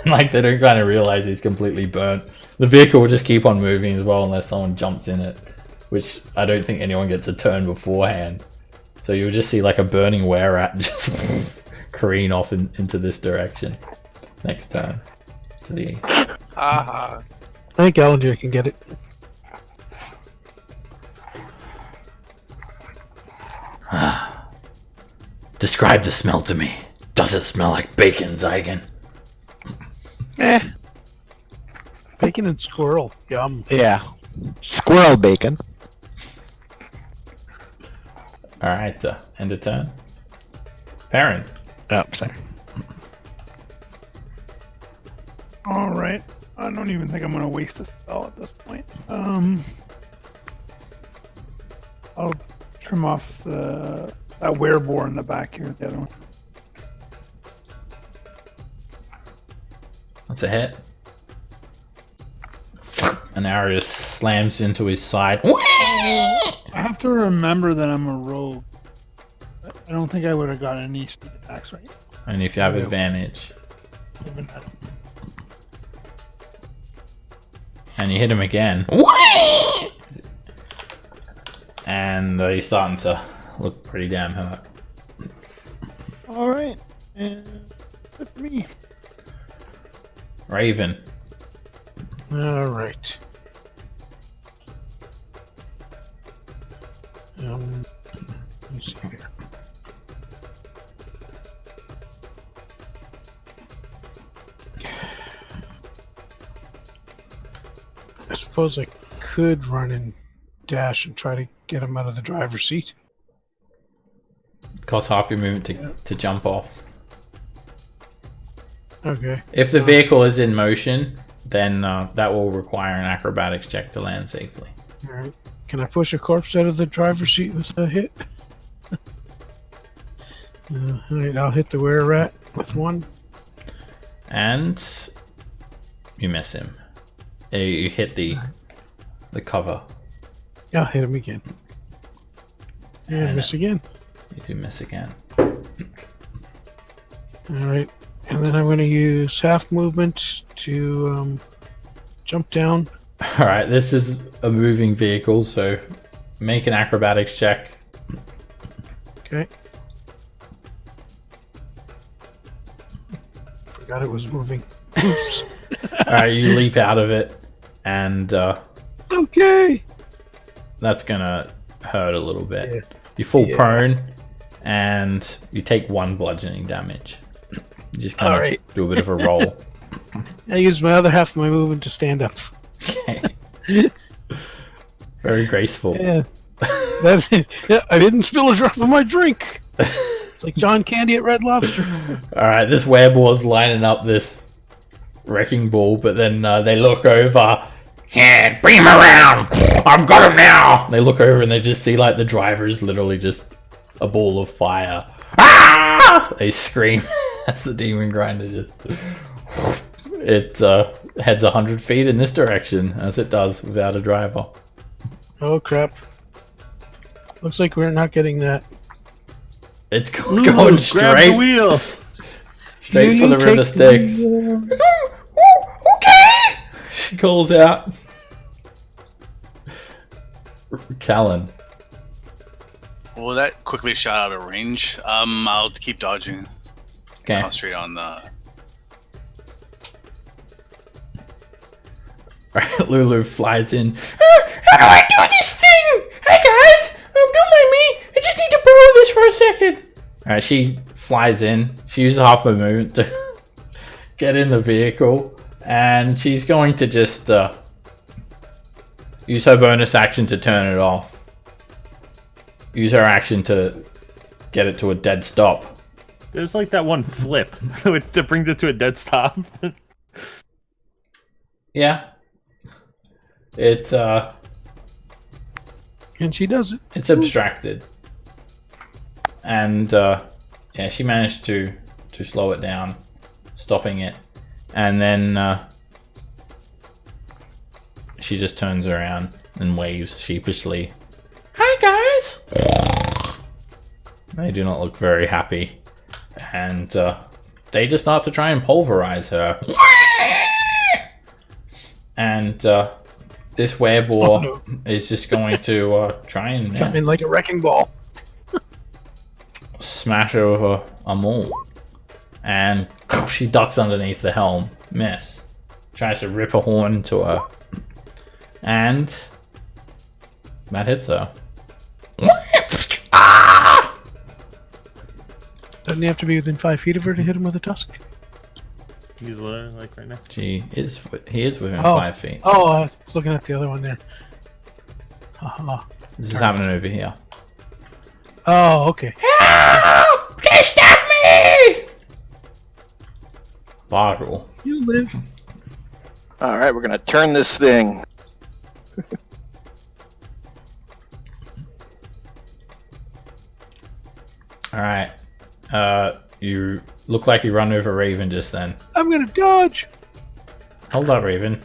[SPEAKER 1] Like they don't kind of realize he's completely burnt. The vehicle will just keep on moving as well unless someone jumps in it, which I don't think anyone gets a turn beforehand. So you'll just see like a burning were-rat just careen off into this direction. Next turn. To the
[SPEAKER 9] I think Allinger can get it.
[SPEAKER 7] Describe the smell to me. Does it smell like bacon, Zygon?
[SPEAKER 3] Eh.
[SPEAKER 9] bacon and squirrel. Yum.
[SPEAKER 3] Yeah. Squirrel bacon.
[SPEAKER 1] Alright, end of turn. Perrin.
[SPEAKER 3] Oh, sorry.
[SPEAKER 2] All right. I don't even think I'm gonna waste a spell at this point. I'll trim off that werebore in the back here. The other one.
[SPEAKER 1] That's a hit. An arrow just slams into his side.
[SPEAKER 2] I have to remember that I'm a rogue. I don't think I would have got any sneak attacks right.
[SPEAKER 1] Only if you have advantage.
[SPEAKER 2] Given that.
[SPEAKER 1] And you hit him again. And he's starting to look pretty damn hurt.
[SPEAKER 2] All right, and that's me.
[SPEAKER 1] Raven.
[SPEAKER 9] All right. Let me see here. I suppose I could run and dash and try to get him out of the driver's seat.
[SPEAKER 1] Costs half your movement to jump off.
[SPEAKER 9] Okay.
[SPEAKER 1] If the vehicle is in motion, then that will require an acrobatics check to land safely.
[SPEAKER 9] All right. Can I push a corpse out of the driver's seat with a hit? All right, I'll hit the were-rat with one.
[SPEAKER 1] And you miss him. You hit the cover.
[SPEAKER 9] Yeah, I'll hit him again. And miss again.
[SPEAKER 1] You do miss again.
[SPEAKER 9] All right. And then I'm going to use half movement to jump down.
[SPEAKER 1] Alright, this is a moving vehicle, so make an acrobatics check.
[SPEAKER 9] Okay. Forgot it was moving. Oops.
[SPEAKER 1] Alright, you leap out of it, and
[SPEAKER 9] Okay.
[SPEAKER 1] that's gonna hurt a little bit.
[SPEAKER 9] Yeah.
[SPEAKER 1] You fall prone, and you take 1 bludgeoning damage. You just kind of
[SPEAKER 9] Alright.
[SPEAKER 1] do a bit of a roll.
[SPEAKER 9] I used my other half of my movement to stand up.
[SPEAKER 1] Okay. Very graceful.
[SPEAKER 9] Yeah. That's it. Yeah, I didn't spill a drop of my drink. It's like John Candy at Red Lobster.
[SPEAKER 1] Alright, this werewolf's lining up this wrecking ball, but then they look over.
[SPEAKER 7] Yeah, bring him around! I've got him now!
[SPEAKER 1] They look over and they just see like the driver is literally just a ball of fire.
[SPEAKER 7] Ah!
[SPEAKER 1] They scream as the demon grinder just... It heads 100 feet in this direction, as it does without a driver.
[SPEAKER 9] Oh crap. Looks like we're not getting that.
[SPEAKER 1] It's going
[SPEAKER 8] Lulu, grab the
[SPEAKER 1] straight,
[SPEAKER 8] wheel.
[SPEAKER 1] straight for the river Styx.
[SPEAKER 7] Okay!
[SPEAKER 1] She calls out. Callan.
[SPEAKER 4] Well, that quickly shot out of range. I'll keep dodging.
[SPEAKER 1] Okay.
[SPEAKER 4] Concentrate on the.
[SPEAKER 1] Alright, Lulu flies in.
[SPEAKER 7] How do I do this thing? Hey guys! Don't mind me. I just need to borrow this for a second.
[SPEAKER 1] Alright, she flies in. She uses half her movement to get in the vehicle. And she's going to just use her bonus action to turn it off. Use her action to get it to a dead stop.
[SPEAKER 8] There's like that one flip that brings it to a dead stop.
[SPEAKER 1] Yeah. It
[SPEAKER 9] And she does it.
[SPEAKER 1] it's abstracted. And yeah, she managed to slow it down, stopping it. And then she just turns around and waves sheepishly. Hi guys! They do not look very happy. And they just start to try and pulverize her. And this werebore is just going to try and
[SPEAKER 9] Come in like a wrecking ball.
[SPEAKER 1] smash over a mole. And she ducks underneath the helm. Miss. Tries to rip a horn into her. And that hits her.
[SPEAKER 9] Doesn't he have to be within 5 feet of her to hit him with a tusk?
[SPEAKER 8] He's literally like right next.
[SPEAKER 1] He is within
[SPEAKER 9] Oh.
[SPEAKER 1] 5 feet.
[SPEAKER 9] Oh, I was looking at the other one there.
[SPEAKER 1] This is happening over here.
[SPEAKER 9] Oh, okay.
[SPEAKER 7] Please stop me!
[SPEAKER 1] Bargle.
[SPEAKER 9] You live.
[SPEAKER 6] All right, we're gonna turn this thing.
[SPEAKER 1] Alright. You look like you run over Raven just then.
[SPEAKER 9] I'm gonna dodge.
[SPEAKER 1] Hold up, Raven.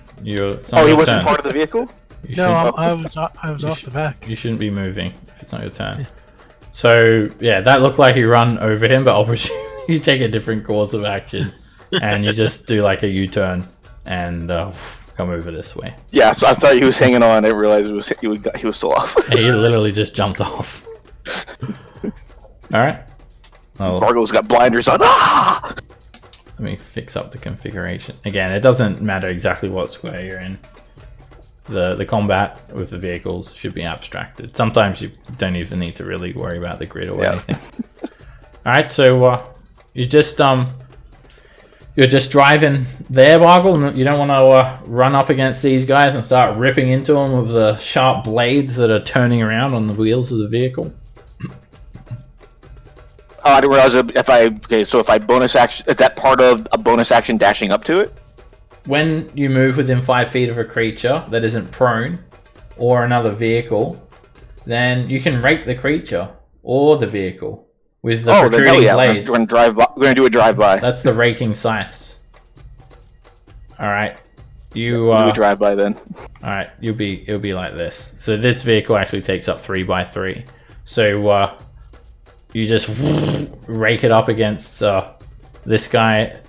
[SPEAKER 6] Oh, he wasn't part of the vehicle?
[SPEAKER 9] No, I was off the back.
[SPEAKER 1] You shouldn't be moving if it's not your turn. So, yeah, that looked like you run over him, but I'll presume you take a different course of action. And you just do like a U-turn and come over this way.
[SPEAKER 6] Yeah, so I thought he was hanging on. I didn't realize he was still off.
[SPEAKER 1] He literally just jumped off. Alright. Oh,
[SPEAKER 6] Bargo's got blinders on. Ah!
[SPEAKER 1] let me fix up the configuration. Again, it doesn't matter exactly what square you're in. The combat with the vehicles should be abstracted. Sometimes you don't even need to really worry about the grid or anything. Alright, so you're just driving there, Bargle. You don't want to run up against these guys and start ripping into them with the sharp blades that are turning around on the wheels of the vehicle.
[SPEAKER 6] Oh, I didn't realize if I bonus action, is that part of a bonus action dashing up to it?
[SPEAKER 1] When you move within 5 feet of a creature that isn't prone or another vehicle, then you can rake the creature or the vehicle with the protruding blades.
[SPEAKER 6] We're gonna do a drive-by.
[SPEAKER 1] That's the raking scythes. Alright. You
[SPEAKER 6] do a drive-by then.
[SPEAKER 1] Alright, it'll be like this. So this vehicle actually takes up 3x3. So you just rake it up against this guy,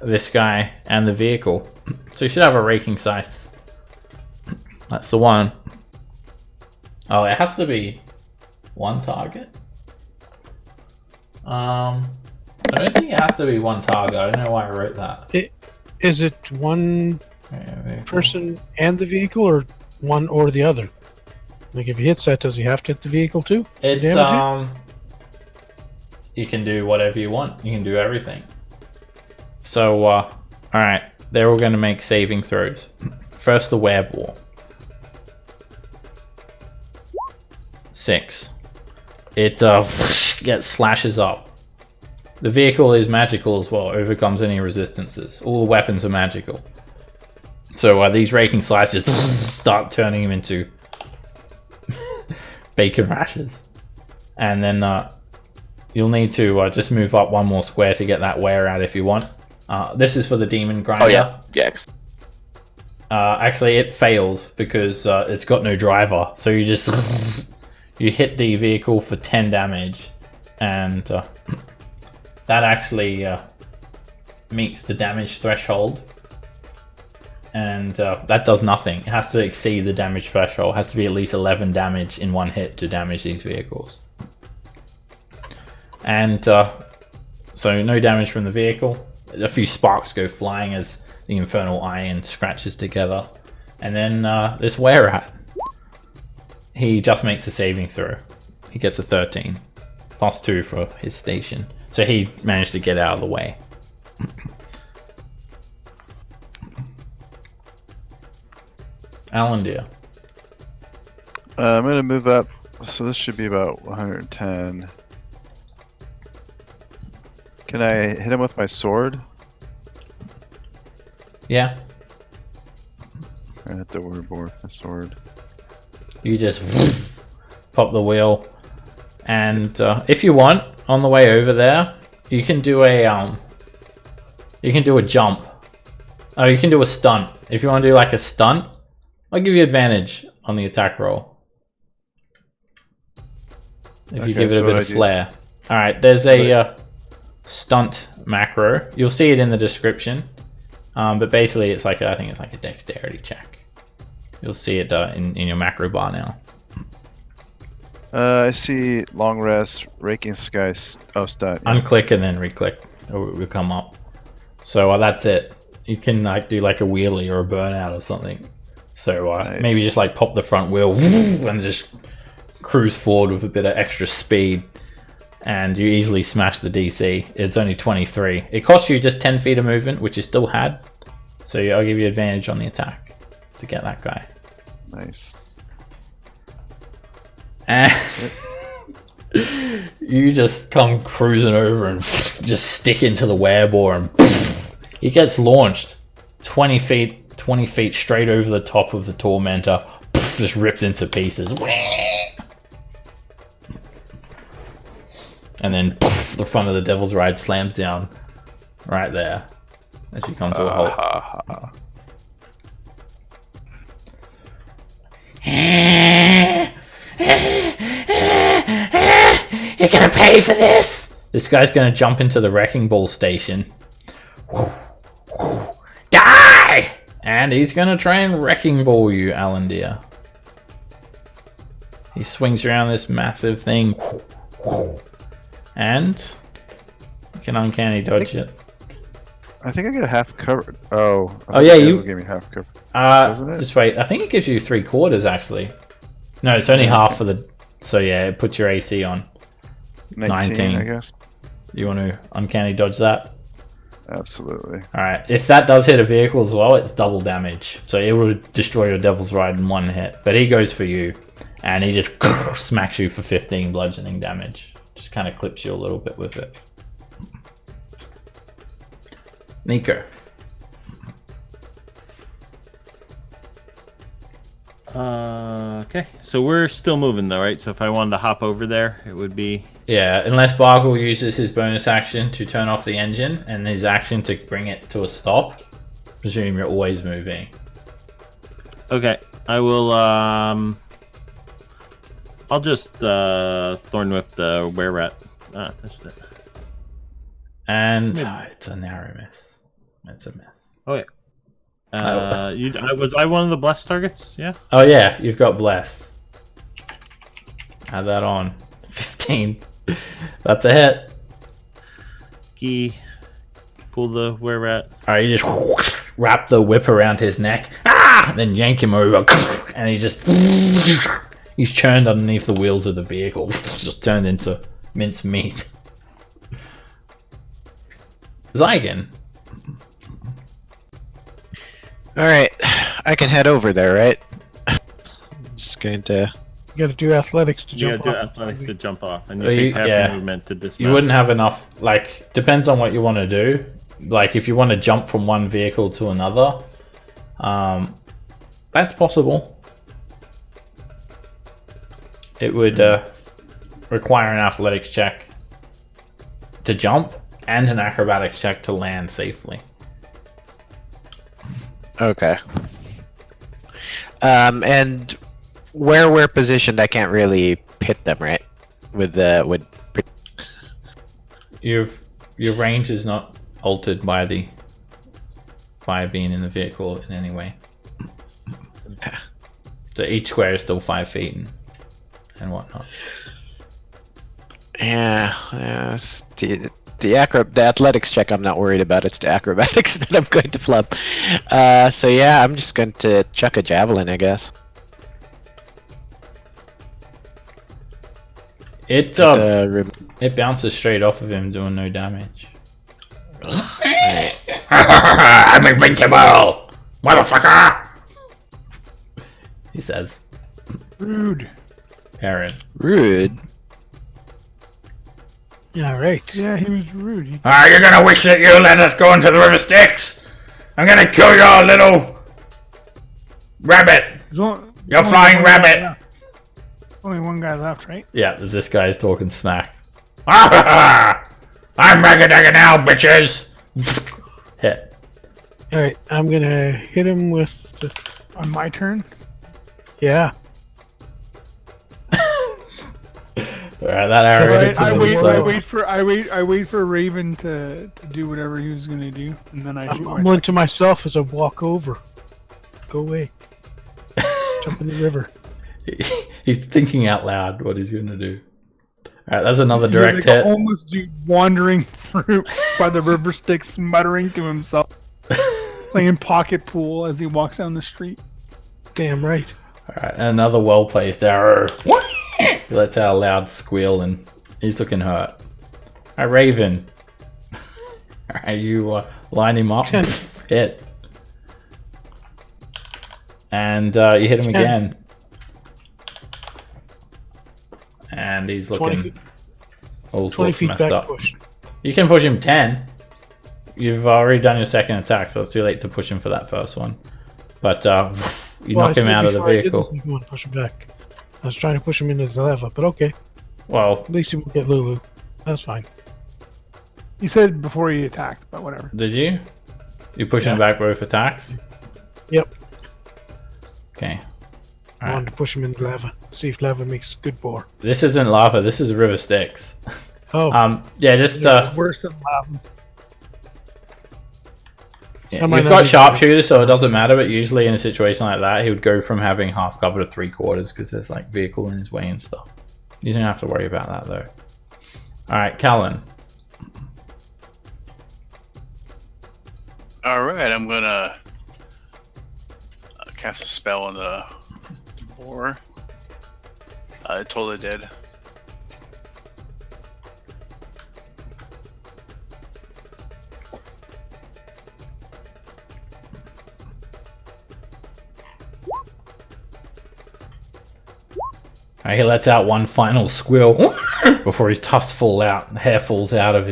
[SPEAKER 1] and the vehicle. So you should have a raking scythe. That's the one. Oh, it has to be one target. I don't think it has to be one target. I don't know why I wrote that.
[SPEAKER 9] Is it one person and the vehicle, or one or the other? Like if he hits that, does he have to hit the vehicle too?
[SPEAKER 1] It's you can do whatever you want. You can do everything. So alright, they're all gonna make saving throws. First the wereball. 6. It slashes up. The vehicle is magical as well, overcomes any resistances. All the weapons are magical. So these raking slices start turning him into bacon rashers. And then you'll need to just move up one more square to get that wear out if you want. This is for the demon grinder.
[SPEAKER 6] Oh yeah, yes.
[SPEAKER 1] Actually, it fails because it's got no driver. So you just you hit the vehicle for 10 damage, and that actually meets the damage threshold. And that does nothing. It has to exceed the damage threshold. It has to be at least 11 damage in one hit to damage these vehicles. And so no damage from the vehicle. A few sparks go flying as the infernal iron scratches together. And then this were-rat, he just makes a saving throw. He gets a 13. Plus 2 for his station. So he managed to get out of the way. Alan, dear.
[SPEAKER 5] I'm going to move up. So this should be about 110. Can I hit him with my sword?
[SPEAKER 1] Yeah.
[SPEAKER 5] I hit the word board with my sword.
[SPEAKER 1] You just pop the wheel, and if you want, on the way over there, you can do a jump. Oh, you can do a stunt. If you want to do like a stunt, I'll give you advantage on the attack roll. If you give it a bit of flair. All right, there's a stunt macro. You'll see it in the description, but basically it's like I think it's like a dexterity check. You'll see it in your macro bar now.
[SPEAKER 5] I see long rest, raking sky. Oh, stunt. Yeah.
[SPEAKER 1] Unclick and then re-click. It will come up. So that's it. You can like do like a wheelie or a burnout or something. So
[SPEAKER 5] Nice.
[SPEAKER 1] maybe just like pop the front wheel and just cruise forward with a bit of extra speed, and you easily smash the DC. It's only 23. It costs you just 10 feet of movement, which is still had, So I'll give you advantage on the attack to get that guy.
[SPEAKER 5] Nice.
[SPEAKER 1] And you just come cruising over and just stick into the werebore, and he gets launched 20 feet straight over the top of the tormentor, just ripped into pieces. And then the front of the Devil's Ride slams down right there as you come to a halt.
[SPEAKER 7] You're gonna pay for this!
[SPEAKER 1] This guy's gonna jump into the wrecking ball station.
[SPEAKER 7] Die!
[SPEAKER 1] And he's gonna try and wrecking ball you, Alandir. He swings around this massive thing. And you can uncanny dodge it.
[SPEAKER 5] I think I get half covered. Oh.
[SPEAKER 1] Oh yeah, you
[SPEAKER 5] gave me half cover. Doesn't it?
[SPEAKER 1] Just wait. I think it gives you 3/4 actually. No, it's only half for the. So yeah, it puts your AC on 19.
[SPEAKER 5] I guess.
[SPEAKER 1] You want to uncanny dodge that?
[SPEAKER 5] Absolutely.
[SPEAKER 1] All right. If that does hit a vehicle as well, it's double damage. So it will destroy your Devil's Ride in one hit. But he goes for you, and he just smacks you for 15 bludgeoning damage. Just kind of clips you a little bit with it. Nico.
[SPEAKER 8] Okay, so we're still moving though, right? So if I wanted to hop over there, it would be...
[SPEAKER 1] Yeah, unless Bargle uses his bonus action to turn off the engine and his action to bring it to a stop. Presume you're always moving.
[SPEAKER 8] Okay, I will, I'll just, Thorn Whip the Were-Rat. Ah, that's it.
[SPEAKER 1] And it's a narrow miss. It's a miss.
[SPEAKER 8] Oh, yeah. Was I one of the blessed targets? Yeah.
[SPEAKER 1] Oh yeah, you've got bless. Add that on. 15. That's a hit.
[SPEAKER 8] Key. Pull the Were-Rat.
[SPEAKER 1] Alright, you just wrap the whip around his neck. Then yank him over. And he just... He's churned underneath the wheels of the vehicle. Just turned into minced meat. Zygon.
[SPEAKER 3] Alright, I can head over there, right? Just going to...
[SPEAKER 9] You gotta do athletics to
[SPEAKER 8] You
[SPEAKER 9] jump
[SPEAKER 8] gotta do
[SPEAKER 9] off.
[SPEAKER 8] athletics to jump off, and
[SPEAKER 1] Well,
[SPEAKER 8] you
[SPEAKER 1] you-
[SPEAKER 8] take half
[SPEAKER 1] yeah.
[SPEAKER 8] movement to dismount.
[SPEAKER 1] You wouldn't have enough, like, depends on what you want to do. Like, if you want to jump from one vehicle to another, that's possible. It would require an athletics check to jump and an acrobatics check to land safely.
[SPEAKER 3] Okay. And where we're positioned, I can't really hit them, right? With
[SPEAKER 1] Your range is not altered by being in the vehicle in any way.
[SPEAKER 3] Okay.
[SPEAKER 1] So each square is still 5 feet and whatnot.
[SPEAKER 3] Yeah, the athletics check I'm not worried about. It's the acrobatics that I'm going to flub. So yeah, I'm just going to chuck a javelin, I guess.
[SPEAKER 1] It bounces straight off of him, doing no damage.
[SPEAKER 7] I'm invincible! Motherfucker!
[SPEAKER 1] He says.
[SPEAKER 2] Rude.
[SPEAKER 1] Aaron.
[SPEAKER 3] Rude.
[SPEAKER 9] Yeah, right.
[SPEAKER 2] Yeah, he was rude. He...
[SPEAKER 7] You're gonna wish that you let us go into the river Styx! I'm gonna kill your little rabbit! Your flying rabbit!
[SPEAKER 2] Only one guy left, right?
[SPEAKER 1] Yeah, there's this guy who's talking smack.
[SPEAKER 7] I'm Ragadagga now, bitches!
[SPEAKER 1] Hit.
[SPEAKER 9] Alright, I'm gonna hit him with the...
[SPEAKER 2] On my turn?
[SPEAKER 9] Yeah.
[SPEAKER 1] Alright, that arrow
[SPEAKER 2] Alright,
[SPEAKER 1] hits him
[SPEAKER 2] I
[SPEAKER 1] in the
[SPEAKER 2] wait. I
[SPEAKER 1] side.
[SPEAKER 2] wait for Raven to do whatever he was gonna do, and then I
[SPEAKER 9] I'm
[SPEAKER 2] shoot
[SPEAKER 9] mumbling to myself as I walk over. Go away. Jump in the river.
[SPEAKER 1] He's thinking out loud what he's gonna do. Alright, that's another
[SPEAKER 2] You're
[SPEAKER 1] direct
[SPEAKER 2] like a
[SPEAKER 1] hit.
[SPEAKER 2] homeless dude wandering through by the river Styx, muttering to himself, playing pocket pool as he walks down the street.
[SPEAKER 9] Damn right.
[SPEAKER 1] Alright, another well-placed arrow. He lets out a loud squeal and he's looking hurt. Alright, Raven. Alright, you line him up.
[SPEAKER 9] 10.
[SPEAKER 1] Hit. And you hit him
[SPEAKER 9] 10.
[SPEAKER 1] again. And he's
[SPEAKER 9] 20
[SPEAKER 1] looking
[SPEAKER 9] feet,
[SPEAKER 1] all
[SPEAKER 9] 20
[SPEAKER 1] sorts
[SPEAKER 9] feet
[SPEAKER 1] messed
[SPEAKER 9] back
[SPEAKER 1] up.
[SPEAKER 9] push.
[SPEAKER 1] You can push him 10. You've already done your second attack, so it's too late to push him for that first one. But you
[SPEAKER 9] Well,
[SPEAKER 1] knock him
[SPEAKER 9] I
[SPEAKER 1] out of the
[SPEAKER 9] before I did
[SPEAKER 1] vehicle.
[SPEAKER 9] this, you want to push him back. I was trying to push him into the lava, but okay.
[SPEAKER 1] Well,
[SPEAKER 9] At least he won't get Lulu. That's fine.
[SPEAKER 2] He said before he attacked, but whatever.
[SPEAKER 1] did you? You pushing him back both attacks?
[SPEAKER 9] Yep.
[SPEAKER 1] Okay.
[SPEAKER 9] I wanted to push him into lava. See if lava makes good bore.
[SPEAKER 1] This isn't lava. This is river Styx.
[SPEAKER 9] Oh,
[SPEAKER 1] Yeah, just
[SPEAKER 2] It's worse than lava.
[SPEAKER 1] yeah,
[SPEAKER 9] That might
[SPEAKER 1] you've
[SPEAKER 9] not
[SPEAKER 1] got
[SPEAKER 9] be
[SPEAKER 1] sharpshooter, so it doesn't matter. But usually in a situation like that, he would go from having half cover to 3/4 because there's like vehicle in his way and stuff. You don't have to worry about that though. All right, Callan.
[SPEAKER 4] All right, I'm gonna cast a spell on the boar. Totally dead.
[SPEAKER 1] All right, he lets out one final squeal before his tusks fall out. The hair falls out of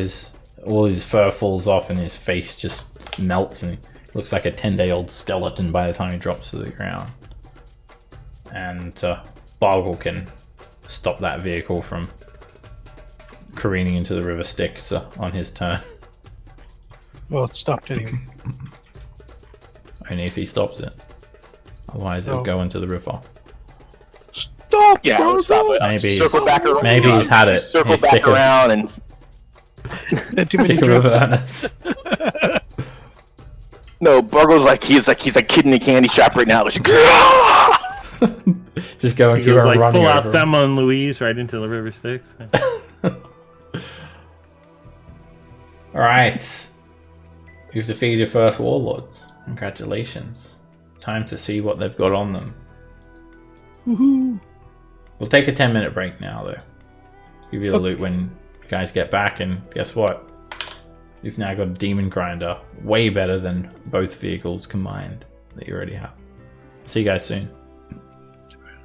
[SPEAKER 1] all his fur falls off, and his face just melts, and he looks like a 10-day-old skeleton by the time he drops to the ground. And Baldur can stop that vehicle from careening into the river Styx on his turn.
[SPEAKER 9] well, it stopped anyway.
[SPEAKER 1] Only if he stops it. Otherwise, it'll
[SPEAKER 9] Oh.
[SPEAKER 1] go into the river.
[SPEAKER 9] Stop!
[SPEAKER 6] Yeah, I'll stop it.
[SPEAKER 1] Maybe
[SPEAKER 6] Circle back around.
[SPEAKER 1] maybe he's had it.
[SPEAKER 6] Circle
[SPEAKER 1] He's
[SPEAKER 6] back
[SPEAKER 1] sick of-
[SPEAKER 6] around and
[SPEAKER 9] Too many
[SPEAKER 1] Sick of
[SPEAKER 9] trips.
[SPEAKER 1] Avernus.
[SPEAKER 6] no, Burgle's like he's a kid in a candy shop right now. Like,
[SPEAKER 1] Just go and
[SPEAKER 8] He
[SPEAKER 1] keep
[SPEAKER 8] goes
[SPEAKER 1] on
[SPEAKER 8] like
[SPEAKER 1] running
[SPEAKER 8] full out
[SPEAKER 1] over him.
[SPEAKER 8] Thelma and Louise right into the river Styx.
[SPEAKER 1] Alright. You've defeated your first warlords. Congratulations. Time to see what they've got on them.
[SPEAKER 9] Woohoo!
[SPEAKER 1] We'll take a 10-minute break now, though. Give you the loot when you guys get back, and guess what? You've now got a demon grinder. Way better than both vehicles combined that you already have. See you guys soon.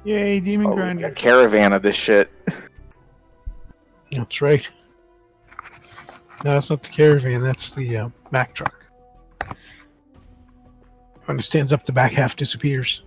[SPEAKER 2] Yay, demon
[SPEAKER 6] a
[SPEAKER 2] grinder.
[SPEAKER 6] caravan of this shit.
[SPEAKER 9] That's right. No, that's not the caravan. That's the Mack truck. When it stands up, the back half disappears.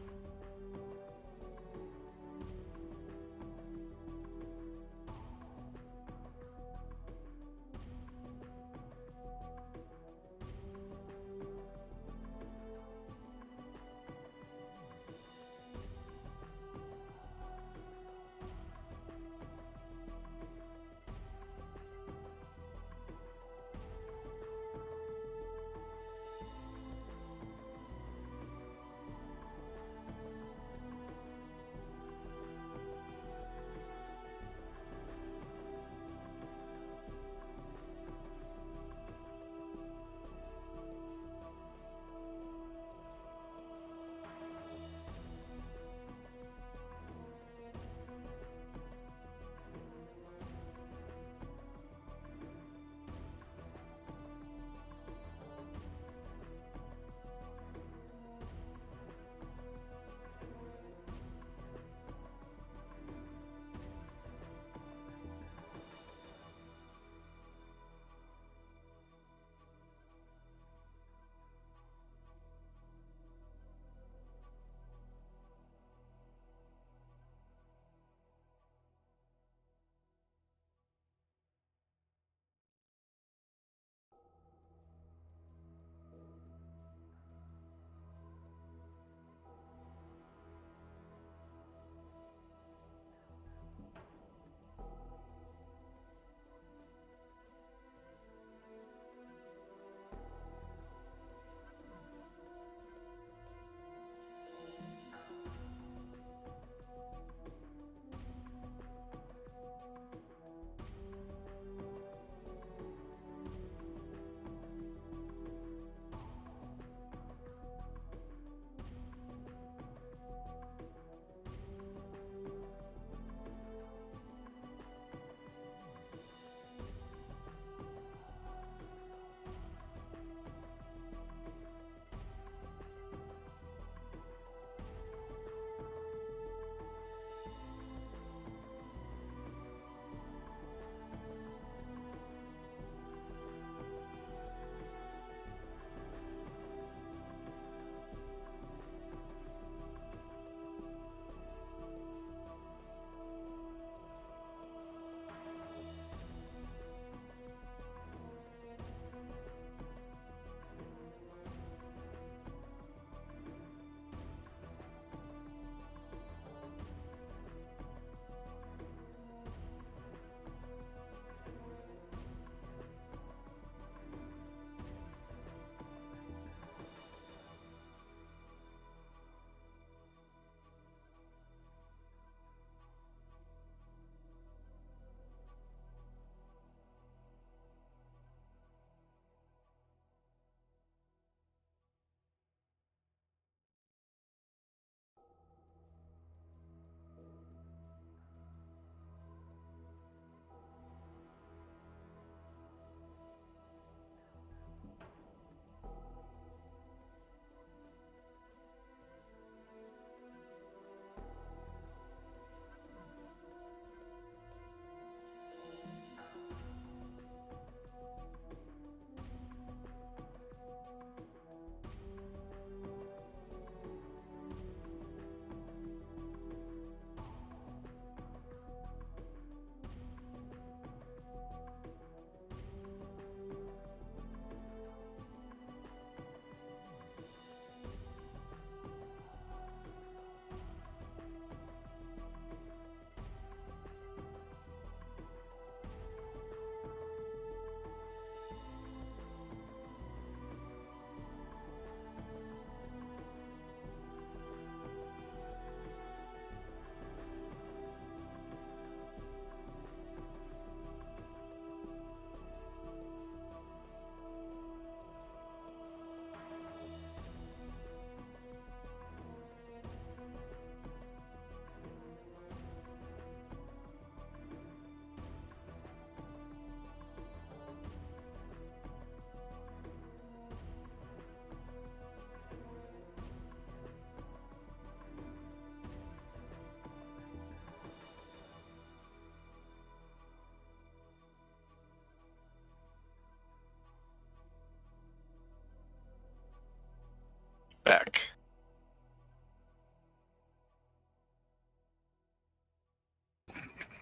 [SPEAKER 4] back.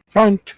[SPEAKER 9] Front.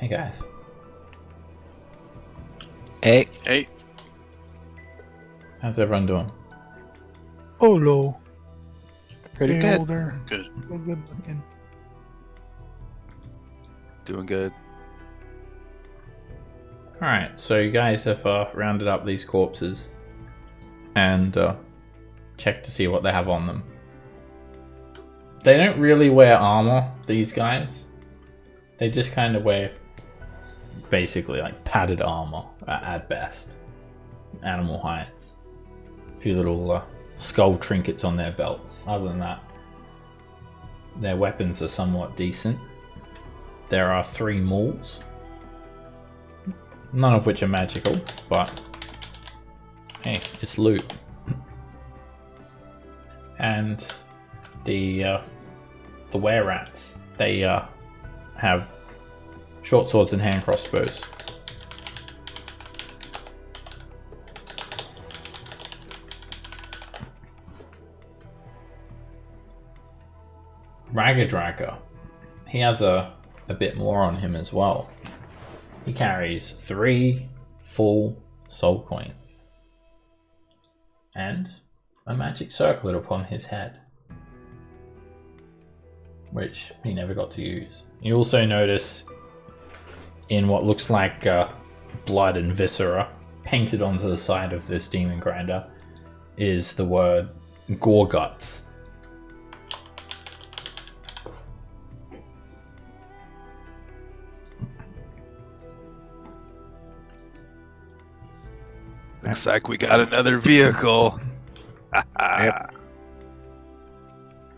[SPEAKER 1] Hey guys.
[SPEAKER 3] Hey,
[SPEAKER 4] Hey,
[SPEAKER 1] How's everyone doing?
[SPEAKER 9] Oh, low.
[SPEAKER 3] pretty
[SPEAKER 2] Hey,
[SPEAKER 3] good.
[SPEAKER 2] older.
[SPEAKER 4] good.
[SPEAKER 2] So good looking.
[SPEAKER 5] Doing good.
[SPEAKER 1] Alright, so you guys have rounded up these corpses and checked to see what they have on them. They don't really wear armor, these guys. They just kind of wear basically like padded armor at best. Animal hides. A few little skull trinkets on their belts. Other than that, their weapons are somewhat decent. There are 3 mauls. None of which are magical, but hey, it's loot. And the were-rats, they have short swords and hand crossbows. Raggadragga, he has a bit more on him as well. He carries 3 full soul coins and a magic circlet upon his head, which he never got to use. You also notice in what looks like blood and viscera painted onto the side of this demon grinder is the word gore guts.
[SPEAKER 5] Looks like we got another vehicle.
[SPEAKER 3] Yep.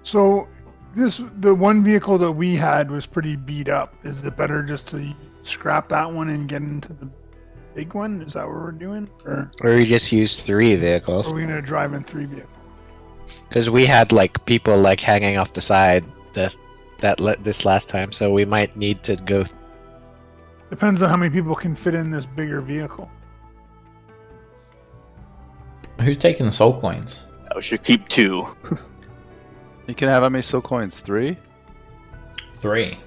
[SPEAKER 2] So, the one vehicle that we had was pretty beat up. Is it better just to scrap that one and get into the big one? Is that what we're doing? Or
[SPEAKER 3] we just used 3 vehicles.
[SPEAKER 2] are we going to drive in 3 vehicles?
[SPEAKER 3] Because we had like people like hanging off the side this last time, so we might need to go.
[SPEAKER 2] Depends on how many people can fit in this bigger vehicle.
[SPEAKER 1] Who's taking the soul coins?
[SPEAKER 6] I should keep 2.
[SPEAKER 5] You can have how many soul coins? 3?
[SPEAKER 1] 3.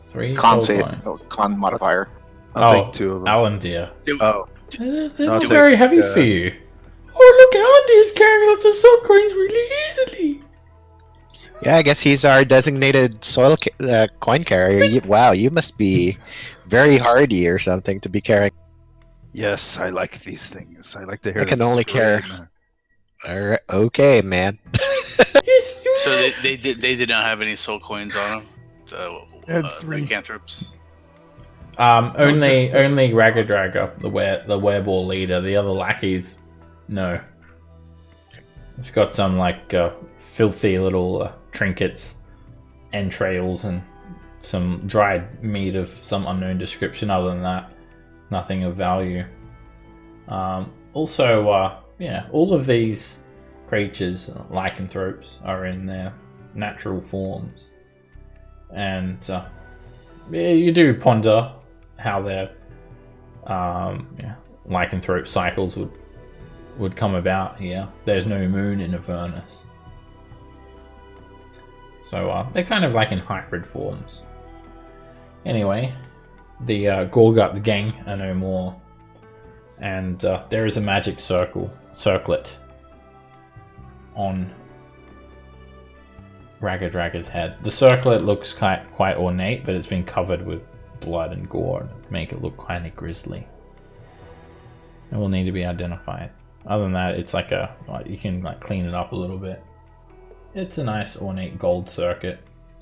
[SPEAKER 1] 3
[SPEAKER 6] Con
[SPEAKER 1] soul
[SPEAKER 6] save.
[SPEAKER 1] coins.
[SPEAKER 6] No, con modifier.
[SPEAKER 5] I'll take 2 of them.
[SPEAKER 1] Alan dear.
[SPEAKER 5] Oh,
[SPEAKER 1] They're
[SPEAKER 5] I'll
[SPEAKER 1] not
[SPEAKER 5] take,
[SPEAKER 1] very heavy for you. Oh look, Alan is carrying lots of soul coins really easily.
[SPEAKER 3] Yeah, I guess he's our designated coin carrier. Wow, you must be very hardy or something to be carrying.
[SPEAKER 5] yes, I like these things. I like to hear.
[SPEAKER 3] I can
[SPEAKER 5] them
[SPEAKER 3] only
[SPEAKER 5] scream.
[SPEAKER 3] carry. Alright, okay, man.
[SPEAKER 4] So they did not have any soul coins on them. So
[SPEAKER 2] Had 3.
[SPEAKER 4] lycanthropes.
[SPEAKER 1] Only Raggadragga, the wereball leader. The other lackeys, no. It's got some like filthy little trinkets, entrails, and some dried meat of some unknown description. Other than that, nothing of value. Also, yeah, all of these creatures, lycanthropes, are in their natural forms, and yeah, you do ponder how their lycanthrope cycles would come about here. There's no moon in Avernus, so they're kind of like in hybrid forms. Anyway, the Gorguts gang are no more, and there is a magic circlet on Raggadragga's head. The circlet looks quite ornate, but it's been covered with blood and gore to make it look kind of grisly. It will need to be identified. Other than that, it's like you can like clean it up a little bit. It's a nice ornate gold circlet.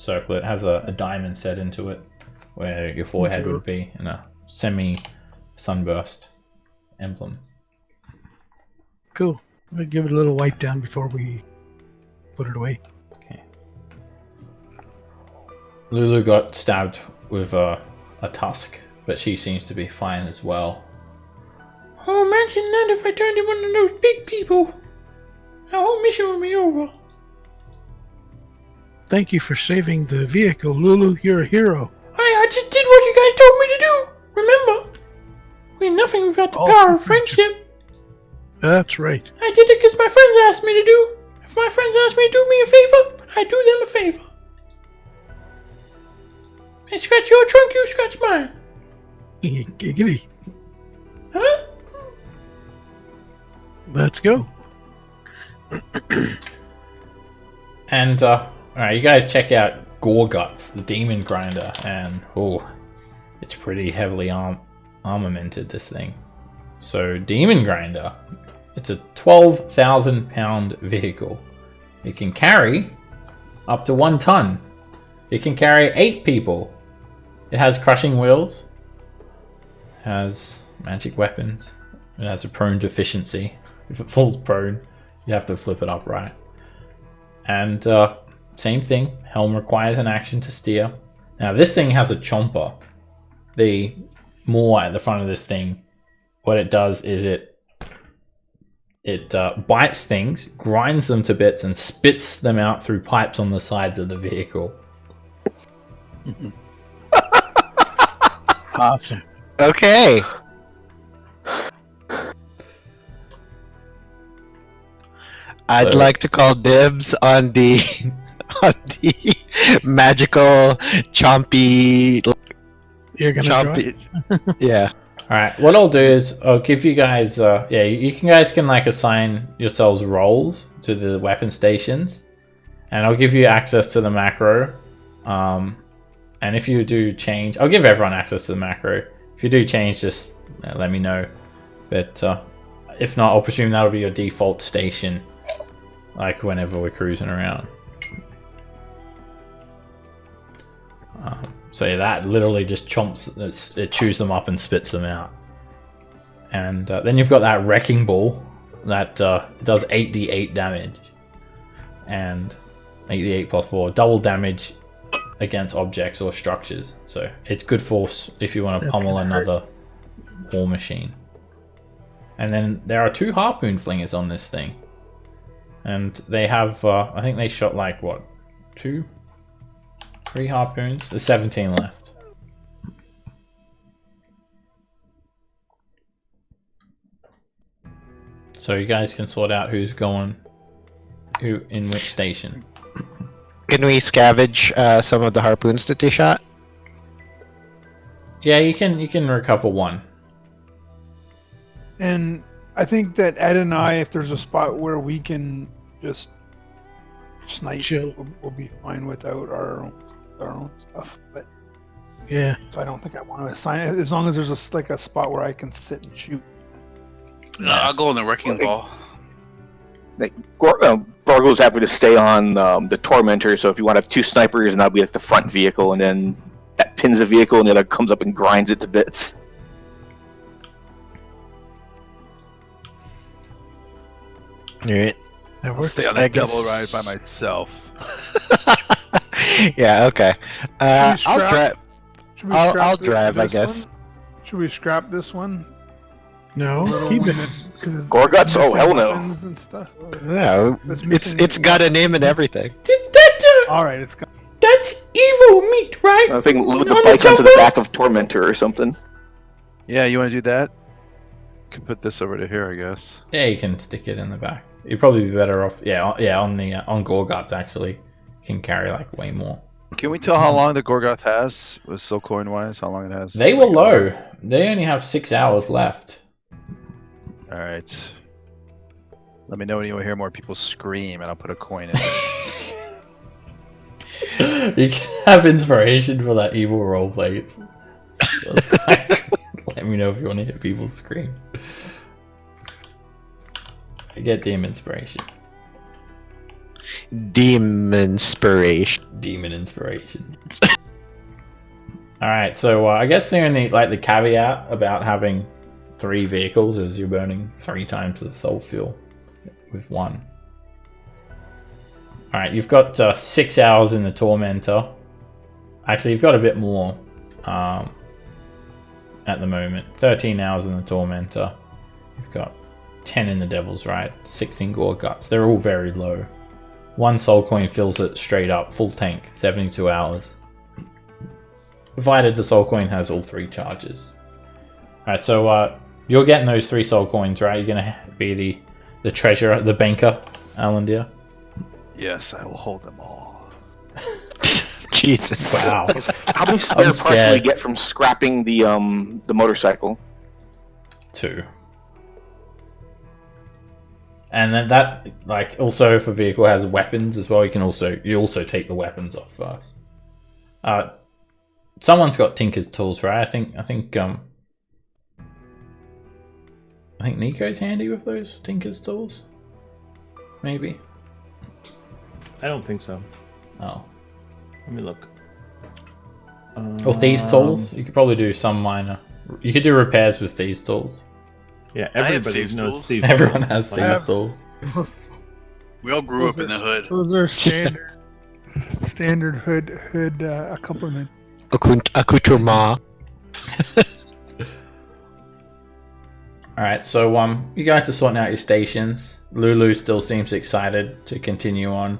[SPEAKER 1] It has a diamond set into it, where your forehead would be, and a semi-sunburst emblem.
[SPEAKER 9] Cool. We'll give it a little wipe down before we put it away.
[SPEAKER 1] Okay. Lulu got stabbed with a tusk, but she seems to be fine as well. Oh, imagine that if I turned into one of those big people. Our whole mission would be over.
[SPEAKER 9] Thank you for saving the vehicle, Lulu. You're a hero.
[SPEAKER 1] I just did what you guys told me to do. Remember? We're nothing without the power of friendship.
[SPEAKER 9] That's right.
[SPEAKER 1] I did it because my friends asked me to do. If my friends ask me to do me a favor, I do them a favor. I scratch your trunk, you scratch mine.
[SPEAKER 9] Giggity.
[SPEAKER 1] Huh?
[SPEAKER 9] Let's go.
[SPEAKER 1] And, alright, you guys check out Gorguts, the demon grinder, and, oh, it's pretty heavily armed. armamented this thing. So Demon Grinder, it's a 12,000 pound vehicle. It can carry up to 1 ton. It can carry 8 people. It has crushing wheels. It has magic weapons. It has a prone deficiency. If it falls prone, you have to flip it upright. And same thing, helm requires an action to steer. Now this thing has a chomper. The maw at the front of this thing, what it does is it bites things, grinds them to bits, and spits them out through pipes on the sides of the vehicle.
[SPEAKER 9] Awesome.
[SPEAKER 3] Okay. I'd
[SPEAKER 1] So-
[SPEAKER 3] like to call dibs on the on the magical chompy
[SPEAKER 9] You're gonna draw it?
[SPEAKER 3] chompy. Yeah.
[SPEAKER 1] Alright, what I'll do is I'll give you guys, you guys can like assign yourselves roles to the weapon stations, and I'll give you access to the macro. And if you do change, I'll give everyone access to the macro. If you do change, just let me know. But if not, I'll presume that'll be your default station, like whenever we're cruising around. So yeah, that literally just chomps, it chews them up and spits them out. And then you've got that wrecking ball that does 8d8 damage. And 8d8 plus 4, double damage against objects or structures. So it's good force if you want to pummel another war machine. And then there are 2 harpoon flingers on this thing. And they have, I think they shot like, what, 3 harpoons? There's 17 left. So you guys can sort out who's going, who in which station.
[SPEAKER 3] Can we scavenge some of the harpoons that they shot?
[SPEAKER 1] Yeah, you can recover 1.
[SPEAKER 2] And I think that Ed and I, if there's a spot where we can just snipe,
[SPEAKER 9] Chill.
[SPEAKER 2] we'll be fine without our own stuff. But
[SPEAKER 9] Yeah.
[SPEAKER 2] so I don't think I want to assign it, as long as there's a spot where I can sit and shoot.
[SPEAKER 4] I'll go on the wrecking ball.
[SPEAKER 6] Borgo's happy to stay on the Tormentor, so if you want to have 2 snipers, and that'll be like the front vehicle, and then that pins the vehicle, and the other comes up and grinds it to bits.
[SPEAKER 3] Alright.
[SPEAKER 9] That
[SPEAKER 5] I'll
[SPEAKER 9] works.
[SPEAKER 5] stay on
[SPEAKER 3] I
[SPEAKER 5] a double
[SPEAKER 3] guess-
[SPEAKER 5] ride by myself.
[SPEAKER 3] Yeah, okay. I'll
[SPEAKER 2] scrap-
[SPEAKER 3] drive.
[SPEAKER 2] Should we
[SPEAKER 3] I'll
[SPEAKER 2] scrap
[SPEAKER 3] drive, I
[SPEAKER 2] this
[SPEAKER 3] guess.
[SPEAKER 2] one? Should we scrap this one?
[SPEAKER 9] No,
[SPEAKER 2] Little
[SPEAKER 9] keep
[SPEAKER 2] one
[SPEAKER 9] it.
[SPEAKER 2] that- 'cause it's
[SPEAKER 6] Gorguts? Oh,
[SPEAKER 2] missing
[SPEAKER 6] hell no.
[SPEAKER 2] weapons and stuff.
[SPEAKER 3] No,
[SPEAKER 2] That's
[SPEAKER 3] it's
[SPEAKER 2] missing-
[SPEAKER 3] got a name and everything.
[SPEAKER 2] All right, it's got.
[SPEAKER 1] That's evil meat, right?
[SPEAKER 6] I think load the
[SPEAKER 1] On the
[SPEAKER 6] bike onto the
[SPEAKER 1] chopper?
[SPEAKER 6] back of Tormentor or something.
[SPEAKER 5] Yeah, you want to do that? Can put this over to here, I guess.
[SPEAKER 1] Yeah, you can stick it in the back. You'd probably be better off. Yeah, on the on Gorguts actually can carry like way more.
[SPEAKER 5] Can we tell how long the Gorgoth has, with soul coin wise? How long it has?
[SPEAKER 1] They were low. They only have 6 hours left.
[SPEAKER 5] All right. Let me know when you hear more people scream, and I'll put a coin in there.
[SPEAKER 1] You can have inspiration for that evil roleplay. Let me know if you want to hear people scream. I get demon inspiration.
[SPEAKER 3] Demonspiration.
[SPEAKER 1] Demon inspiration. Alright, so I guess the only the caveat about having 3 vehicles is you're burning 3 times the soul fuel with 1. Alright, you've got 6 hours in the Tormentor. Actually, you've got a bit more at the moment. 13 hours in the Tormentor. You've got 10 in the Devil's Ride, 6 in Gorguts. They're all very low. 1 soul coin fills it straight up, full tank, 72 hours. Provided the soul coin has all 3 charges. Alright, so you're getting those 3 soul coins, right? You're gonna be the treasurer, the banker, Alandir.
[SPEAKER 5] Yes, I will hold them all.
[SPEAKER 3] Jesus.
[SPEAKER 1] Wow.
[SPEAKER 6] How many spare parts do we
[SPEAKER 1] scared.
[SPEAKER 6] get from scrapping the motorcycle?
[SPEAKER 1] 2. And then that, also if a vehicle has weapons as well, you also take the weapons off first. Someone's got Tinker's tools, right? I think I think Nico's handy with those Tinker's tools. Maybe.
[SPEAKER 8] I don't think so.
[SPEAKER 1] Oh.
[SPEAKER 8] Let me look.
[SPEAKER 1] Or Thieves' tools. You could probably do some minor. You could do repairs with Thieves' tools.
[SPEAKER 8] Yeah,
[SPEAKER 4] I have
[SPEAKER 8] everybody
[SPEAKER 4] Thieves'
[SPEAKER 8] knows
[SPEAKER 4] tools.
[SPEAKER 8] Steve.
[SPEAKER 1] Everyone has
[SPEAKER 8] Like,
[SPEAKER 1] Thieves' tools.
[SPEAKER 4] We all grew up in the hood.
[SPEAKER 2] Those are standard hood accompaniment.
[SPEAKER 3] Accoutrement.
[SPEAKER 1] Alright, so you guys are sorting out your stations. Lulu still seems excited to continue on.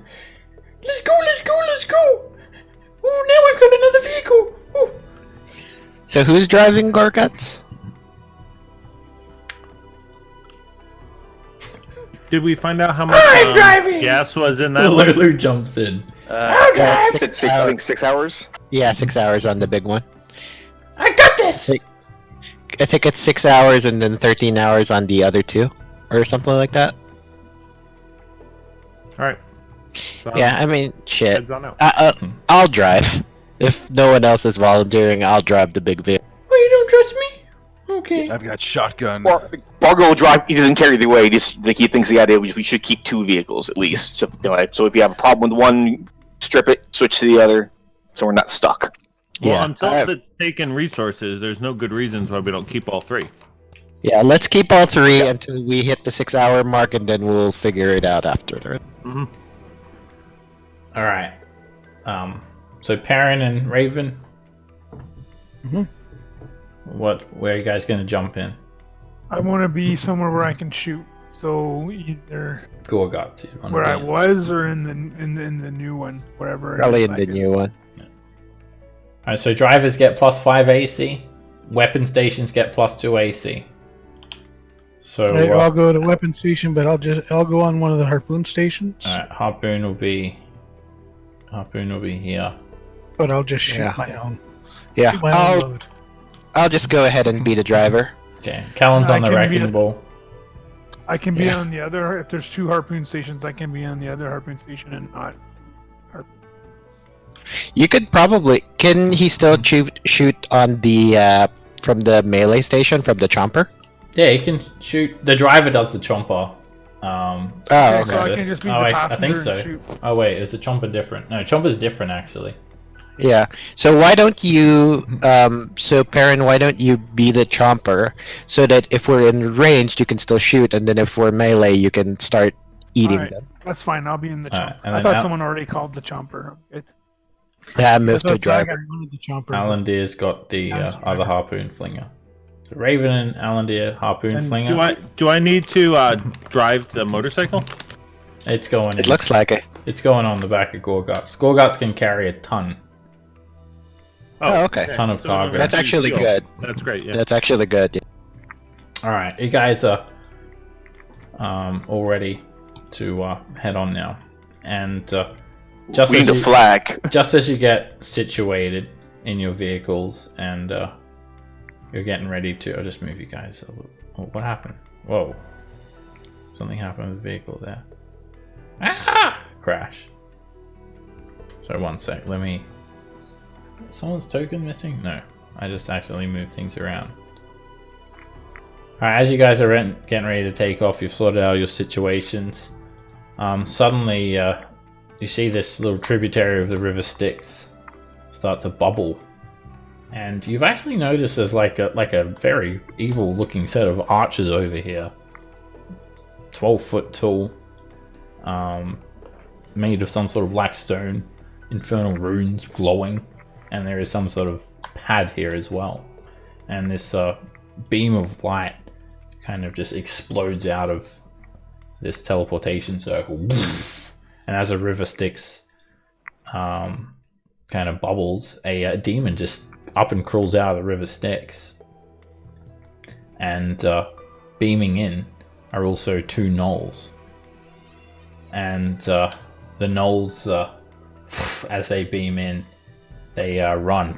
[SPEAKER 1] Let's go, let's go, let's go! Oh, now we've got another vehicle! Ooh.
[SPEAKER 3] So who's driving Gorguts?
[SPEAKER 8] Did we find out how much
[SPEAKER 7] I'm driving!
[SPEAKER 8] gas was in that?
[SPEAKER 1] Lulu jumps in.
[SPEAKER 3] Yeah,
[SPEAKER 6] I think 6 hours.
[SPEAKER 3] yeah, 6 hours on the big one.
[SPEAKER 7] I got this!
[SPEAKER 3] I think it's 6 hours and then 13 hours on the other two, or something like that.
[SPEAKER 8] All right. So,
[SPEAKER 3] Yeah, I mean, shit.
[SPEAKER 8] heads on out.
[SPEAKER 3] I'll drive. If no one else is volunteering, I'll drive the big vehicle.
[SPEAKER 1] Oh, you don't trust me? Okay.
[SPEAKER 5] I've got shotgun.
[SPEAKER 6] Bargo will drive. He doesn't care either way. He thinks the idea is we should keep 2 vehicles at least. So, so if you have a problem with one, strip it, switch to the other, so we're not stuck.
[SPEAKER 8] Well,
[SPEAKER 3] Yeah,
[SPEAKER 8] until it's taking resources, there's no good reasons why we don't keep all 3.
[SPEAKER 3] yeah. Let's keep all 3 until we hit the 6 hour mark, and then we'll figure it out after that.
[SPEAKER 8] Mm-hmm.
[SPEAKER 1] Alright. So Perrin and Raven.
[SPEAKER 9] Mhm.
[SPEAKER 1] Where are you guys gonna jump in?
[SPEAKER 2] I want to be somewhere where I can shoot. So either
[SPEAKER 1] Gorgot.
[SPEAKER 2] where I was or in the new one, wherever.
[SPEAKER 3] Probably in the new one.
[SPEAKER 1] Alright, so drivers get +5 AC. Weapon stations get +2 AC. So
[SPEAKER 9] Okay, I'll go to weapon station, but I'll go on one of the harpoon stations.
[SPEAKER 1] alright, harpoon will be here.
[SPEAKER 9] But I'll just shoot
[SPEAKER 3] Yeah.
[SPEAKER 9] my own.
[SPEAKER 3] Yeah,
[SPEAKER 9] Shoot my own load.
[SPEAKER 3] I'll just go ahead and be the driver.
[SPEAKER 1] Okay, Callan's
[SPEAKER 2] I
[SPEAKER 1] on the
[SPEAKER 2] can be
[SPEAKER 1] wrecking
[SPEAKER 2] a-
[SPEAKER 1] ball.
[SPEAKER 2] I can be
[SPEAKER 3] Yeah.
[SPEAKER 2] on the other. If there's 2 harpoon stations, I can be on the other harpoon station and not.
[SPEAKER 3] You could probably. Can he still shoot on the from the melee station from the chomper?
[SPEAKER 1] Yeah, you can shoot. The driver does the chomper.
[SPEAKER 3] Oh,
[SPEAKER 2] So I
[SPEAKER 3] okay.
[SPEAKER 2] can just be
[SPEAKER 1] Oh,
[SPEAKER 2] the
[SPEAKER 1] wait,
[SPEAKER 2] passenger
[SPEAKER 1] I think
[SPEAKER 2] and
[SPEAKER 1] so.
[SPEAKER 2] shoot.
[SPEAKER 1] Oh wait, is the chomper different? No, chomper's different actually.
[SPEAKER 3] Yeah. So why don't you? So Perrin, why don't you be the chomper so that if we're in range, you can still shoot, and then if we're melee, you can start eating
[SPEAKER 2] Alright.
[SPEAKER 3] them.
[SPEAKER 2] That's fine. I'll be in the
[SPEAKER 1] Alright,
[SPEAKER 2] chomper.
[SPEAKER 1] and
[SPEAKER 2] I
[SPEAKER 1] then
[SPEAKER 2] thought
[SPEAKER 1] Al-
[SPEAKER 2] someone already called the chomper. Okay.
[SPEAKER 3] Yeah,
[SPEAKER 9] I
[SPEAKER 3] move to
[SPEAKER 9] thought
[SPEAKER 3] driver.
[SPEAKER 9] Dragon wanted the chomper.
[SPEAKER 1] Alan Deer's got the
[SPEAKER 9] I'm sorry.
[SPEAKER 1] other harpoon flinger. So Raven and Alan Deer harpoon
[SPEAKER 8] And
[SPEAKER 1] flinger.
[SPEAKER 8] do I need to drive the motorcycle?
[SPEAKER 1] It's going.
[SPEAKER 3] It looks like it.
[SPEAKER 1] It's going on the back of Gorguts. Gorguts can carry a ton.
[SPEAKER 3] Oh, okay.
[SPEAKER 1] Ton of
[SPEAKER 8] So we don't
[SPEAKER 1] cargo.
[SPEAKER 8] have
[SPEAKER 3] That's
[SPEAKER 8] to use
[SPEAKER 3] actually
[SPEAKER 8] fuel.
[SPEAKER 3] good.
[SPEAKER 8] That's great. Yeah.
[SPEAKER 3] That's actually good.
[SPEAKER 1] All right, you guys are all ready to head on now, and just
[SPEAKER 6] We
[SPEAKER 1] as
[SPEAKER 6] need a
[SPEAKER 1] you,
[SPEAKER 6] flag.
[SPEAKER 1] just as you get situated in your vehicles and you're getting ready to, I'll just move you guys. Oh, what happened? Whoa! Something happened with the vehicle there. Ah! Crash. So 1 sec. Let me. Someone's token missing? No, I just accidentally moved things around. Alright, as you guys are getting ready to take off, you've sorted out your situations. Suddenly, you see this little tributary of the river Styx start to bubble. And you've actually noticed there's like a very evil looking set of archers over here. 12-foot tall. Made of some sort of black stone. Infernal runes glowing. And there is some sort of pad here as well. And this beam of light kind of just explodes out of this teleportation circle. And as a river Styx kind of bubbles, a demon just up and crawls out of the river Styx. And beaming in are also 2 gnolls. And the gnolls, as they beam in, they run.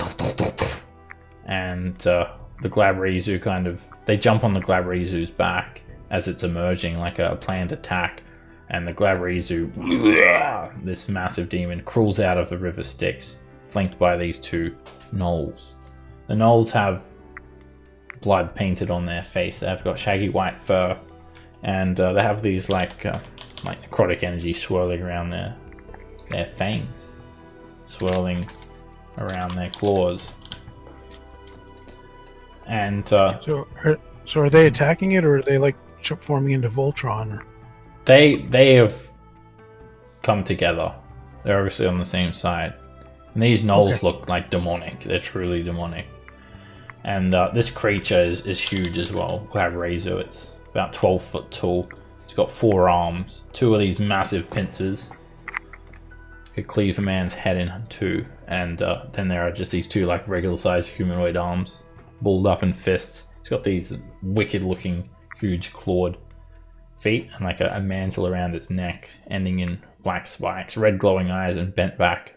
[SPEAKER 1] And the Glabrizu kind of... They jump on the Glabrizu's back as it's emerging like a planned attack. And the Glabrizu, this massive demon, crawls out of the river Styx, flanked by these 2 gnolls. The gnolls have blood painted on their face. They've got shaggy white fur, and they have these like necrotic energy swirling around their fangs, swirling around their claws. And
[SPEAKER 9] So are they attacking it, or are they like forming into Voltron? Or...
[SPEAKER 1] They have come together. They're obviously on the same side. And these gnolls look like demonic. They're truly demonic. And this creature is huge as well. Glabrezu. It's about 12 foot tall. It's got 4 arms. 2 of these massive pincers. Could cleave a man's head in 2. And then there are just these 2 like regular sized humanoid arms. Balled up in fists. It's got these wicked looking huge clawed feet. And like a mantle around its neck. Ending in black spikes. Red glowing eyes and bent back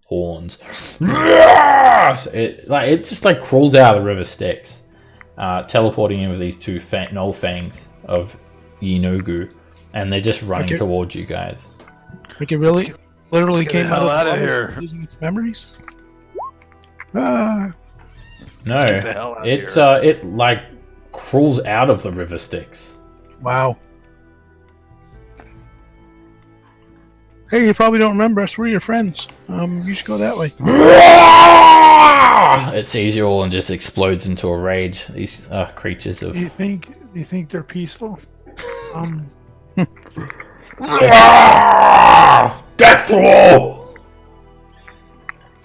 [SPEAKER 1] horns. It just like crawls out of the river Styx, teleporting in with these 2 gnoll fangs of Yinogu, and they're just running towards you guys.
[SPEAKER 9] Like it really, literally came out
[SPEAKER 5] of here
[SPEAKER 9] using its memories.
[SPEAKER 1] No, it like crawls out of the river Styx.
[SPEAKER 9] Wow. Hey, you probably don't remember us. We're your friends. You should go that way.
[SPEAKER 1] It sees you all and just explodes into a rage. These creatures of.
[SPEAKER 2] Do you think they're peaceful?
[SPEAKER 7] Death to all!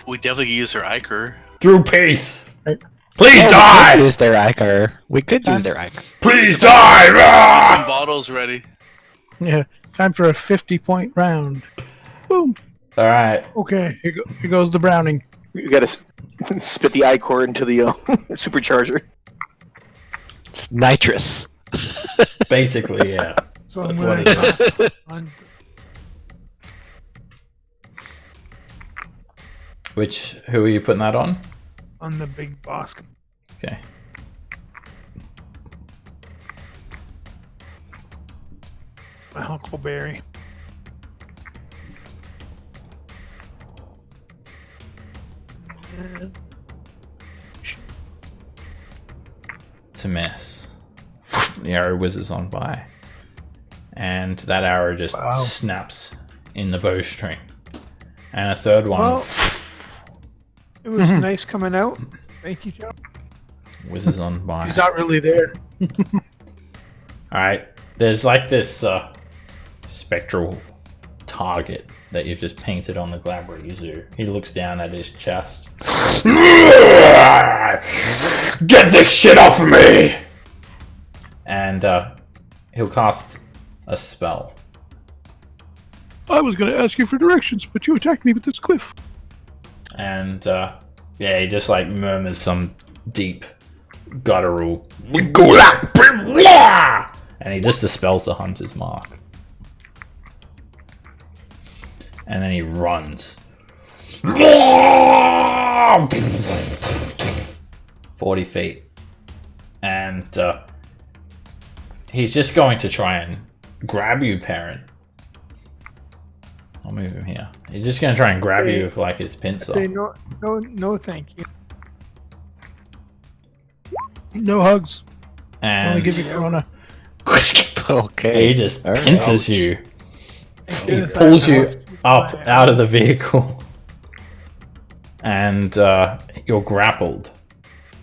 [SPEAKER 4] We definitely use their Iker.
[SPEAKER 7] Through peace! Please
[SPEAKER 3] We
[SPEAKER 7] die!
[SPEAKER 3] could use their Icar. We could use their Icar.
[SPEAKER 7] Please die!
[SPEAKER 4] Some bottles ready.
[SPEAKER 9] Yeah, time for a 50-point round. Boom.
[SPEAKER 1] Alright.
[SPEAKER 2] Okay.
[SPEAKER 9] Here goes the Browning.
[SPEAKER 6] You gotta spit the iCore into the supercharger.
[SPEAKER 3] It's nitrous.
[SPEAKER 1] Basically, yeah.
[SPEAKER 2] So I'm
[SPEAKER 1] That's what
[SPEAKER 2] gonna
[SPEAKER 1] it is. Who are you putting that on?
[SPEAKER 2] on the big boss.
[SPEAKER 1] Okay.
[SPEAKER 2] My Huckleberry.
[SPEAKER 1] It's a mess. The arrow whizzes on by. And that arrow just snaps in the bowstring. And a third one
[SPEAKER 2] Well, it was nice coming out. Thank you, Joe.
[SPEAKER 1] whizzes on by.
[SPEAKER 9] He's not really there.
[SPEAKER 1] Alright, there's like this spectral target that you've just painted on the Glabrezu. He looks down at his chest.
[SPEAKER 7] Get this shit off of me!
[SPEAKER 1] And he'll cast a spell.
[SPEAKER 9] I was going to ask you for directions, but you attacked me with this cliff.
[SPEAKER 1] And yeah, he just like murmurs some deep guttural, and he just dispels the hunter's mark. And then he runs 40 feet, and he's just going to try and grab you, Perrin. I'll move him here. He's just going to try and grab you with like his pincer.
[SPEAKER 2] Say no, thank you.
[SPEAKER 9] No hugs.
[SPEAKER 1] And
[SPEAKER 9] Only give you Corona.
[SPEAKER 3] Okay.
[SPEAKER 1] he just pincers you. He pulls you up out of the vehicle. And you're grappled.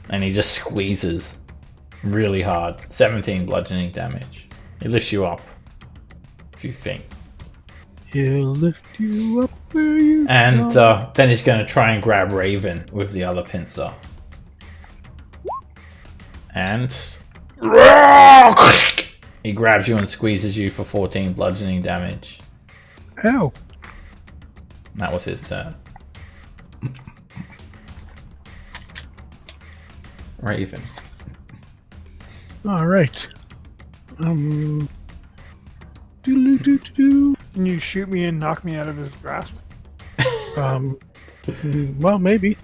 [SPEAKER 1] And he just squeezes really hard. 17 bludgeoning damage. He lifts you up a few feet.
[SPEAKER 9] He'll lift you up where you
[SPEAKER 1] And
[SPEAKER 9] belong.
[SPEAKER 1] then he's going to try and grab Raven with the other pincer. And he grabs you and squeezes you for 14 bludgeoning damage.
[SPEAKER 9] Ow.
[SPEAKER 1] That was his turn. Raven.
[SPEAKER 9] All right. Doo-doo-doo-doo-doo.
[SPEAKER 2] Can you shoot me and knock me out of his grasp?
[SPEAKER 9] Well, maybe.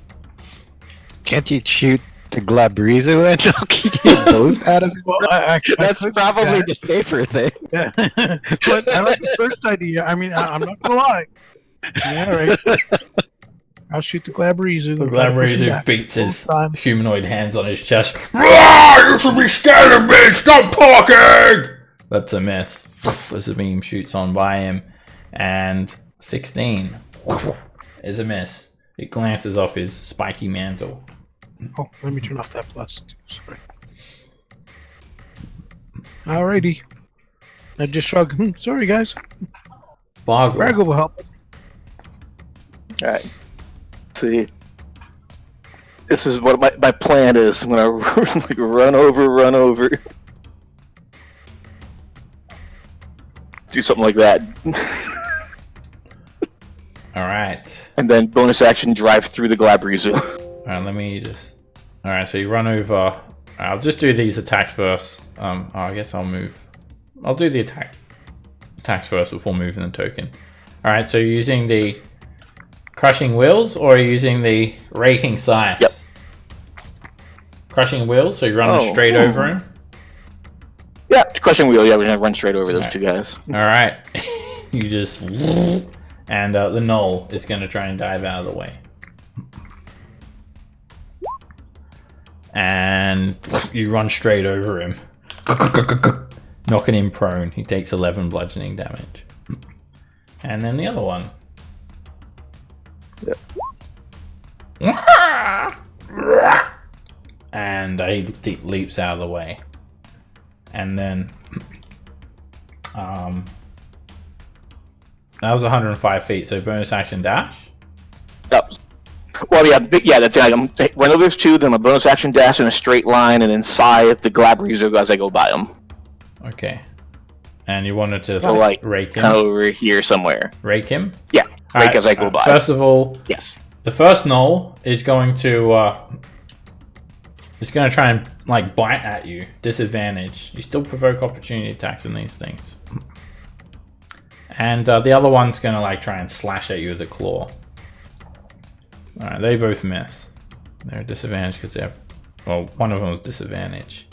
[SPEAKER 3] Can't you shoot the Glabrezu and knock you both out of it?
[SPEAKER 9] Well,
[SPEAKER 3] That's probably the safer thing.
[SPEAKER 9] Yeah. But I like the first idea. I mean, I'm not gonna lie. Yeah, all right. I'll shoot the Glabrizu.
[SPEAKER 1] The Glabrizu beats his
[SPEAKER 9] time.
[SPEAKER 1] humanoid hands on his chest. You should be scared of me! Stop talking! That's a miss. As the beam shoots on by him. And 16 is a miss. It glances off his spiky mantle.
[SPEAKER 9] Oh, let me turn off that plus. Sorry. Alrighty. I just shrug. Sorry, guys.
[SPEAKER 1] Bargle
[SPEAKER 9] will help.
[SPEAKER 6] Alright. See. This is what my plan is. I'm gonna like, run over. Do something like that.
[SPEAKER 1] Alright.
[SPEAKER 6] And then bonus action drive through the Glabrizu.
[SPEAKER 1] Alright, let me just... Alright, so you run over... I'll just do these attacks first. I guess I'll move... I'll do the attacks first before moving the token. Alright, so you're using the crushing wheels or using the raking scythe?
[SPEAKER 6] Yep.
[SPEAKER 1] Crushing wheels, so you're running straight over him?
[SPEAKER 6] Yeah, crushing wheel. Yeah, we're gonna run straight over those two guys.
[SPEAKER 1] Alright. You just... And the knoll is going to try and dive out of the way. And you run straight over him. Knocking him prone. He takes 11 bludgeoning damage. And then the other one.
[SPEAKER 6] Yep.
[SPEAKER 1] And he leaps out of the way. And then... that was 105 feet, so bonus action dash?
[SPEAKER 6] Yep. Well, yeah, that's it. I'm run over those two, then a bonus action dash in a straight line, and then scythe the Glabrizu as I go by them.
[SPEAKER 1] Okay. And you wanted to
[SPEAKER 6] So, like,
[SPEAKER 1] rake him?
[SPEAKER 6] kind of over here somewhere.
[SPEAKER 1] Rake him?
[SPEAKER 6] Yeah, rake
[SPEAKER 1] Alright,
[SPEAKER 6] as I go by.
[SPEAKER 1] First of all,
[SPEAKER 6] yes.
[SPEAKER 1] The first knoll is going to it's going to try and like bite at you. Disadvantage. You still provoke opportunity attacks in these things. And the other one's going to like try and slash at you with a claw. Alright, they both miss. They're a disadvantage because they're... Well, one of them was disadvantage.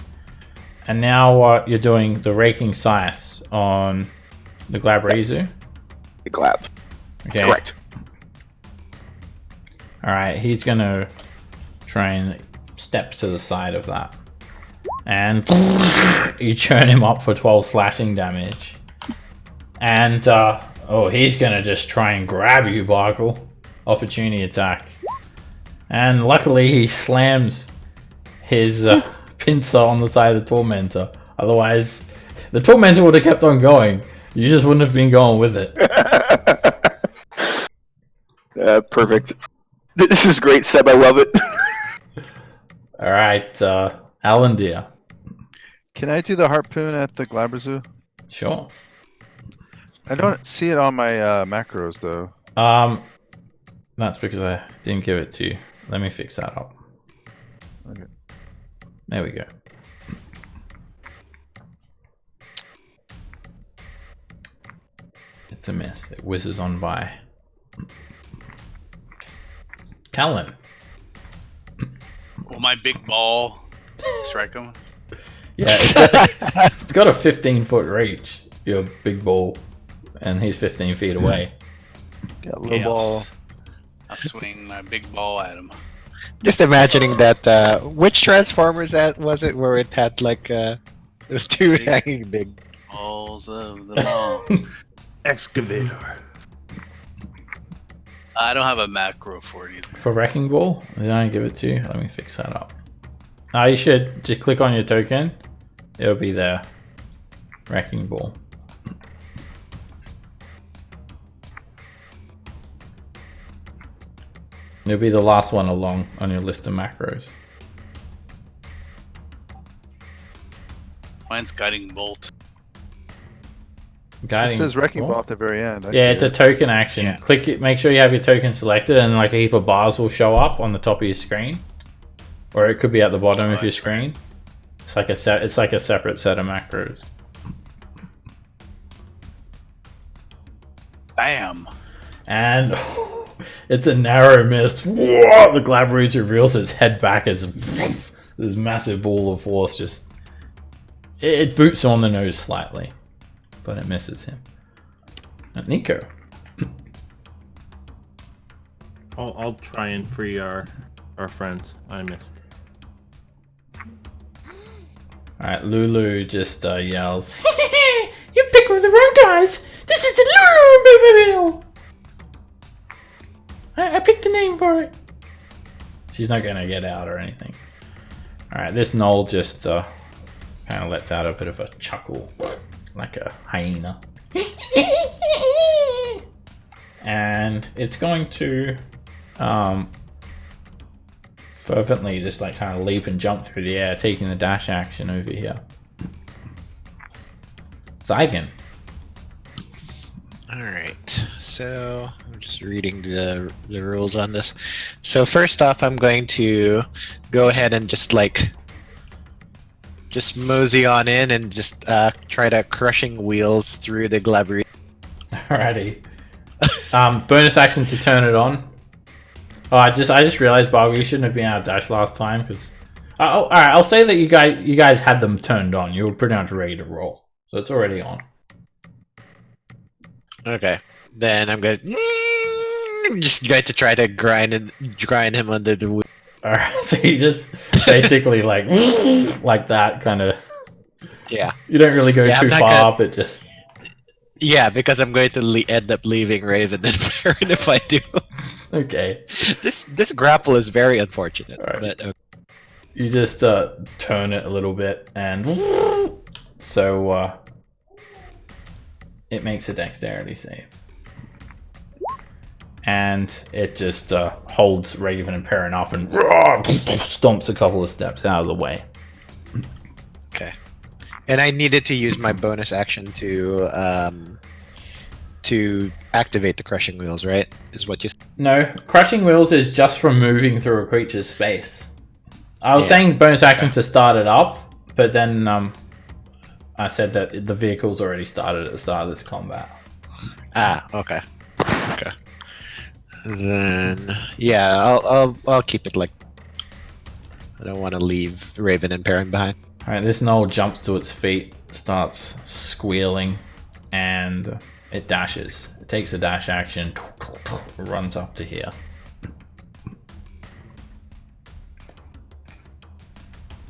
[SPEAKER 1] And now you're doing the raking scythes on the Glabrizu.
[SPEAKER 6] The Glab.
[SPEAKER 1] Okay.
[SPEAKER 6] Correct.
[SPEAKER 1] Alright, he's going to try and step to the side of that. And you churn him up for 12 slashing damage. And, he's gonna just try and grab you, Bargle. Opportunity attack. And luckily he slams his pincer on the side of the Tormentor. Otherwise, the Tormentor would have kept on going. You just wouldn't have been going with it.
[SPEAKER 6] Perfect. This is great, Seb. I love it.
[SPEAKER 1] Alright, Alan Deer.
[SPEAKER 5] Can I do the harpoon at the Glabrizu?
[SPEAKER 1] Sure.
[SPEAKER 5] I don't see it on my macros though.
[SPEAKER 1] That's because I didn't give it to you. Let me fix that up.
[SPEAKER 5] Okay.
[SPEAKER 1] There we go. It's a miss. It whizzes on by. Callan.
[SPEAKER 4] Will my big ball strike him?
[SPEAKER 1] Yeah, it's got a 15-foot reach. Your big ball, and he's 15 feet away.
[SPEAKER 5] Got a little ball.
[SPEAKER 4] I'll swing my big ball at him.
[SPEAKER 3] Just imagining that. Which Transformers was it where it had like there's two hanging big
[SPEAKER 4] balls of the ball.
[SPEAKER 8] Excavator.
[SPEAKER 4] I don't have a macro for it either.
[SPEAKER 1] For Wrecking Ball? Did I give it to you? Let me fix that up. You should just click on your token. It'll be there. Wrecking Ball. It'll be the last one along on your list of macros.
[SPEAKER 4] Mine's Guiding Bolt.
[SPEAKER 5] It says Wrecking Ball at the very end.
[SPEAKER 1] Yeah, it's a token action. Yeah. Click it. Make sure you have your token selected, and like a heap of bars will show up on the top of your screen, or it could be at the bottom of your screen. It's like a separate set of macros.
[SPEAKER 4] Bam.
[SPEAKER 1] And it's a narrow miss. Whoa! The Glabrizu reveals his head back as this massive ball of force just it boots him on the nose slightly, but it misses him. And Nico.
[SPEAKER 8] I'll try and free our friends I missed.
[SPEAKER 1] Alright, Lulu just yells, "You picked with the wrong guys! This is the Lulu! I picked a name for it!" She's not gonna get out or anything. Alright, this Knoll just kind of lets out a bit of a chuckle, like a hyena. And it's going to fervently just like kind of leap and jump through the air, taking the dash action over here. Zygon.
[SPEAKER 3] Alright, so I'm just reading the rules on this. So first off, I'm going to go ahead and just mosey on in and just try to crushing wheels through the Glabri.
[SPEAKER 1] Alrighty. Bonus action to turn it on. Oh, I just realized, Baldur, you shouldn't have been out of dash last time because. Oh, all right. I'll say that you guys had them turned on. You were pretty much ready to roll, so it's already on.
[SPEAKER 3] Okay, then I'm going to try to grind him under the wheel.
[SPEAKER 1] All right. So you just basically like that kind of.
[SPEAKER 3] Yeah.
[SPEAKER 1] You don't really go too far, but just.
[SPEAKER 3] Yeah, because I'm going to end up leaving Raven and Baron if I do.
[SPEAKER 1] Okay.
[SPEAKER 3] This grapple is very unfortunate.
[SPEAKER 1] Right.
[SPEAKER 3] But okay.
[SPEAKER 1] You just turn it a little bit, and so it makes a dexterity save, and it just holds Raven and Perrin up and stomps a couple of steps out of the way.
[SPEAKER 3] Okay. And I needed to use my bonus action to activate the crushing wheels, right? Is what you?
[SPEAKER 1] No, crushing wheels is just from moving through a creature's space. I was saying bonus action to start it up, but then I said that the vehicle's already started at the start of this combat.
[SPEAKER 3] Ah, okay. Okay. Then yeah, I'll keep it like. I don't want to leave Raven and Perrin behind.
[SPEAKER 1] Alright, this Knoll jumps to its feet, starts squealing, and it dashes. It takes a dash action, runs up to here.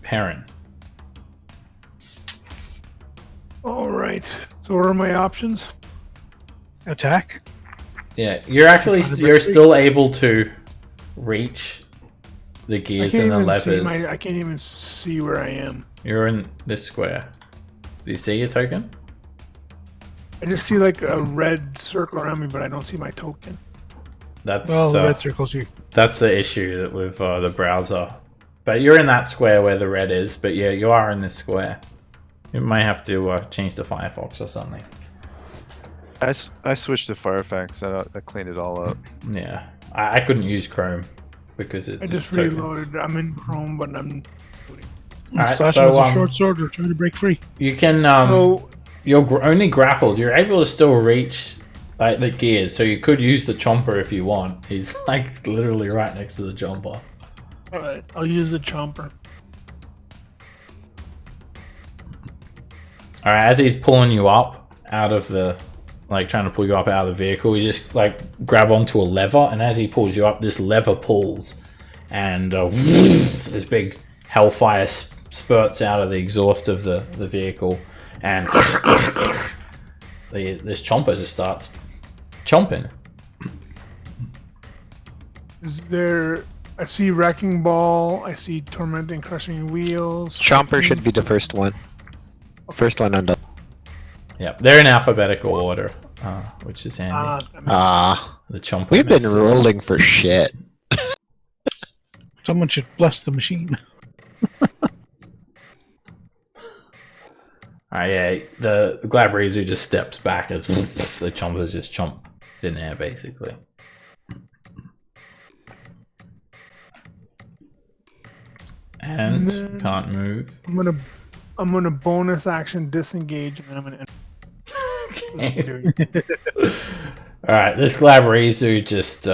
[SPEAKER 1] Perrin.
[SPEAKER 2] Alright, so what are my options?
[SPEAKER 9] Attack.
[SPEAKER 1] Yeah, you're still able to reach the
[SPEAKER 2] I
[SPEAKER 1] gears
[SPEAKER 2] can't
[SPEAKER 1] and the
[SPEAKER 2] even
[SPEAKER 1] levers.
[SPEAKER 2] I can't even see where I am.
[SPEAKER 1] You're in this square. Do you see your token?
[SPEAKER 2] I just see like a red circle around me, but I don't see my token.
[SPEAKER 1] That's
[SPEAKER 9] Well, the red circle's you.
[SPEAKER 1] that's the issue that with the browser. But you're in that square where the red is. But yeah, you are in this square. You might have to change to Firefox or something.
[SPEAKER 5] I switched to Firefox. I cleaned it all up.
[SPEAKER 1] Yeah, I couldn't use Chrome because it's
[SPEAKER 2] I just
[SPEAKER 1] token.
[SPEAKER 2] reloaded. I'm in Chrome, but I'm.
[SPEAKER 1] Alright,
[SPEAKER 9] Slash
[SPEAKER 1] so,
[SPEAKER 9] has a short sword. We're trying to break free.
[SPEAKER 1] You can
[SPEAKER 2] So
[SPEAKER 1] you're only grappled. You're able to still reach like the gears, so you could use the chomper if you want. He's like literally right next to the chomper.
[SPEAKER 2] alright, I'll use the chomper.
[SPEAKER 1] Alright, as he's pulling you up out of the trying to pull you up out of the vehicle, you just grab onto a lever, and as he pulls you up, this lever pulls, and this big hellfire spurts out of the exhaust of the vehicle, and this chomper just starts chomping.
[SPEAKER 2] Is there? I see wrecking ball. I see tormenting, crushing wheels.
[SPEAKER 3] Chomper should be the first one. First one on the.
[SPEAKER 1] Yep, they're in alphabetical order, which is handy. The chomper.
[SPEAKER 3] We've been
[SPEAKER 1] misses.
[SPEAKER 3] rolling for shit.
[SPEAKER 9] Someone should bless the machine.
[SPEAKER 1] Yeah, the Glabrezu just steps back as the chompers just chomp thin air, basically. And
[SPEAKER 2] then
[SPEAKER 1] can't move.
[SPEAKER 2] I'm gonna bonus action disengage, and I'm gonna.
[SPEAKER 1] Alright, this Glabrezu just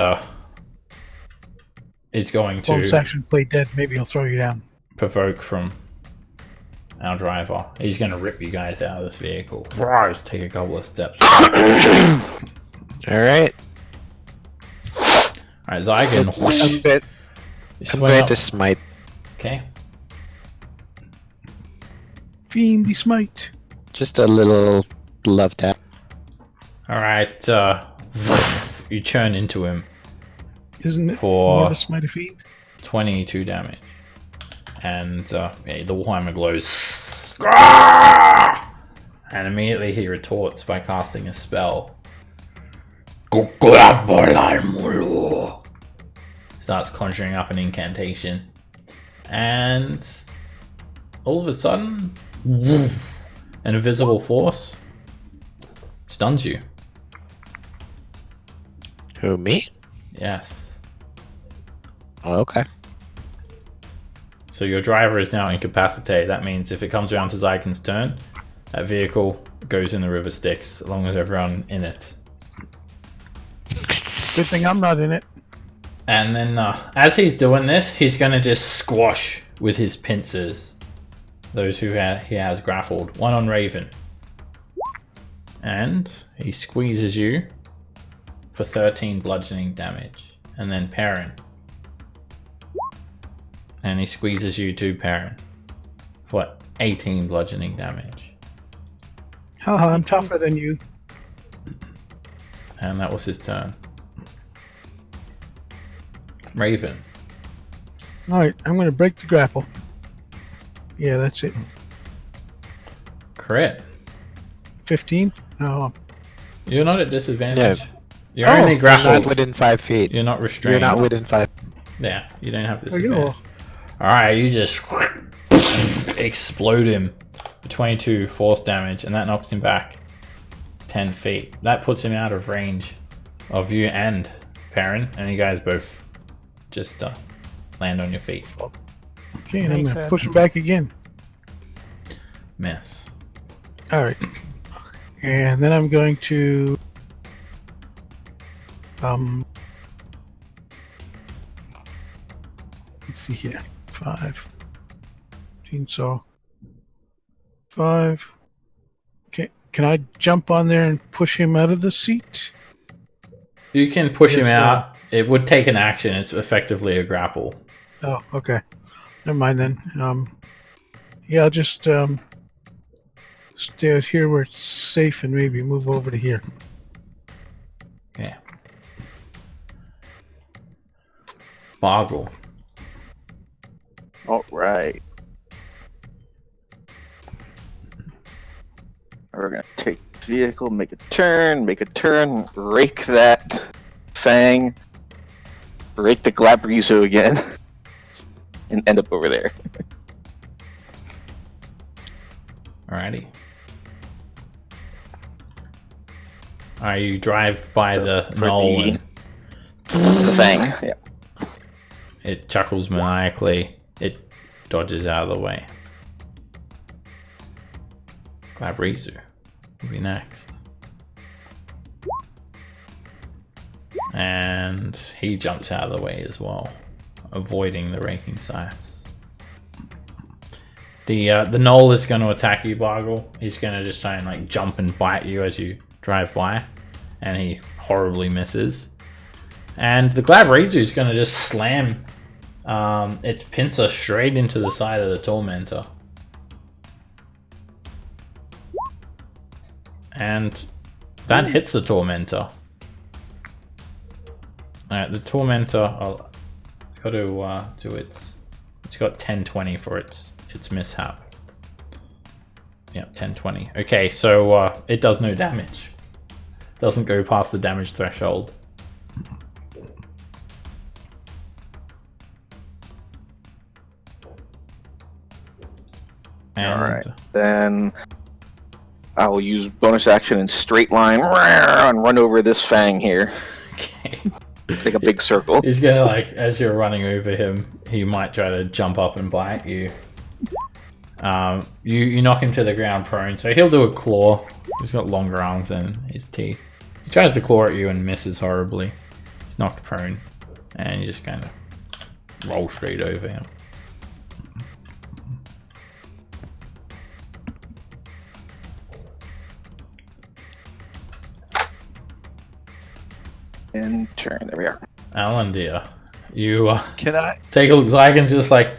[SPEAKER 1] is going
[SPEAKER 9] Bonus
[SPEAKER 1] to
[SPEAKER 9] action, play dead. Maybe he'll throw you down.
[SPEAKER 1] provoke from our driver. He's going to rip you guys out of this vehicle. Just take a couple of steps.
[SPEAKER 3] All right.
[SPEAKER 1] Alright, Zygon.
[SPEAKER 3] I'm going,
[SPEAKER 1] You
[SPEAKER 3] I'm
[SPEAKER 1] swing
[SPEAKER 3] going
[SPEAKER 1] up.
[SPEAKER 3] to smite.
[SPEAKER 1] Okay.
[SPEAKER 9] Fiendy smite.
[SPEAKER 3] Just a little love tap.
[SPEAKER 1] Alright, you churn into him
[SPEAKER 9] Isn't it
[SPEAKER 1] For-
[SPEAKER 9] more to smite a fiend?
[SPEAKER 1] 22 damage. And yeah, the Warhammer glows. Skrrr! And immediately he retorts by casting a spell. Starts conjuring up an incantation. And all of a sudden, an invisible force stuns you.
[SPEAKER 3] Who, me?
[SPEAKER 1] Yes.
[SPEAKER 3] Oh, okay.
[SPEAKER 1] So your driver is now incapacitated. That means if it comes around to Zykon's turn, that vehicle goes in the river Styx, along with everyone in it.
[SPEAKER 9] Good thing I'm not in it.
[SPEAKER 1] And then, as he's doing this, he's going to just squash with his pincers those who he has grappled. One on Raven. And he squeezes you for 13 bludgeoning damage. And then Perrin. And he squeezes you too, Perrin, for 18 bludgeoning damage.
[SPEAKER 9] Haha, I'm tougher than you.
[SPEAKER 1] And that was his turn. Raven.
[SPEAKER 9] Alright, I'm going to break the grapple. Yeah, that's it.
[SPEAKER 1] Crit.
[SPEAKER 9] 15? Oh,
[SPEAKER 1] You're not at disadvantage.
[SPEAKER 3] Yeah.
[SPEAKER 1] You're
[SPEAKER 9] Oh,
[SPEAKER 1] only
[SPEAKER 3] You're
[SPEAKER 1] grappled.
[SPEAKER 3] not within 5 feet.
[SPEAKER 1] You're not restrained.
[SPEAKER 3] You're not within 5.
[SPEAKER 1] Yeah, you don't have
[SPEAKER 9] oh, you
[SPEAKER 1] disadvantage. Alright, you just explode him for 22 force damage, and that knocks him back 10 feet. That puts him out of range of you and Perrin, and you guys both just land on your feet.
[SPEAKER 9] okay, and I'm
[SPEAKER 2] Makes
[SPEAKER 9] going to
[SPEAKER 2] sense.
[SPEAKER 9] push him back again.
[SPEAKER 1] Miss.
[SPEAKER 9] Alright. And then I'm going to... Let's see here. 5. 15, so... 5. Okay, can I jump on there and push him out of the seat?
[SPEAKER 1] You can push him
[SPEAKER 9] Yes,
[SPEAKER 1] out. It would take an action. It's effectively a grapple.
[SPEAKER 9] Oh, okay. Never mind then. Yeah, I'll just stay out here where it's safe and maybe move over to here.
[SPEAKER 1] Okay. Boggle.
[SPEAKER 6] All right. We're gonna take vehicle, make a turn, rake that fang, rake the Glabrizo again, and end up over there.
[SPEAKER 1] Alrighty. You drive by the
[SPEAKER 6] For
[SPEAKER 1] knoll
[SPEAKER 6] the-
[SPEAKER 1] and
[SPEAKER 6] The fang, yeah.
[SPEAKER 1] it chuckles maniacally. It dodges out of the way. Glabrizu will be next. And he jumps out of the way as well, avoiding the raking scythes. The knoll is going to attack you, Boggle. He's going to just try and like jump and bite you as you drive by, and he horribly misses. And the Glabrizu is going to just slam its pincer straight into the side of the Tormentor. And that hits the Tormentor. Alright, the Tormentor, I'll got to do its... It's got 10-20 for its mishap. Yeah, 10-20. Okay, so it does no damage. Doesn't go past the damage threshold. And
[SPEAKER 6] Alright. Then I will use bonus action in straight line and run over this fang here.
[SPEAKER 1] Okay.
[SPEAKER 6] Make a big circle.
[SPEAKER 1] He's gonna, like, as you're running over him, he might try to jump up and bite you. You knock him to the ground prone, so he'll do a claw. He's got longer arms than his teeth. He tries to claw at you and misses horribly. He's knocked prone, and you just kind of roll straight over him.
[SPEAKER 6] And turn. There we are.
[SPEAKER 1] Alan, dear, you
[SPEAKER 5] Can I?
[SPEAKER 1] take a look. Zygon's just like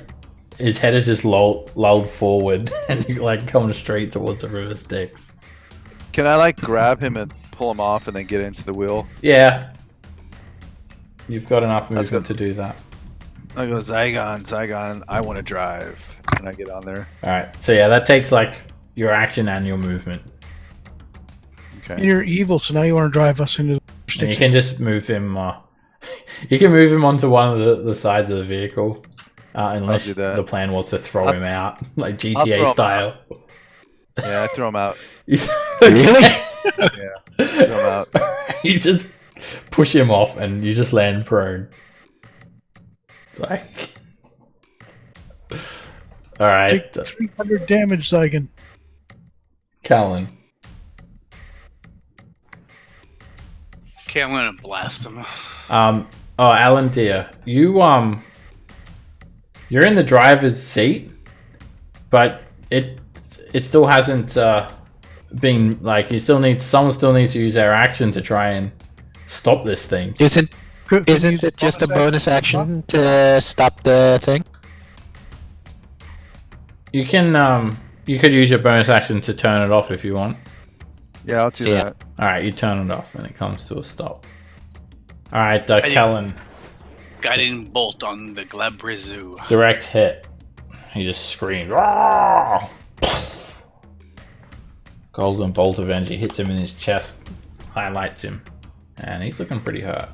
[SPEAKER 1] his head is just lulled forward, and you like coming straight towards the river Styx.
[SPEAKER 5] Can I like grab him and pull him off and then get into the wheel?
[SPEAKER 1] Yeah, you've got enough
[SPEAKER 5] That's
[SPEAKER 1] movement
[SPEAKER 5] good.
[SPEAKER 1] to do that.
[SPEAKER 5] I go, Zygon, I want to drive. Can I get on there?
[SPEAKER 1] All right, so yeah, that takes like your action and your movement.
[SPEAKER 5] Okay.
[SPEAKER 9] You're evil, so now you want to drive us into the
[SPEAKER 1] And you
[SPEAKER 9] sticks.
[SPEAKER 1] can just move him. You can move him onto one of the sides of the vehicle, unless
[SPEAKER 5] do that.
[SPEAKER 1] the plan was to throw him out, like
[SPEAKER 5] throw
[SPEAKER 1] GTA
[SPEAKER 5] him
[SPEAKER 1] style.
[SPEAKER 5] Yeah, I throw him out.
[SPEAKER 3] Really?
[SPEAKER 5] Yeah, throw him out.
[SPEAKER 1] You just push him off, and you just land prone. It's like, all right,
[SPEAKER 9] Take 300 damage, Zygon.
[SPEAKER 1] Callan.
[SPEAKER 4] Okay, I'm gonna blast him.
[SPEAKER 1] Oh, Alan, dear, you're in the driver's seat, but it still hasn't been like someone still needs to use their action to try and stop this thing.
[SPEAKER 3] Isn't
[SPEAKER 9] Could you use
[SPEAKER 3] it just a bonus
[SPEAKER 9] action?
[SPEAKER 3] action to stop the thing?
[SPEAKER 1] You can you could use your bonus action to turn it off if you want.
[SPEAKER 5] Yeah, I'll do
[SPEAKER 3] Yeah.
[SPEAKER 5] that.
[SPEAKER 1] All right, you turn it off, and it comes to a stop. All right,
[SPEAKER 4] didn't-
[SPEAKER 1] Kellen,
[SPEAKER 4] Guiding bolt on the Glabrizu.
[SPEAKER 1] direct hit. He just screamed. "Rawr!" Golden bolt of energy hits him in his chest, highlights him, and he's looking pretty hurt.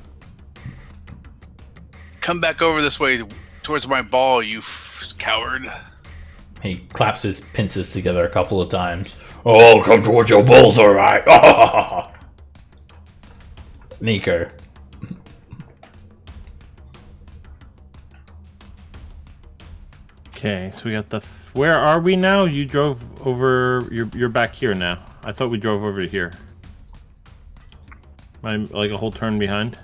[SPEAKER 4] Come back over this way towards my ball, you coward.
[SPEAKER 1] He claps his pincers together a couple of times. Oh, come towards your balls, all right. Nico.
[SPEAKER 8] Okay, so we got the. Where are we now? You drove over. You're back here now. I thought we drove over to here. Am I like a whole turn behind?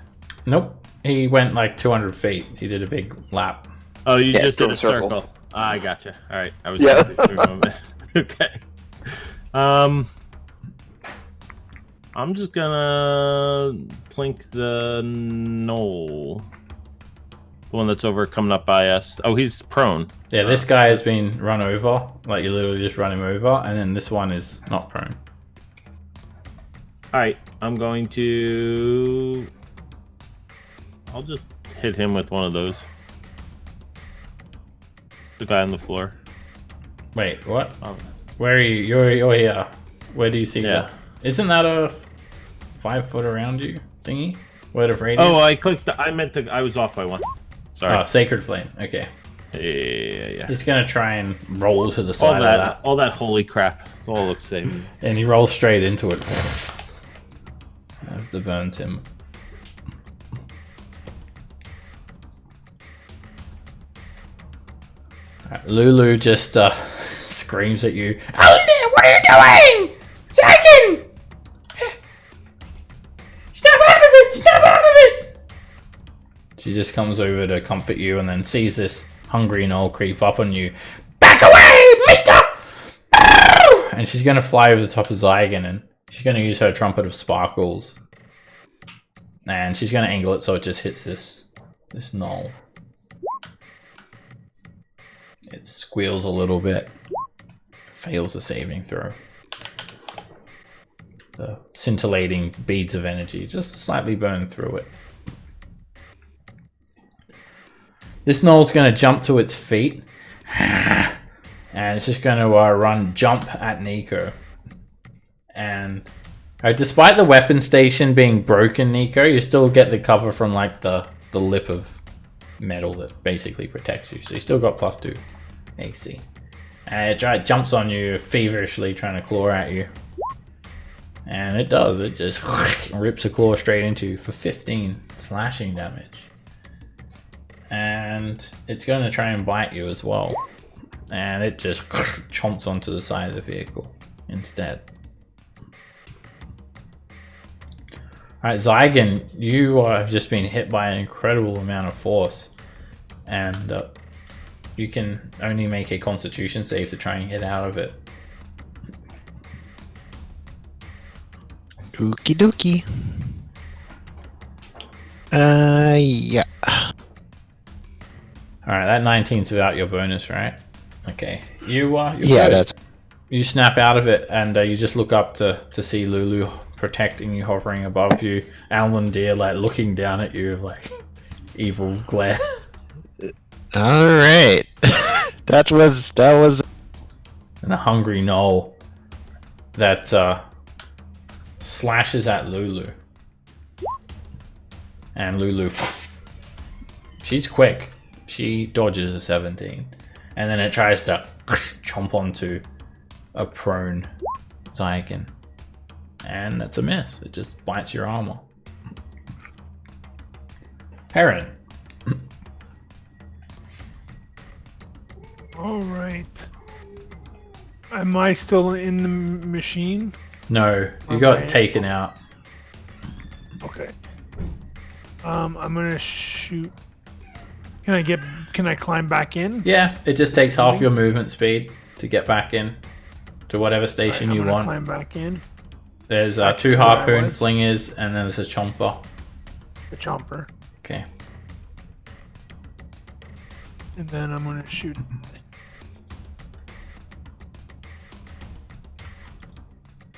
[SPEAKER 1] Nope. He went like 200 feet. He did a big lap.
[SPEAKER 8] Oh, you
[SPEAKER 6] Yeah,
[SPEAKER 8] just did
[SPEAKER 6] drove
[SPEAKER 8] a
[SPEAKER 6] a circle.
[SPEAKER 8] circle. I gotcha. All right, I was.
[SPEAKER 6] Yeah.
[SPEAKER 8] Okay. I'm just gonna plink the knoll. The one that's over coming up by us. Oh, he's prone.
[SPEAKER 1] Yeah, this guy has been run over. Like, you literally just run him over. And then this one is not prone.
[SPEAKER 8] Alright, I'm going to... I'll just hit him with one of those. The guy on the floor.
[SPEAKER 1] Wait, what?
[SPEAKER 8] Oh.
[SPEAKER 1] Where are you? You're here. Where do you see
[SPEAKER 8] Yeah.
[SPEAKER 1] that? Isn't that a 5 foot around you thingy? Word of radius?
[SPEAKER 8] Oh, I clicked the... I meant to... I was off by one. Sorry.
[SPEAKER 1] Oh, Sacred Flame. Okay.
[SPEAKER 8] Yeah.
[SPEAKER 1] He's gonna try and roll to the side of that.
[SPEAKER 8] All that holy crap. It all looks safe.
[SPEAKER 1] And he rolls straight into it. As it burns him. Right, Lulu just screams at you. Alan, what are you doing? Dragon! Snap out of it! Snap out of it! She just comes over to comfort you and then sees this hungry gnoll creep up on you. Back away, mister! Oh! And she's going to fly over the top of Zygon and she's going to use her Trumpet of Sparkles. And she's going to angle it so it just hits this gnoll. It squeals a little bit. Fails the saving throw. The scintillating beads of energy just slightly burn through it. This gnoll's going to jump to its feet. And it's just going to jump at Nico. And despite the weapon station being broken, Nico, you still get the cover from like the lip of metal that basically protects you. So you still got +2 AC. And it jumps on you feverishly, trying to claw at you. And it does. It just rips a claw straight into you for 15 slashing damage. And it's going to try and bite you as well. And it just chomps onto the side of the vehicle instead. Alright, Zygon, you have just been hit by an incredible amount of force. And you can only make a Constitution save to try and get out of it.
[SPEAKER 3] Okie dokie. Yeah.
[SPEAKER 1] Alright, that 19's without your bonus, right? Okay. You're
[SPEAKER 3] Yeah,
[SPEAKER 1] good.
[SPEAKER 3] that's.
[SPEAKER 1] You snap out of it, and you just look up to see Lulu protecting you, hovering above you. Alan Deer, like, looking down at you, like, evil glare.
[SPEAKER 3] All right. that was.
[SPEAKER 1] And a hungry gnoll that slashes at Lulu. And Lulu, she's quick. She dodges a 17. And then it tries to chomp onto a prone Zygon. And it's a miss. It just bites your armor. Heron.
[SPEAKER 2] Alright. Am I still in the machine?
[SPEAKER 1] No, you got taken out.
[SPEAKER 2] Okay. I'm gonna shoot. Can I climb back in?
[SPEAKER 1] Yeah, it just takes half your movement speed to get back in to whatever station
[SPEAKER 2] I'm
[SPEAKER 1] you
[SPEAKER 2] gonna
[SPEAKER 1] want.
[SPEAKER 2] climb back in.
[SPEAKER 1] There's
[SPEAKER 2] back
[SPEAKER 1] two
[SPEAKER 2] to where I
[SPEAKER 1] harpoon
[SPEAKER 2] was.
[SPEAKER 1] flingers, and then there's a chomper.
[SPEAKER 2] The chomper.
[SPEAKER 1] Okay.
[SPEAKER 2] And then I'm gonna shoot.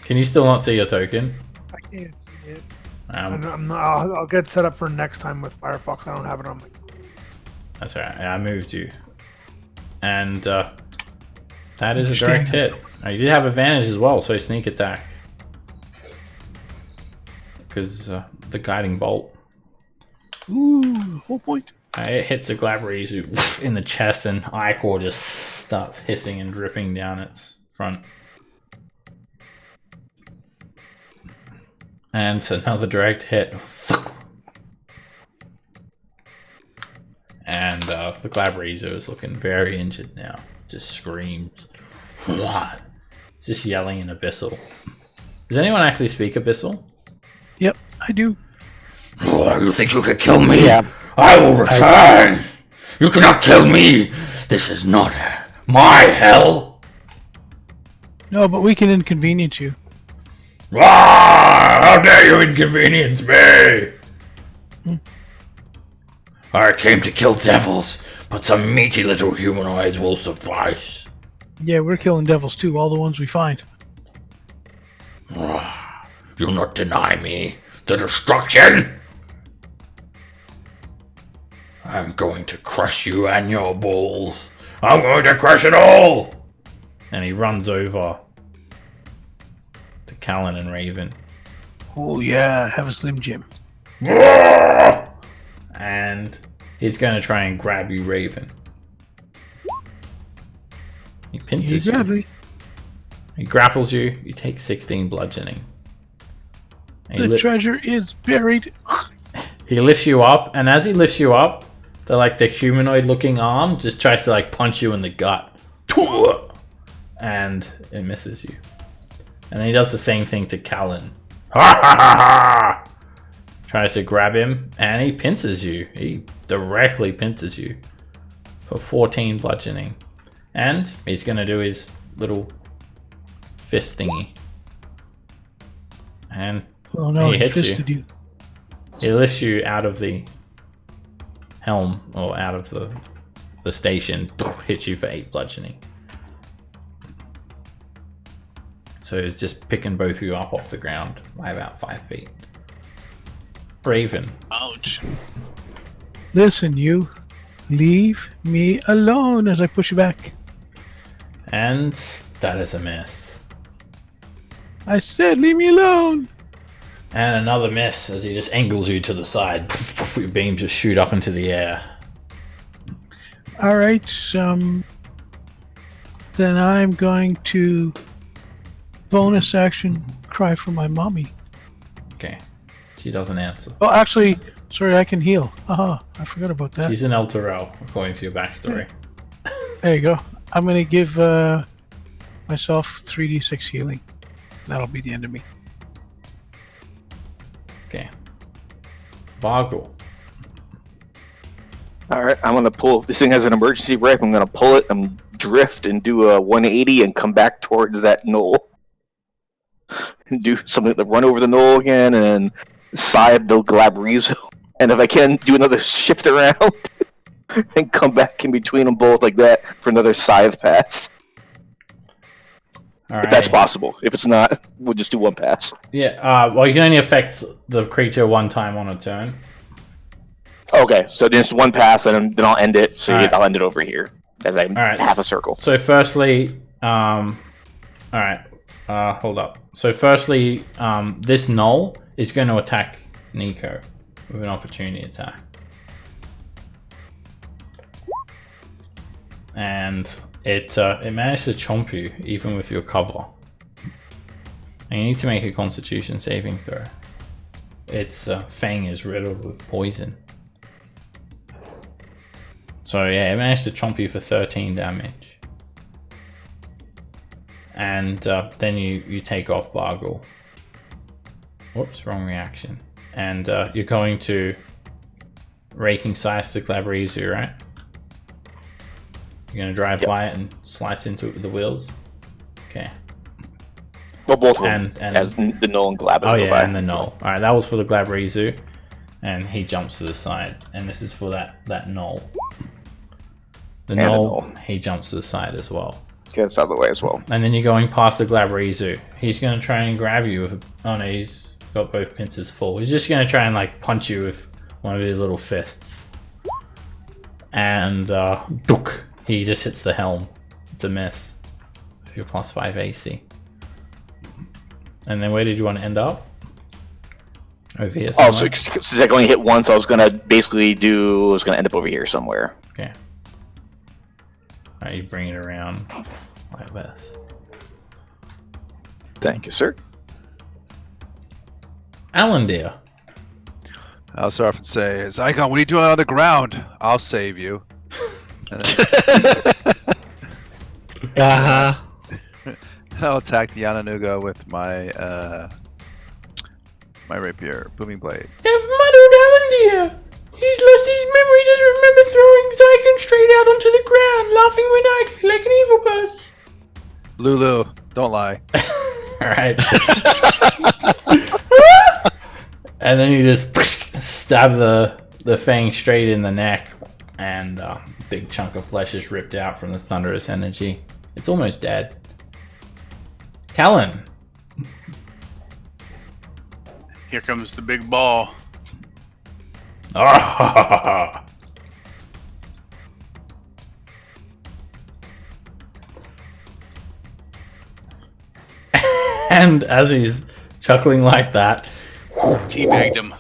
[SPEAKER 1] Can you still not see your token?
[SPEAKER 2] I can't see it. I'll get set up for next time with Firefox. I don't have it on my.
[SPEAKER 1] That's alright. I moved you. And that is a direct hit. You did have advantage as well, so sneak attack. Because the guiding bolt.
[SPEAKER 9] Ooh, whole point.
[SPEAKER 1] It hits a Glabrizu in the chest, and Ichor just starts hissing and dripping down its front. And another direct hit. And the Glabrizu is looking very injured now. Just screams. What? Just yelling in Abyssal. Does anyone actually speak Abyssal?
[SPEAKER 9] Yep, I do.
[SPEAKER 7] Oh, you think you could kill me?
[SPEAKER 3] Yeah.
[SPEAKER 7] I will return. You cannot kill me. This is not my hell.
[SPEAKER 9] No, but we can inconvenience you.
[SPEAKER 7] Ah, how dare you inconvenience me? I came to kill devils, but some meaty little humanoids will suffice.
[SPEAKER 9] Yeah, we're killing devils too, all the ones we find.
[SPEAKER 7] You'll not deny me the destruction. I'm going to crush you and your balls. I'm going to crush it all.
[SPEAKER 1] And he runs over to Callan and Raven.
[SPEAKER 9] Oh yeah, have a Slim Jim.
[SPEAKER 1] And he's going to try and grab you, Raven. He pinches you. He grapples you. You take 16 bludgeoning. And
[SPEAKER 9] The treasure is buried.
[SPEAKER 1] he lifts you up, and as he lifts you up, the humanoid-looking arm just tries to punch you in the gut, and it misses you. And then he does the same thing to Callan. Tries to grab him, and he pinces you. He directly pinces you for 14 bludgeoning. And he's going to do his little fist thingy. And
[SPEAKER 9] Oh no,
[SPEAKER 1] he
[SPEAKER 9] he
[SPEAKER 1] hits
[SPEAKER 9] fisted you.
[SPEAKER 1] he lifts you out of the helm, or out of the station, hits you for 8 bludgeoning. So it's just picking both of you up off the ground by about 5 feet. Raven.
[SPEAKER 4] Ouch.
[SPEAKER 9] Listen, you. Leave me alone as I push you back.
[SPEAKER 1] And that is a miss.
[SPEAKER 9] I said leave me alone.
[SPEAKER 1] And another miss as he just angles you to the side. Your beams just shoot up into the air.
[SPEAKER 9] Alright, then I'm going to bonus action cry for my mommy.
[SPEAKER 1] Okay. She doesn't answer.
[SPEAKER 9] Oh, actually, sorry, I can heal. Haha, I forgot about that.
[SPEAKER 1] She's an Elturel, according to your backstory.
[SPEAKER 9] There you go. I'm going to give myself 3d6 healing. That'll be the end of me.
[SPEAKER 1] Okay. Boggle.
[SPEAKER 6] Alright, I'm gonna pull. If this thing has an emergency brake, I'm gonna pull it and drift and do a 180 and come back towards that knoll. And do something to run over the knoll again and side the Glabrizo. And if I can do another shift around and come back in between them both like that for another scythe pass.
[SPEAKER 1] All
[SPEAKER 6] If that's
[SPEAKER 1] right.
[SPEAKER 6] possible. If it's not, we'll just do one pass.
[SPEAKER 1] Yeah. Well, you can only affect the creature one time on a turn.
[SPEAKER 6] Okay, so just one pass and then I'll end it. So
[SPEAKER 1] Alright.
[SPEAKER 6] I'll end it over here as I
[SPEAKER 1] Alright.
[SPEAKER 6] half a circle.
[SPEAKER 1] So firstly, all right. Hold up. So firstly, this Null is going to attack Nico with an opportunity attack. And it managed to chomp you even with your cover. And you need to make a Constitution saving throw. Its fang is riddled with poison. So yeah, it managed to chomp you for 13 damage. And then you take off Bargle. Whoops, wrong reaction. And you're going to Raking Scythe to Glabrizu, right? You're going to drive by it and slice into it with the wheels? Okay.
[SPEAKER 6] Well, both of them,
[SPEAKER 1] And
[SPEAKER 6] as the Null and Glab.
[SPEAKER 1] oh yeah, and the Null. Alright, that was for the Glabrizu. And he jumps to the side. And this is for that Null. The Null, he jumps to the side as well.
[SPEAKER 6] Gets out of the way as well.
[SPEAKER 1] And then you're going past the Glabrizu. He's going to try and grab you with... Oh no, he's got both pincers full. He's just going to try and like punch you with one of his little fists. And dook, he just hits the helm. It's a miss. You're +5 AC. And then where did you want to end up? Over here somewhere?
[SPEAKER 6] Oh, so since I only hit once, I was going to basically end up over here somewhere.
[SPEAKER 1] Okay. Alright, you bring it around like this.
[SPEAKER 6] Thank you, sir.
[SPEAKER 1] Alan, dear.
[SPEAKER 5] I'll start off and say, Zygon, what are you doing on the ground? I'll save you.
[SPEAKER 3] Uh-huh.
[SPEAKER 5] I'll attack the Yananuga with my my rapier, booming blade.
[SPEAKER 1] I've muddled Alan, dear. He's lost his memory, doesn't remember throwing Zygon straight out onto the ground, laughing maniacally like an evil person.
[SPEAKER 5] Lulu, don't lie.
[SPEAKER 1] Alright. And then you just stab the fang straight in the neck, and a big chunk of flesh is ripped out from the thunderous energy. It's almost dead. Callan.
[SPEAKER 4] Here comes the big ball.
[SPEAKER 1] And as he's chuckling like that,
[SPEAKER 4] Teabagged him.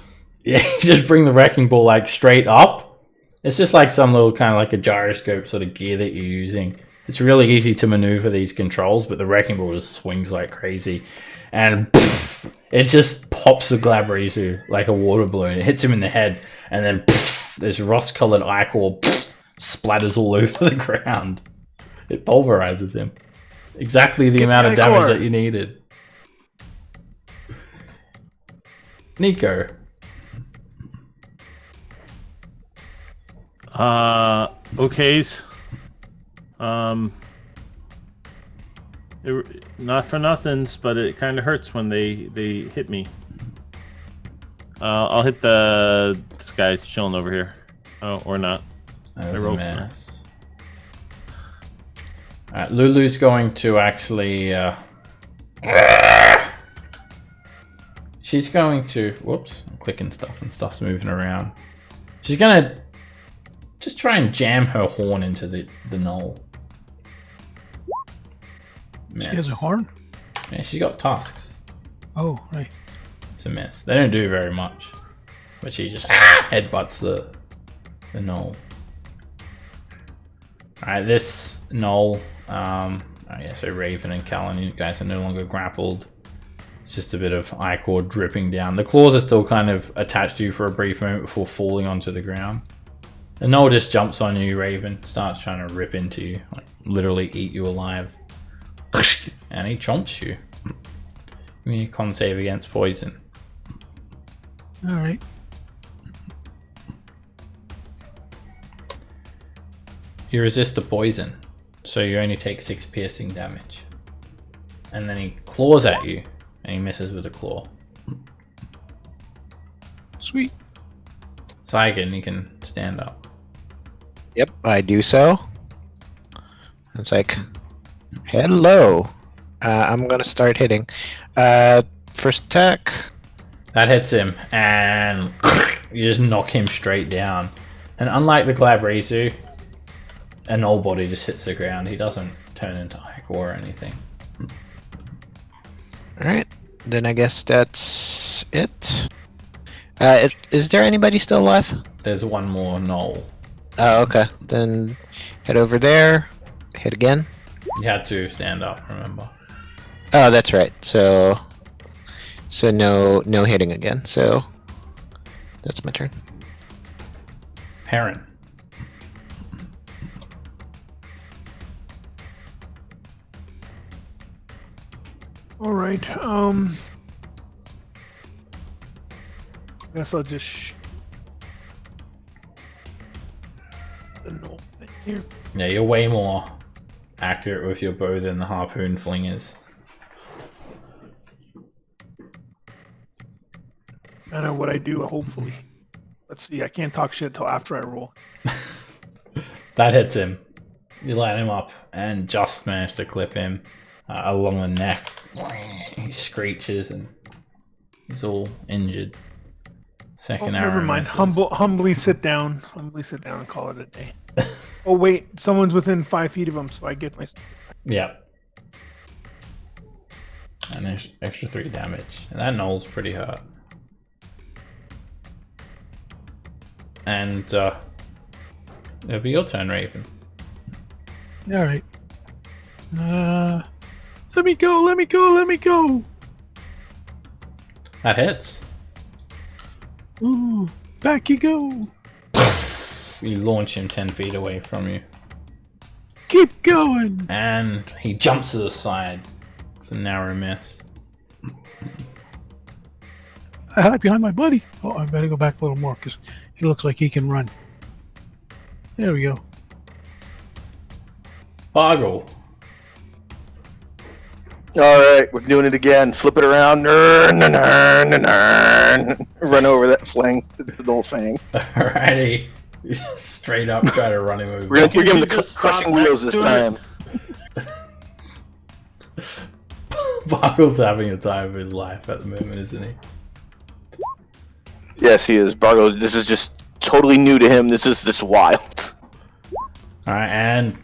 [SPEAKER 1] yeah, you just bring the wrecking ball like straight up. It's just like some little kind of like a gyroscope sort of gear that you're using. It's really easy to maneuver these controls, but the wrecking ball just swings like crazy. And poof, it just pops the Glabrizu like a water balloon. It hits him in the head, and then poof, this rust-colored ichor splatters all over the ground. It pulverizes him. Exactly the amount of damage that you needed. Nico.
[SPEAKER 8] Okays. Not for nothings, but it kind of hurts when they hit me. I'll hit this guy chilling over here. Oh, or not.
[SPEAKER 1] That was a miss. Alright, Lulu's going to actually... she's going to... Whoops, I'm clicking stuff and stuff's moving around. She's going to just try and jam her horn into the Null. Miss.
[SPEAKER 9] She has a horn?
[SPEAKER 1] Yeah, she's got tusks.
[SPEAKER 9] Oh, right.
[SPEAKER 1] It's a miss. They don't do very much. But she just headbutts the Null. Alright, this Null... yeah, so Raven and Callan, you guys are no longer grappled. It's just a bit of ichor dripping down. The claws are still kind of attached to you for a brief moment before falling onto the ground. The Null just jumps on you, Raven, starts trying to rip into you, like literally eat you alive. And he chomps you. Give me a con save against poison.
[SPEAKER 9] Alright.
[SPEAKER 1] You resist the poison, so you only take 6 piercing damage. And then he claws at you, and he misses with a claw.
[SPEAKER 9] Sweet.
[SPEAKER 1] Saigan, you can stand up.
[SPEAKER 3] Yep, I do so. It's like, hello. I'm gonna start hitting. First attack.
[SPEAKER 1] That hits him, and you just knock him straight down. And unlike the Glabrizu, an old body just hits the ground. He doesn't turn into Ichor or anything.
[SPEAKER 3] Alright, then I guess that's it. Is there anybody still alive?
[SPEAKER 1] There's one more Knoll.
[SPEAKER 3] Oh, okay. Then head over there. Hit again.
[SPEAKER 1] You had to stand up, remember?
[SPEAKER 3] Oh, that's right. So no hitting again. So that's my turn.
[SPEAKER 1] Heron.
[SPEAKER 2] All right. Guess I'll just. No, here.
[SPEAKER 1] Yeah, you're way more accurate with your bow than the harpoon flingers.
[SPEAKER 2] I know what I do. Hopefully. Let's see. I can't talk shit till after I roll.
[SPEAKER 1] That hits him. You line him up and just manage to clip him along the neck. He screeches and he's all injured. Second arrow
[SPEAKER 2] never mind.
[SPEAKER 1] misses.
[SPEAKER 2] Humbly sit down. Humbly sit down and call it a day. Oh wait, someone's within 5 feet of him, so I get my.
[SPEAKER 1] Yeah. And extra 3 damage. And that Knoll's pretty hurt. And it'll be your turn, Raven.
[SPEAKER 9] All right. Let me go. Let me go. Let me go.
[SPEAKER 1] That hits.
[SPEAKER 9] Ooh, back you go.
[SPEAKER 1] You launch him 10 feet away from you.
[SPEAKER 9] Keep going.
[SPEAKER 1] And he jumps to the side. It's a narrow miss.
[SPEAKER 9] I hide behind my buddy. Oh, I better go back a little more because he looks like he can run. There we go.
[SPEAKER 1] Boggle.
[SPEAKER 6] All right, we're doing it again. Flip it around. Run over that flang, the little fang.
[SPEAKER 1] Alrighty. You just straight up try to run him over.
[SPEAKER 6] We're gonna give him the
[SPEAKER 8] Just
[SPEAKER 6] crushing
[SPEAKER 8] stop
[SPEAKER 6] wheels
[SPEAKER 8] next
[SPEAKER 6] this
[SPEAKER 8] to
[SPEAKER 6] time.
[SPEAKER 1] Boggle's having a time of his life at the moment, isn't he?
[SPEAKER 6] Yes, he is. Bargo, this is just totally new to him. This is wild.
[SPEAKER 1] Alright, and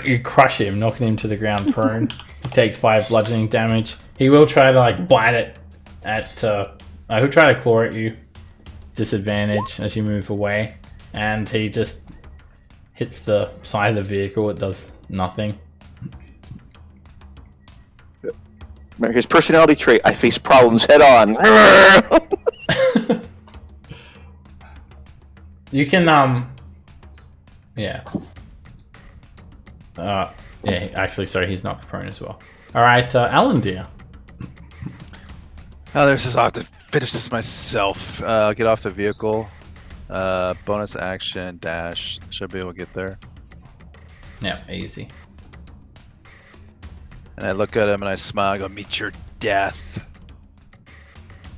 [SPEAKER 1] you crush him, knocking him to the ground prone. He takes 5 bludgeoning damage. He will try to like bite it at he'll try to claw at you. Disadvantage as you move away. And he just hits the side of the vehicle. It does nothing.
[SPEAKER 6] His personality trait, I face problems head on.
[SPEAKER 1] You can yeah. Yeah, actually, sorry, he's not prone as well. Alright, Alan dear.
[SPEAKER 5] Oh, there's this. I'll have to finish this myself. I'll get off the vehicle. Bonus action, dash. Should be able to get there.
[SPEAKER 1] Yeah, easy.
[SPEAKER 5] And I look at him and I smile. I go, meet your death.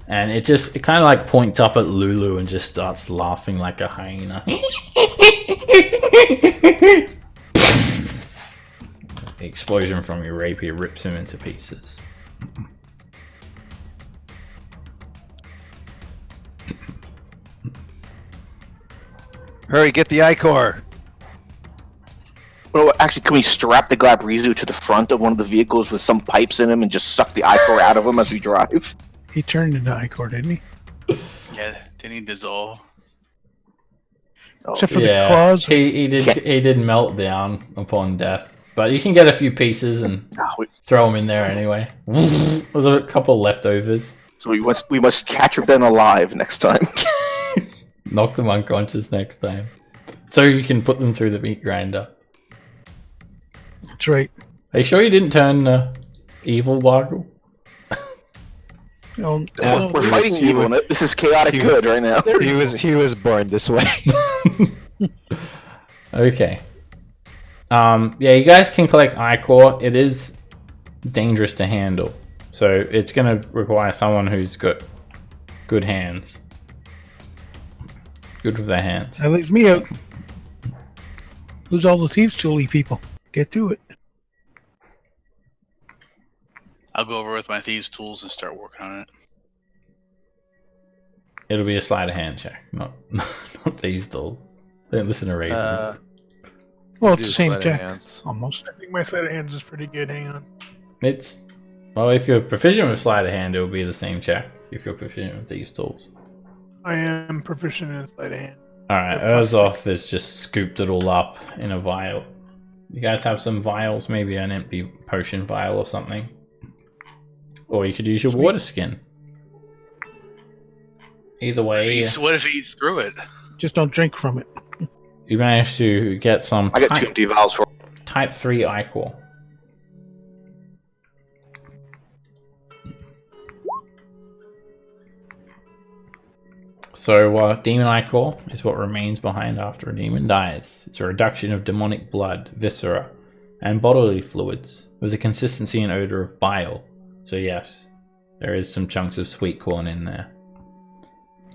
[SPEAKER 1] And it kind of like points up at Lulu and just starts laughing like a hyena. The explosion from your rapier rips him into pieces.
[SPEAKER 5] Hurry, get the Ichor.
[SPEAKER 6] Well, actually, can we strap the Glabrizu to the front of one of the vehicles with some pipes in him and just suck the Ichor out of him as we drive?
[SPEAKER 9] He turned into Ichor, didn't he?
[SPEAKER 4] Yeah, didn't he dissolve?
[SPEAKER 9] Except for the claws.
[SPEAKER 1] He did melt down upon death. But you can get a few pieces and throw them in there anyway. There's a couple leftovers.
[SPEAKER 6] So we must catch them alive next time.
[SPEAKER 1] Knock them unconscious next time. So you can put them through the meat grinder.
[SPEAKER 9] That's right.
[SPEAKER 1] Are you sure you didn't turn evil, Boggle?
[SPEAKER 6] We're fighting evil. This is chaotic good right now.
[SPEAKER 3] He was born this way.
[SPEAKER 1] Okay. Yeah, you guys can collect Ichor. It is dangerous to handle. So it's going to require someone who's got good hands. Good with their hands.
[SPEAKER 9] That leaves me out. Who's all the thieves tooly people? Get to it.
[SPEAKER 4] I'll go over with my thieves' tools and start working on it.
[SPEAKER 1] It'll be a sleight of hand check, not thieves' tool. Don't listen to Raven.
[SPEAKER 9] Well, it's
[SPEAKER 5] do
[SPEAKER 9] the same
[SPEAKER 5] sleight of
[SPEAKER 9] check.
[SPEAKER 5] hands.
[SPEAKER 9] Almost.
[SPEAKER 2] I think my sleight of hands is pretty good. Hang on.
[SPEAKER 1] It's well, if you're proficient with sleight of hand, it will be the same check. If you're proficient with thieves' tools.
[SPEAKER 2] I am proficient in sleight of hand.
[SPEAKER 1] All right, Urzoth has just scooped it all up in a vial. You guys have some vials, maybe an empty potion vial or something. Or you could use your water skin. Either way,
[SPEAKER 4] What if he eats through it?
[SPEAKER 9] Just don't drink from it.
[SPEAKER 1] you managed to get some
[SPEAKER 6] I got 2 empty vials for.
[SPEAKER 1] type 3 ichor. So, demon ichor is what remains behind after a demon dies. It's a reduction of demonic blood, viscera, and bodily fluids, with a consistency and odor of bile. So yes, there is some chunks of sweet corn in there.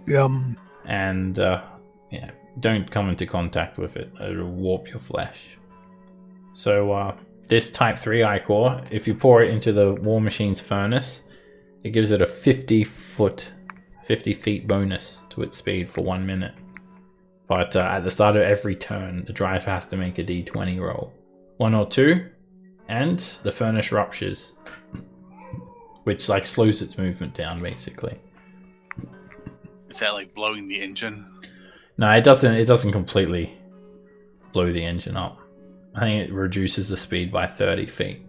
[SPEAKER 9] Yum.
[SPEAKER 1] And, yeah, don't come into contact with it. It'll warp your flesh. So, this type 3 ichor, if you pour it into the war machine's furnace, it gives it a 50 feet bonus to its speed for 1 minute. But at the start of every turn, the drive has to make a d20 roll. 1 or 2, and the furnace ruptures, which like slows its movement down basically.
[SPEAKER 4] Is that like blowing the engine?
[SPEAKER 1] No, it doesn't. It doesn't completely blow the engine up. I think it reduces the speed by 30 feet.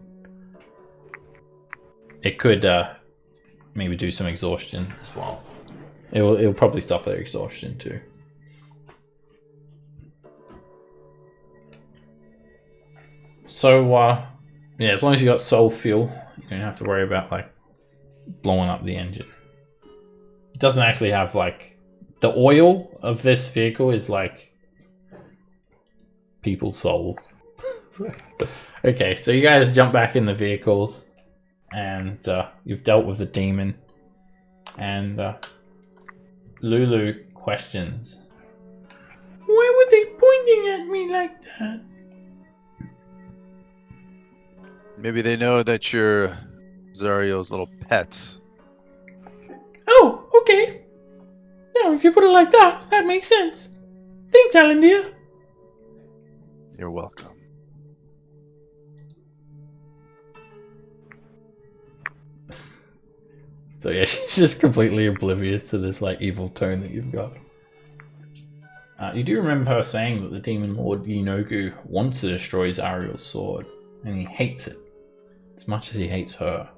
[SPEAKER 1] It could maybe do some exhaustion as well. It'll probably stop their exhaustion too. So yeah, as long as you got soul fuel, you don't have to worry about like blowing up the engine. It doesn't actually have like the oil of this vehicle is like people's souls. Okay, so you guys jump back in the vehicles, and you've dealt with the demon, and Lulu questions. Why were they pointing at me like that?
[SPEAKER 5] Maybe they know that you're Zario's little pet.
[SPEAKER 1] Oh, okay. Now, if you put it like that, that makes sense. Thanks, Alandir.
[SPEAKER 5] You're welcome.
[SPEAKER 1] So yeah, she's just completely oblivious to this like evil tone that you've got. You do remember her saying that the demon lord Yinogu wants to destroy Zariel's sword, and he hates it as much as he hates her,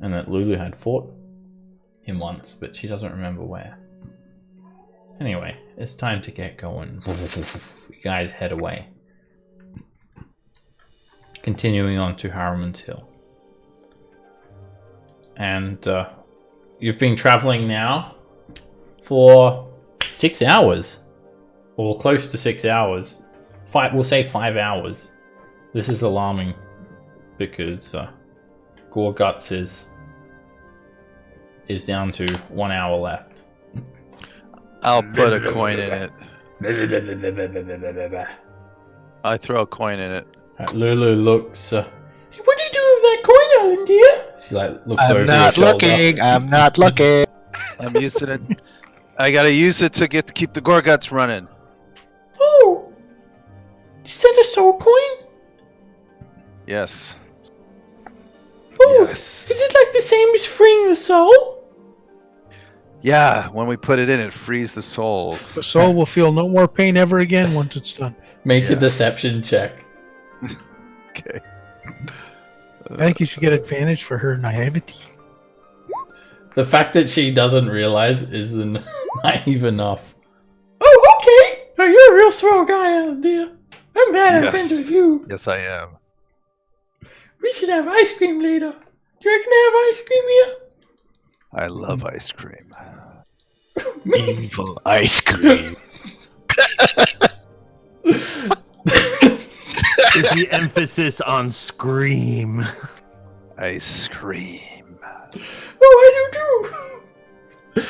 [SPEAKER 1] and that Lulu had fought him once, but she doesn't remember where. Anyway, it's time to get going. You guys head away, continuing on to Harriman's Hill. And you've been traveling now for 6 hours, or close to 6 hours. We'll say 5 hours. This is alarming because Gorguts is down to 1 hour left.
[SPEAKER 5] I'll put a coin in it. I throw a coin in it.
[SPEAKER 1] Lulu looks. What do you do with that coin, Alan, dear? She like looks over your shoulder.
[SPEAKER 3] I'm not looking.
[SPEAKER 5] I'm using it. I gotta use it to keep the Gorguts running.
[SPEAKER 1] Oh, is that a soul coin?
[SPEAKER 5] Yes.
[SPEAKER 1] Oh,
[SPEAKER 5] Yes.
[SPEAKER 1] is it like the same as freeing the soul?
[SPEAKER 5] Yeah, when we put it in, it frees the souls.
[SPEAKER 9] The soul will feel no more pain ever again once it's done.
[SPEAKER 1] Make a deception check.
[SPEAKER 5] Okay.
[SPEAKER 9] I think you should get advantage for her naivety.
[SPEAKER 1] The fact that she doesn't realize isn't naive enough. Oh, okay. Oh, you're a real swell guy, Alan, dear. I'm glad I'm friends with you.
[SPEAKER 5] Yes, I am.
[SPEAKER 1] We should have ice cream later. Do you reckon they have ice cream here?
[SPEAKER 5] I love ice cream.
[SPEAKER 3] Evil ice cream.
[SPEAKER 8] With the emphasis on scream.
[SPEAKER 5] Ice cream.
[SPEAKER 1] Oh, I do too.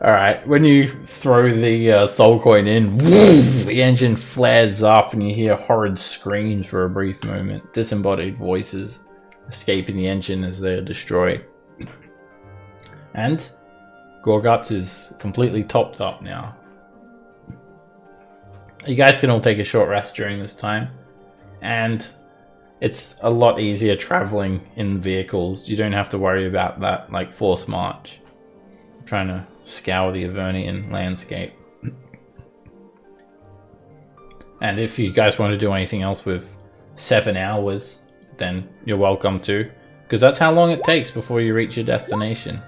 [SPEAKER 1] Alright, when you throw the soul coin in, the engine flares up and you hear horrid screams for a brief moment. Disembodied voices escaping the engine as they are destroyed. And Gorguts is completely topped up now. You guys can all take a short rest during this time. And it's a lot easier traveling in vehicles. You don't have to worry about that, like, forced march. I'm trying to scour the Avernian landscape. And if you guys want to do anything else with 7 hours, then you're welcome to. Because that's how long it takes before you reach your destination.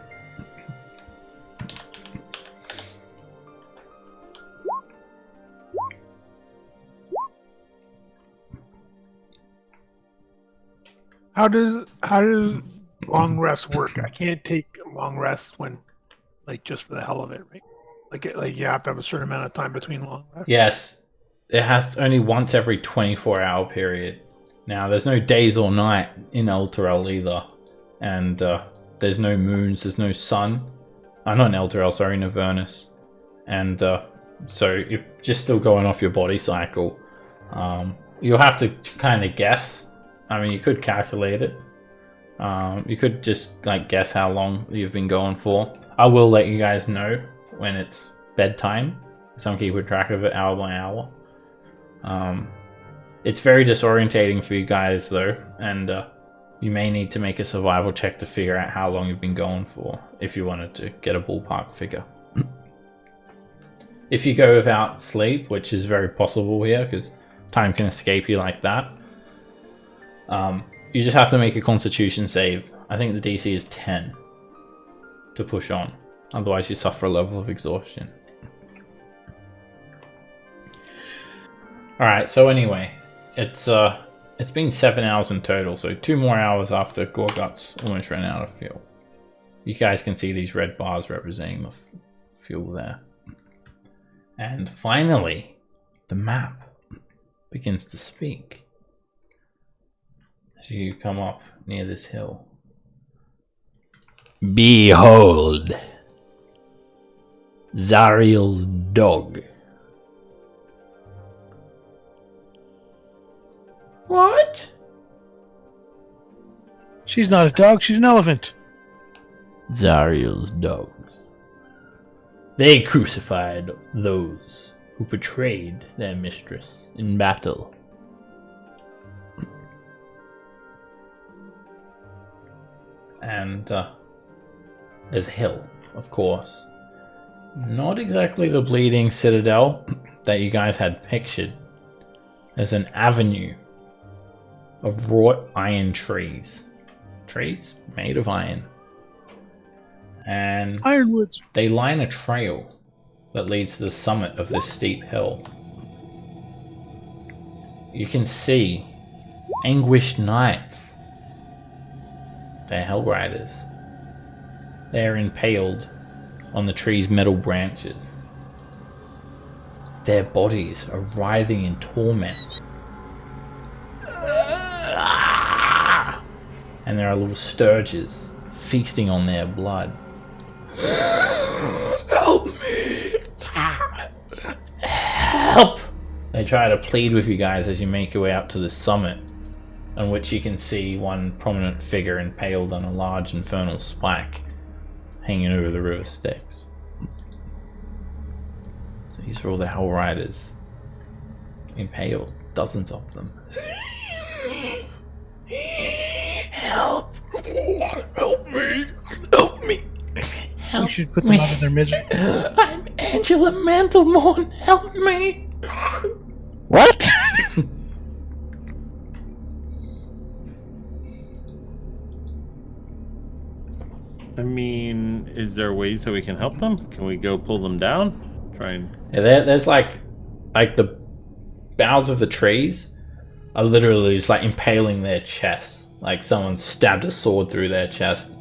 [SPEAKER 2] How does long rest work? I can't take long rest when, like, just for the hell of it, right? Like you have to have a certain amount of time between long rests.
[SPEAKER 1] Yes, it has only once every 24-hour period. Now, there's no days or night in Elturel either, and there's no moons, there's no sun. Not in Elturel, sorry, in Avernus, and so you're just still going off your body cycle. You'll have to kind of guess. I mean, you could calculate it. You could just like guess how long you've been going for. I will let you guys know when it's bedtime. Some keep track of it hour by hour. It's very disorientating for you guys though, and you may need to make a survival check to figure out how long you've been going for if you wanted to get a ballpark figure. If you go without sleep, which is very possible here because time can escape you like that, you just have to make a constitution save. I think the DC is 10 to push on. Otherwise you suffer a level of exhaustion. Alright, so anyway, it's been 7 hours in total, so 2 more hours after Gorguts almost ran out of fuel. You guys can see these red bars representing the fuel there. And finally, the map begins to speak. As you come up near this hill.
[SPEAKER 7] Behold, Zariel's dog.
[SPEAKER 1] What?
[SPEAKER 9] She's not a dog, she's an elephant.
[SPEAKER 7] Zariel's dogs. They crucified those who betrayed their mistress in battle.
[SPEAKER 1] And there's a hill, of course. Not exactly the bleeding citadel that you guys had pictured. There's an avenue of wrought iron trees. Trees made of iron. And
[SPEAKER 9] Ironwoods.
[SPEAKER 1] they line a trail that leads to the summit of this steep hill. You can see anguished knights. They're Hell Riders. They're impaled on the tree's metal branches. Their bodies are writhing in torment. And there are little sturges feasting on their blood. Help me! Help! They try to plead with you guys as you make your way up to the summit, on which you can see one prominent figure impaled on a large infernal spike hanging over the river Styx. So these are all the Hell Riders. Impaled, dozens of them. Help! Help me! Help me! Help
[SPEAKER 9] We should put them out of their misery.
[SPEAKER 1] I'm Angela Mantlemorn. Help me!
[SPEAKER 3] What?
[SPEAKER 8] I mean, is there ways that we can help them? Can we go pull them down? Try and...
[SPEAKER 1] Yeah, there's like the boughs of the trees are literally just like impaling their chests. Like someone stabbed a sword through their chest,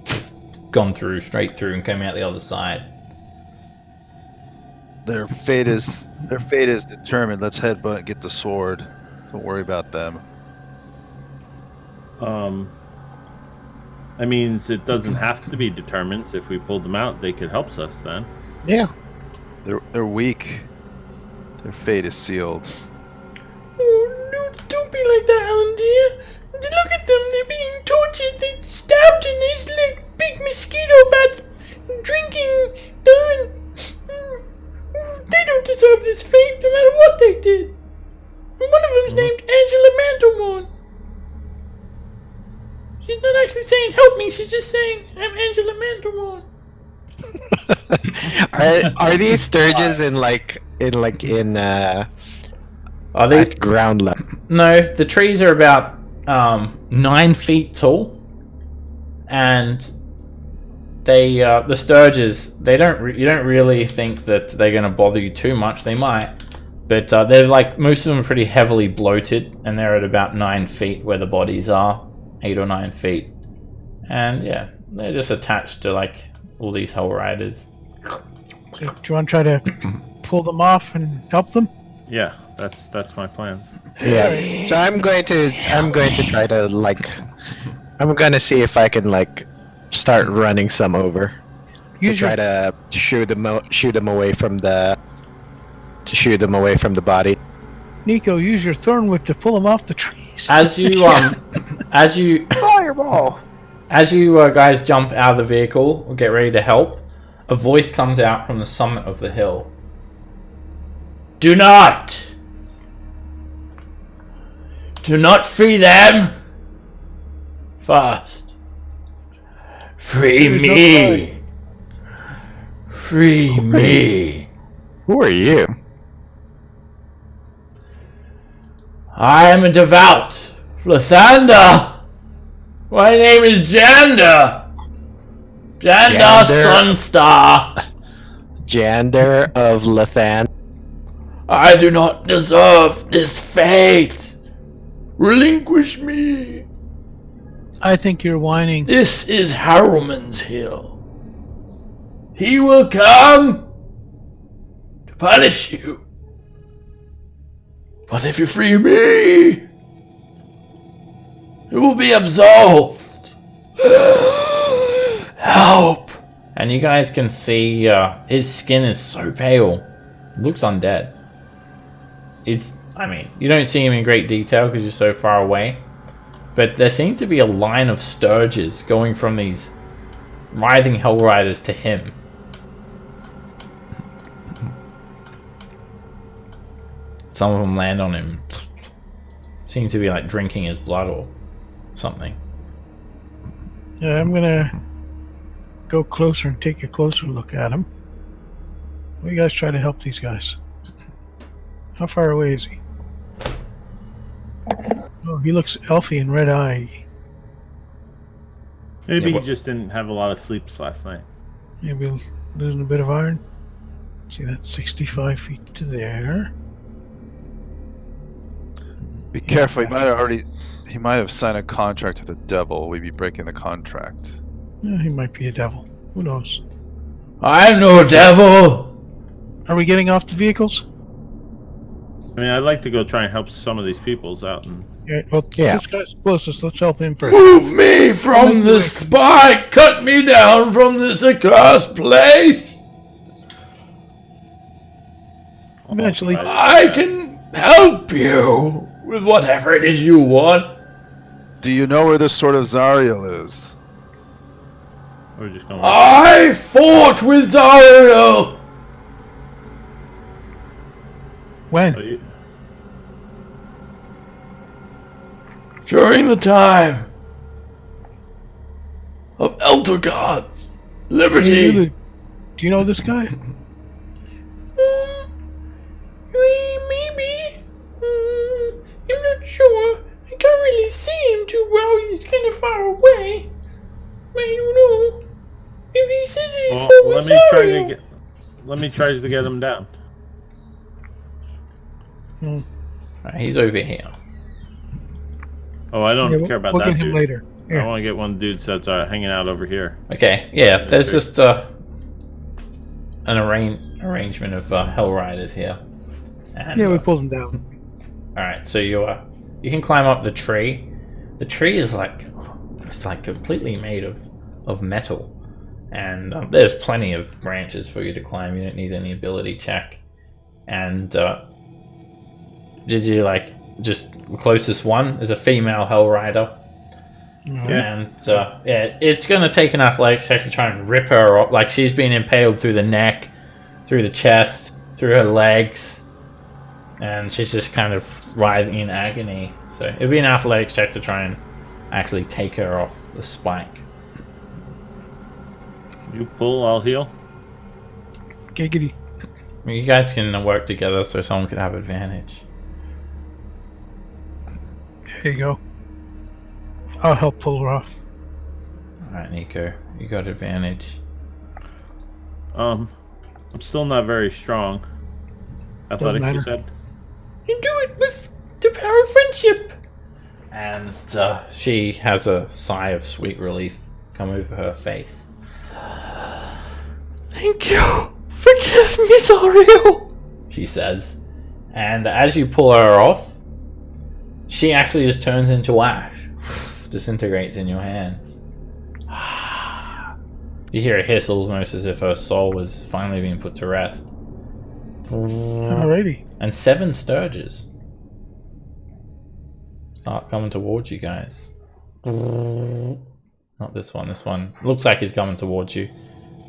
[SPEAKER 1] gone through, straight through, and came out the other side.
[SPEAKER 5] Their fate is determined. Let's headbutt and get the sword. Don't worry about them.
[SPEAKER 8] I mean, it doesn't have to be determined. If we pulled them out, they could help us then.
[SPEAKER 9] Yeah.
[SPEAKER 5] They're weak. Their fate is sealed.
[SPEAKER 7] Oh, no, don't be like that, Alan dear. Look at them, they're being tortured, they're stabbed, and there's like big mosquito bats drinking urine. They don't deserve this fate, no matter what they did. And one of them's named Angela Mantelmorn. She's not actually saying help me, she's just saying I'm Angela Mantelmorn.
[SPEAKER 3] Are these sturges in
[SPEAKER 1] Are they?
[SPEAKER 3] at ground level?
[SPEAKER 1] No, the trees are about 9 feet tall, and they the sturges, you don't really think that they're going to bother you too much. They might, but they're like, most of them are pretty heavily bloated, and they're at about 9 feet where the bodies are, 8 or 9 feet, and yeah, they're just attached to like all these Hell Riders.
[SPEAKER 9] So, do you want to try to pull them off and help them?
[SPEAKER 8] Yeah, that's my plans.
[SPEAKER 3] Yeah. So I'm going to try to I'm going to see if I can start running some over to try to shoot them away from the body.
[SPEAKER 9] Nico, use your thorn whip to pull them off the trees.
[SPEAKER 1] As you
[SPEAKER 6] Fireball!
[SPEAKER 1] As you guys jump out of the vehicle or get ready to help, a voice comes out from the summit of the hill. Do not free them. First, free me. Free me.
[SPEAKER 3] Who are you?
[SPEAKER 1] I am a devout Lathander. My name is Jander. Jander Sunstar.
[SPEAKER 3] Jander of Lathan.
[SPEAKER 1] I do not deserve this fate. Relinquish me.
[SPEAKER 9] I think you're whining.
[SPEAKER 1] This is Harrowman's hill. He will come to punish you. But if you free me, you will be absolved. Help! And you guys can see his skin is so pale. Looks undead. You don't see him in great detail because you're so far away. But there seems to be a line of sturges going from these writhing Hell Riders to him. Some of them land on him. Seem to be like drinking his blood or something.
[SPEAKER 9] Yeah, I'm gonna go closer and take a closer look at him. We guys try to help these guys. How far away is he? Oh, he looks elfy and red eye.
[SPEAKER 8] Maybe he just didn't have a lot of sleeps last night.
[SPEAKER 9] Maybe losing a bit of iron. See, that's 65 feet to there.
[SPEAKER 5] Be careful. He might have signed a contract with the devil. We'd be breaking the contract.
[SPEAKER 9] Yeah, he might be a devil. Who knows?
[SPEAKER 1] I'm no devil.
[SPEAKER 9] Are we getting off the vehicles?
[SPEAKER 8] I mean, I'd like to go try and help some of these peoples out. And
[SPEAKER 9] This guy's closest. Let's help him first.
[SPEAKER 1] Move me from the spike! Cut me down from this accursed place!
[SPEAKER 9] Eventually.
[SPEAKER 1] I can help you with whatever it is you want.
[SPEAKER 5] Do you know where the Sword of Zariel is?
[SPEAKER 8] We're just going.
[SPEAKER 1] I fought with Zariel!
[SPEAKER 9] When?
[SPEAKER 1] During the time of Elder Gods, Liberty.
[SPEAKER 9] Hey, Lulu, do you know this guy?
[SPEAKER 7] Maybe. I'm not sure. I can't really see him too well. He's kind of far away. I don't know. If he says he's so
[SPEAKER 8] let me try to get him down.
[SPEAKER 1] Right, he's over here.
[SPEAKER 8] Oh, I don't care about
[SPEAKER 9] we'll
[SPEAKER 8] that
[SPEAKER 9] get him
[SPEAKER 8] dude.
[SPEAKER 9] later. Here.
[SPEAKER 8] I want to get one dude that's hanging out over here.
[SPEAKER 1] Okay, yeah, there's just an arrangement of Hell Riders here. And,
[SPEAKER 9] Yeah, we pulled him down.
[SPEAKER 1] Alright, so you can climb up the tree. The tree is completely made of metal. And there's plenty of branches for you to climb. You don't need any ability check. And did you like just the closest one is a female Hell Rider? And yeah, it's gonna take an athletics check to try and rip her off. Like she's been impaled through the neck, through the chest, through her legs, and she's just kind of writhing in agony. So it'd be an athletics check to try and actually take her off the spike.
[SPEAKER 8] You pull, I'll heal.
[SPEAKER 9] Giggity.
[SPEAKER 1] You guys can work together so someone could have advantage.
[SPEAKER 9] There you go. I'll help pull her off.
[SPEAKER 1] Alright, Nico, you got advantage.
[SPEAKER 8] I'm still not very strong. Athletics, you said?
[SPEAKER 1] You do it with the power of friendship! And she has a sigh of sweet relief come over her face. Thank you! Forgive me, Zariel! She says. And as you pull her off, she actually just turns into ash. Disintegrates in your hands. You hear a hiss almost as if her soul was finally being put to rest.
[SPEAKER 9] Alrighty.
[SPEAKER 1] And 7 Sturges start coming towards you guys. Not this one. This one looks like he's coming towards you.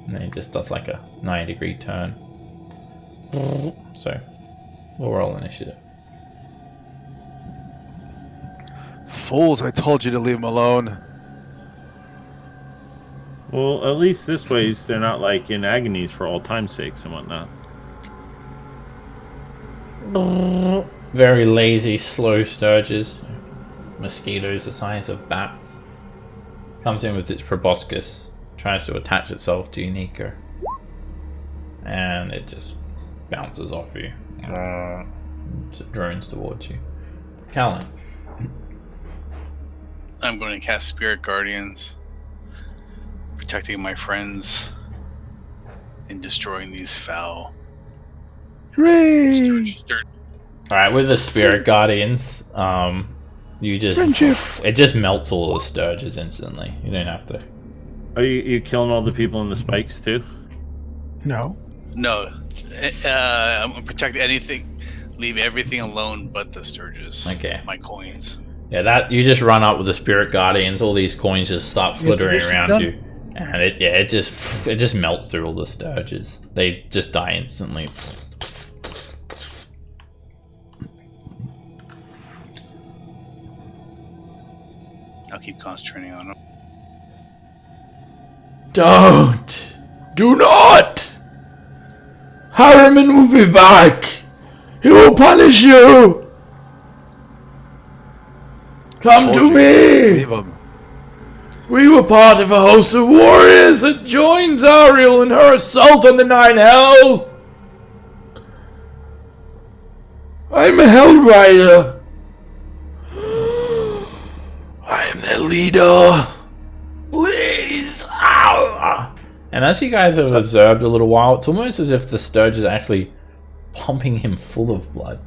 [SPEAKER 1] And then he just does like a 90-degree turn. So, we'll roll initiative.
[SPEAKER 5] Fools, I told you to leave him alone.
[SPEAKER 8] Well, at least this way they're not like in agonies for all time's sakes and whatnot.
[SPEAKER 1] Very lazy, slow Sturges. Mosquitoes the size of bats. Comes in with its proboscis. Tries to attach itself to Nico. And it just bounces off you. It drones towards you. Callan.
[SPEAKER 4] I'm going to cast Spirit Guardians, protecting my friends and destroying these foul.
[SPEAKER 9] Hooray!
[SPEAKER 1] Alright, with the Spirit Guardians, you just...
[SPEAKER 9] Friendship!
[SPEAKER 1] It just melts all the Sturges instantly. You don't have to...
[SPEAKER 8] Are you killing all the people in the spikes too?
[SPEAKER 9] No.
[SPEAKER 4] No, I'm going to protect anything, leave everything alone but the Sturges.
[SPEAKER 1] Okay.
[SPEAKER 4] My coins.
[SPEAKER 1] Yeah, that you just run up with the Spirit Guardians, all these coins just start flittering around you. And it just melts through all the Sturges. They just die instantly.
[SPEAKER 4] I'll keep concentrating on them.
[SPEAKER 7] Don't! Do not! Harriman will be back! He will punish you! Come to me!
[SPEAKER 5] Leave him.
[SPEAKER 7] We were part of a host of warriors that joined Zariel in her assault on the 9 Hells! I'm a Hell Rider. I am their leader. Please! Ow!
[SPEAKER 1] And as you guys have observed a little while, it's almost as if the Sturge is actually pumping him full of blood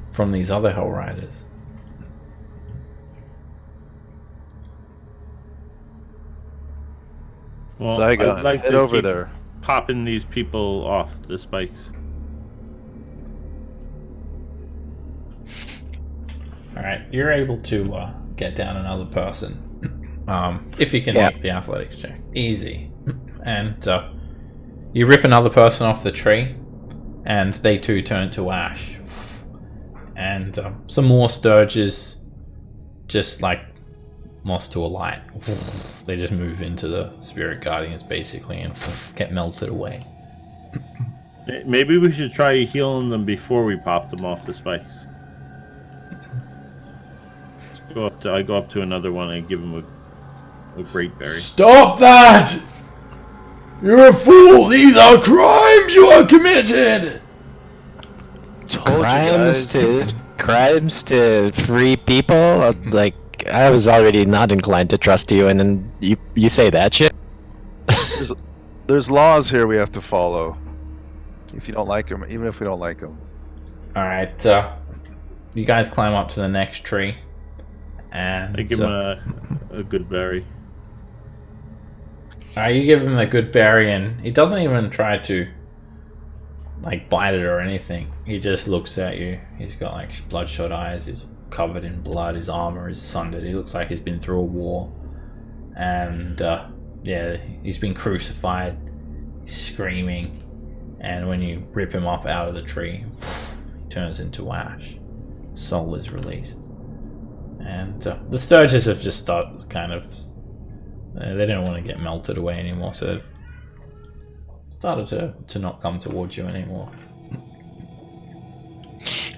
[SPEAKER 1] from these other Hell Riders.
[SPEAKER 8] Well,
[SPEAKER 5] Zygon,
[SPEAKER 8] I'd like
[SPEAKER 5] head
[SPEAKER 8] to
[SPEAKER 5] over
[SPEAKER 8] keep
[SPEAKER 5] there.
[SPEAKER 8] popping these people off the spikes.
[SPEAKER 1] Alright, you're able to get down another person. If you can make the athletics check. Easy. And you rip another person off the tree, and they too turn to ash. And some more Sturges just like moss to a light. They just move into the Spirit Guardians basically and get melted away.
[SPEAKER 8] Maybe we should try healing them before we pop them off the spikes. I go up to another one and give him a great berry.
[SPEAKER 7] Stop that! You're a fool! These are crimes you are committed!
[SPEAKER 5] Told you guys.
[SPEAKER 3] Crimes to free people? Like, I was already not inclined to trust you, and then you say that shit?
[SPEAKER 5] There's laws here we have to follow. If you don't like them, even if we don't like them.
[SPEAKER 1] Alright, you guys climb up to the next tree. And
[SPEAKER 8] I give him a good berry.
[SPEAKER 1] You give him a good berry, and he doesn't even try to like bite it or anything. He just looks at you. He's got like bloodshot eyes. He's covered in blood. His armor is sundered. He looks like he's been through a war, and yeah, he's been crucified. He's screaming, and when you rip him up out of the tree, he turns into ash. Soul is released, and the Sturges have just started kind of. They don't want to get melted away anymore, so they've started to not come towards you anymore.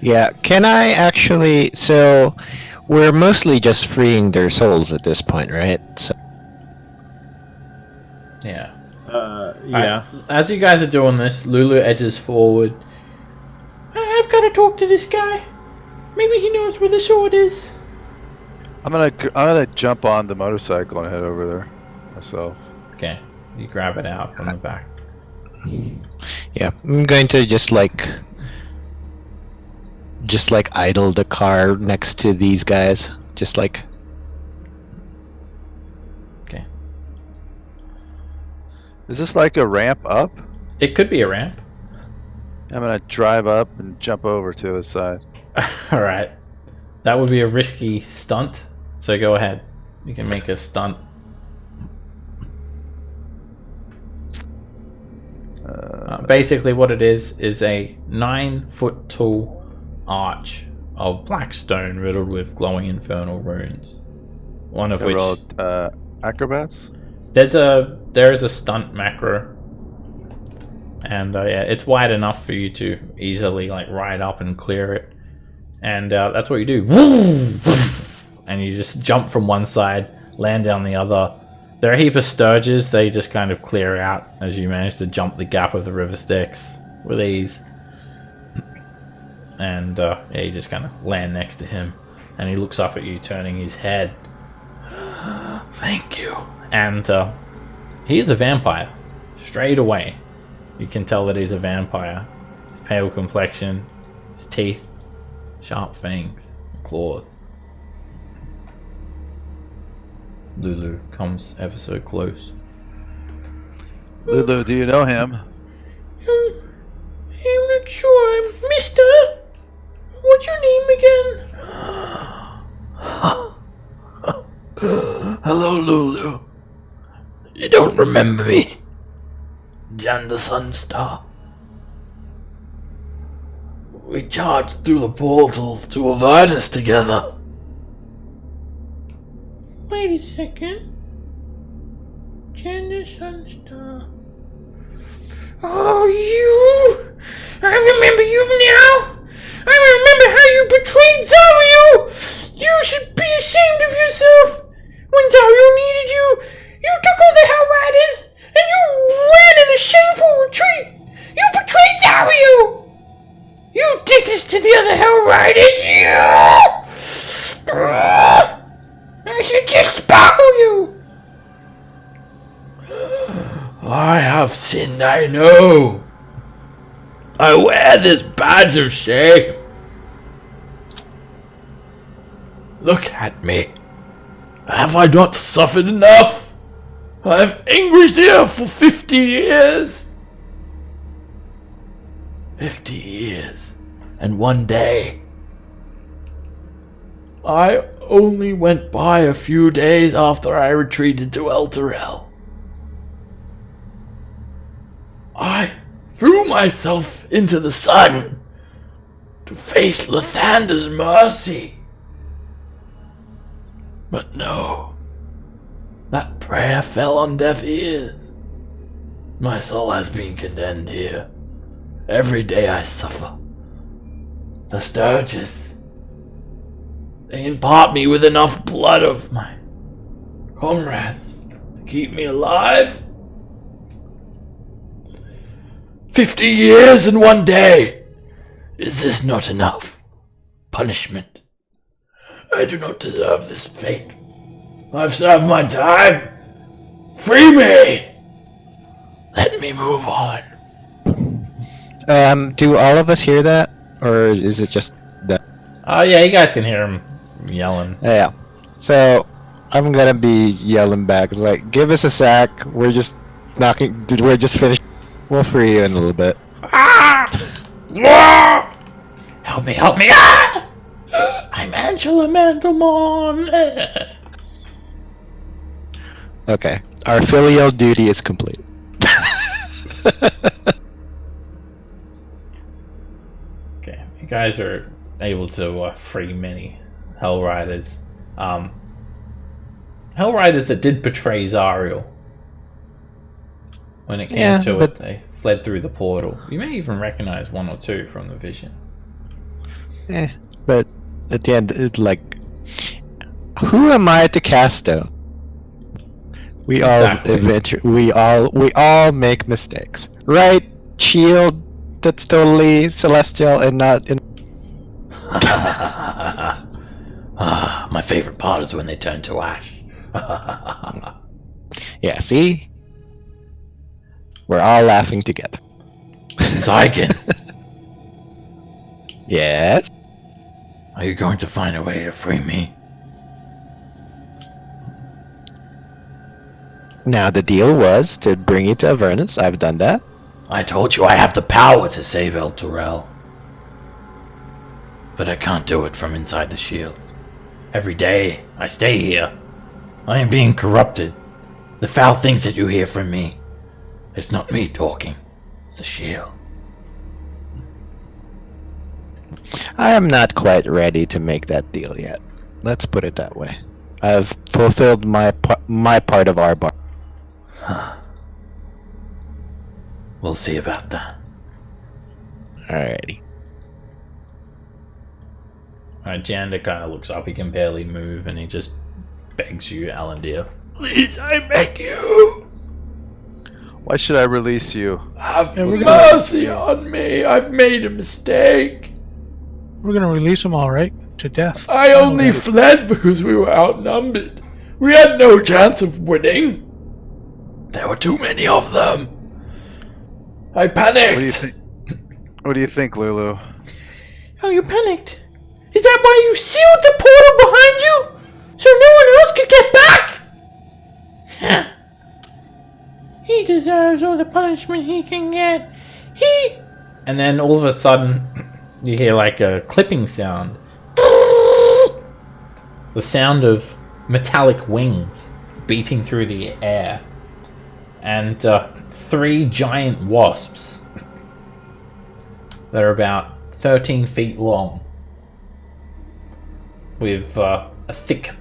[SPEAKER 3] Yeah, can I actually... So, we're mostly just freeing their souls at this point, right? So,
[SPEAKER 1] Yeah.
[SPEAKER 8] Yeah.
[SPEAKER 1] As you guys are doing this, Lulu edges forward. I've got to talk to this guy. Maybe he knows where the sword is.
[SPEAKER 5] I'm gonna jump on the motorcycle and head over there myself.
[SPEAKER 1] Okay, you grab it out from the back.
[SPEAKER 3] yeah, I'm going to just like idle the car next to these guys. Just like...
[SPEAKER 1] Okay.
[SPEAKER 5] Is this like a ramp up?
[SPEAKER 1] It could be a ramp.
[SPEAKER 5] I'm gonna drive up and jump over to the other side.
[SPEAKER 1] Alright. That would be a risky stunt. So go ahead. You can make a stunt. Basically what it is a 9-foot tall arch of black stone riddled with glowing infernal runes. One of
[SPEAKER 5] I
[SPEAKER 1] which...
[SPEAKER 5] rolled, acrobats?
[SPEAKER 1] There is a stunt macro. And yeah, it's wide enough for you to easily like ride up and clear it. And that's what you do. And you just jump from one side, land down the other. There are a heap of Sturges. They just kind of clear out as you manage to jump the gap of the river Styx with ease. And yeah, you just kind of land next to him. And he looks up at you, turning his head. Thank you. And he is a vampire. Straight away. You can tell that he's a vampire. His pale complexion, his teeth, sharp fangs, claws. Lulu comes ever so close.
[SPEAKER 5] Lulu, do you know him?
[SPEAKER 7] I'm not sure. Mister? What's your name again? Hello, Lulu. You don't remember me? Jan the Sunstar. We charged through the portal to Avernus together. Wait a second. Jan the Sunstar. Oh, you! I remember you now! I remember how you betrayed Zario! You should be ashamed of yourself! When Zario needed you, you took all the Hell Riders, and you ran in a shameful retreat! You betrayed Zario! You did this to the other Hell Riders! I should just sparkle you! I have sinned, I know. I wear this badge of shame. Look at me. Have I not suffered enough? I have anguished here for 50 years. 50 years. And one day. I only went by a few days after I retreated to Elturel. I threw myself into the sun to face Lathander's mercy. But no, that prayer fell on deaf ears. My soul has been condemned here. Every day I suffer. The Sturges, they impart me with enough blood of my comrades to keep me alive. 50 years and one day! Is this not enough? Punishment. I do not deserve this fate. I've served my time. Free me! Let me move on.
[SPEAKER 3] Do all of us hear that? Or is it just that?
[SPEAKER 1] Oh yeah, you guys can hear him yelling.
[SPEAKER 3] Yeah. So, I'm gonna be yelling back. It's like, give us a sack. We're just knocking. We're just finished. We'll free you in a little bit.
[SPEAKER 7] Help me, help me! Ah! I'm Angela Mandelmon.
[SPEAKER 3] Okay, our filial duty is complete.
[SPEAKER 1] Okay, you guys are able to free many Hell Riders. Hell Riders that did betray Zariel. When it came to it, they fled through the portal. You may even recognize one or two from the vision.
[SPEAKER 3] But at the end, it's like, who am I to cast though? We all make mistakes, right? Shield, that's totally celestial and not in.
[SPEAKER 7] My favorite part is when they turn to ash.
[SPEAKER 3] Yeah, see? We're all laughing together.
[SPEAKER 7] Zygon,
[SPEAKER 3] Yes?
[SPEAKER 7] are you going to find a way to free me?
[SPEAKER 3] Now, the deal was to bring you to Avernus. I've done that.
[SPEAKER 7] I told you I have the power to save El Turel. But I can't do it from inside the shield. Every day I stay here, I am being corrupted. The foul things that you hear from me, it's not me talking, it's the shield.
[SPEAKER 3] I am not quite ready to make that deal yet. Let's put it that way. I've fulfilled my part of our bar.
[SPEAKER 7] We'll see about that.
[SPEAKER 3] Alrighty.
[SPEAKER 1] Jander kind of looks up. He can barely move, and he just begs you, Alandir. Please, I beg you.
[SPEAKER 5] Why should I release you?
[SPEAKER 1] Have mercy on me. I've made a mistake.
[SPEAKER 9] We're gonna release them all, right? To death.
[SPEAKER 1] I only fled because we were outnumbered. We had no chance of winning. There were too many of them. I panicked.
[SPEAKER 5] What do you think? What do you think, Lulu?
[SPEAKER 7] Oh, you panicked? Is that why you sealed the portal behind you? So no one else could get back? Huh. He deserves all the punishment he can get.
[SPEAKER 1] And then all of a sudden, you hear like a clipping sound. The sound of metallic wings beating through the air. And 3 giant wasps that are about 13 feet long, with a thick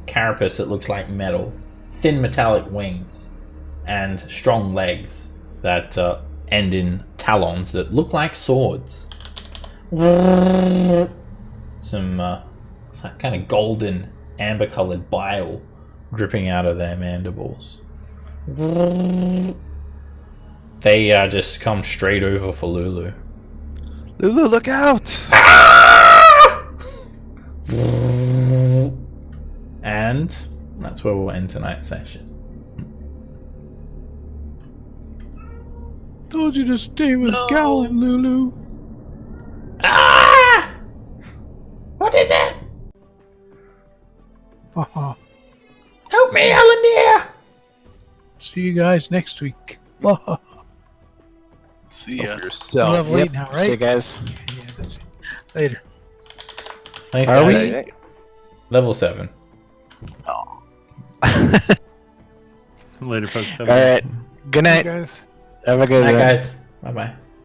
[SPEAKER 1] carapace that looks like metal, thin metallic wings, and strong legs that end in talons that look like swords. Some kind of golden, amber-colored bile dripping out of their mandibles. They just come straight over for Lulu.
[SPEAKER 5] Lulu, look out!
[SPEAKER 1] And that's where we'll end tonight's session.
[SPEAKER 9] Told you to stay with Gallon, Lulu.
[SPEAKER 7] Ah! What is it?
[SPEAKER 9] Haha.
[SPEAKER 7] Help me, Alandir!
[SPEAKER 9] See you guys next week.
[SPEAKER 4] See ya.
[SPEAKER 5] Yourself.
[SPEAKER 9] Level 8 now, right?
[SPEAKER 3] See you guys.
[SPEAKER 9] Yeah, that's it. Later.
[SPEAKER 1] Thanks,
[SPEAKER 3] Are
[SPEAKER 1] guys.
[SPEAKER 3] we?
[SPEAKER 1] Level 7.
[SPEAKER 8] Later, folks.
[SPEAKER 3] Alright. Good
[SPEAKER 2] Hey,
[SPEAKER 3] night.
[SPEAKER 2] guys.
[SPEAKER 3] Have a good
[SPEAKER 1] Bye,
[SPEAKER 3] one.
[SPEAKER 1] guys. Bye-bye.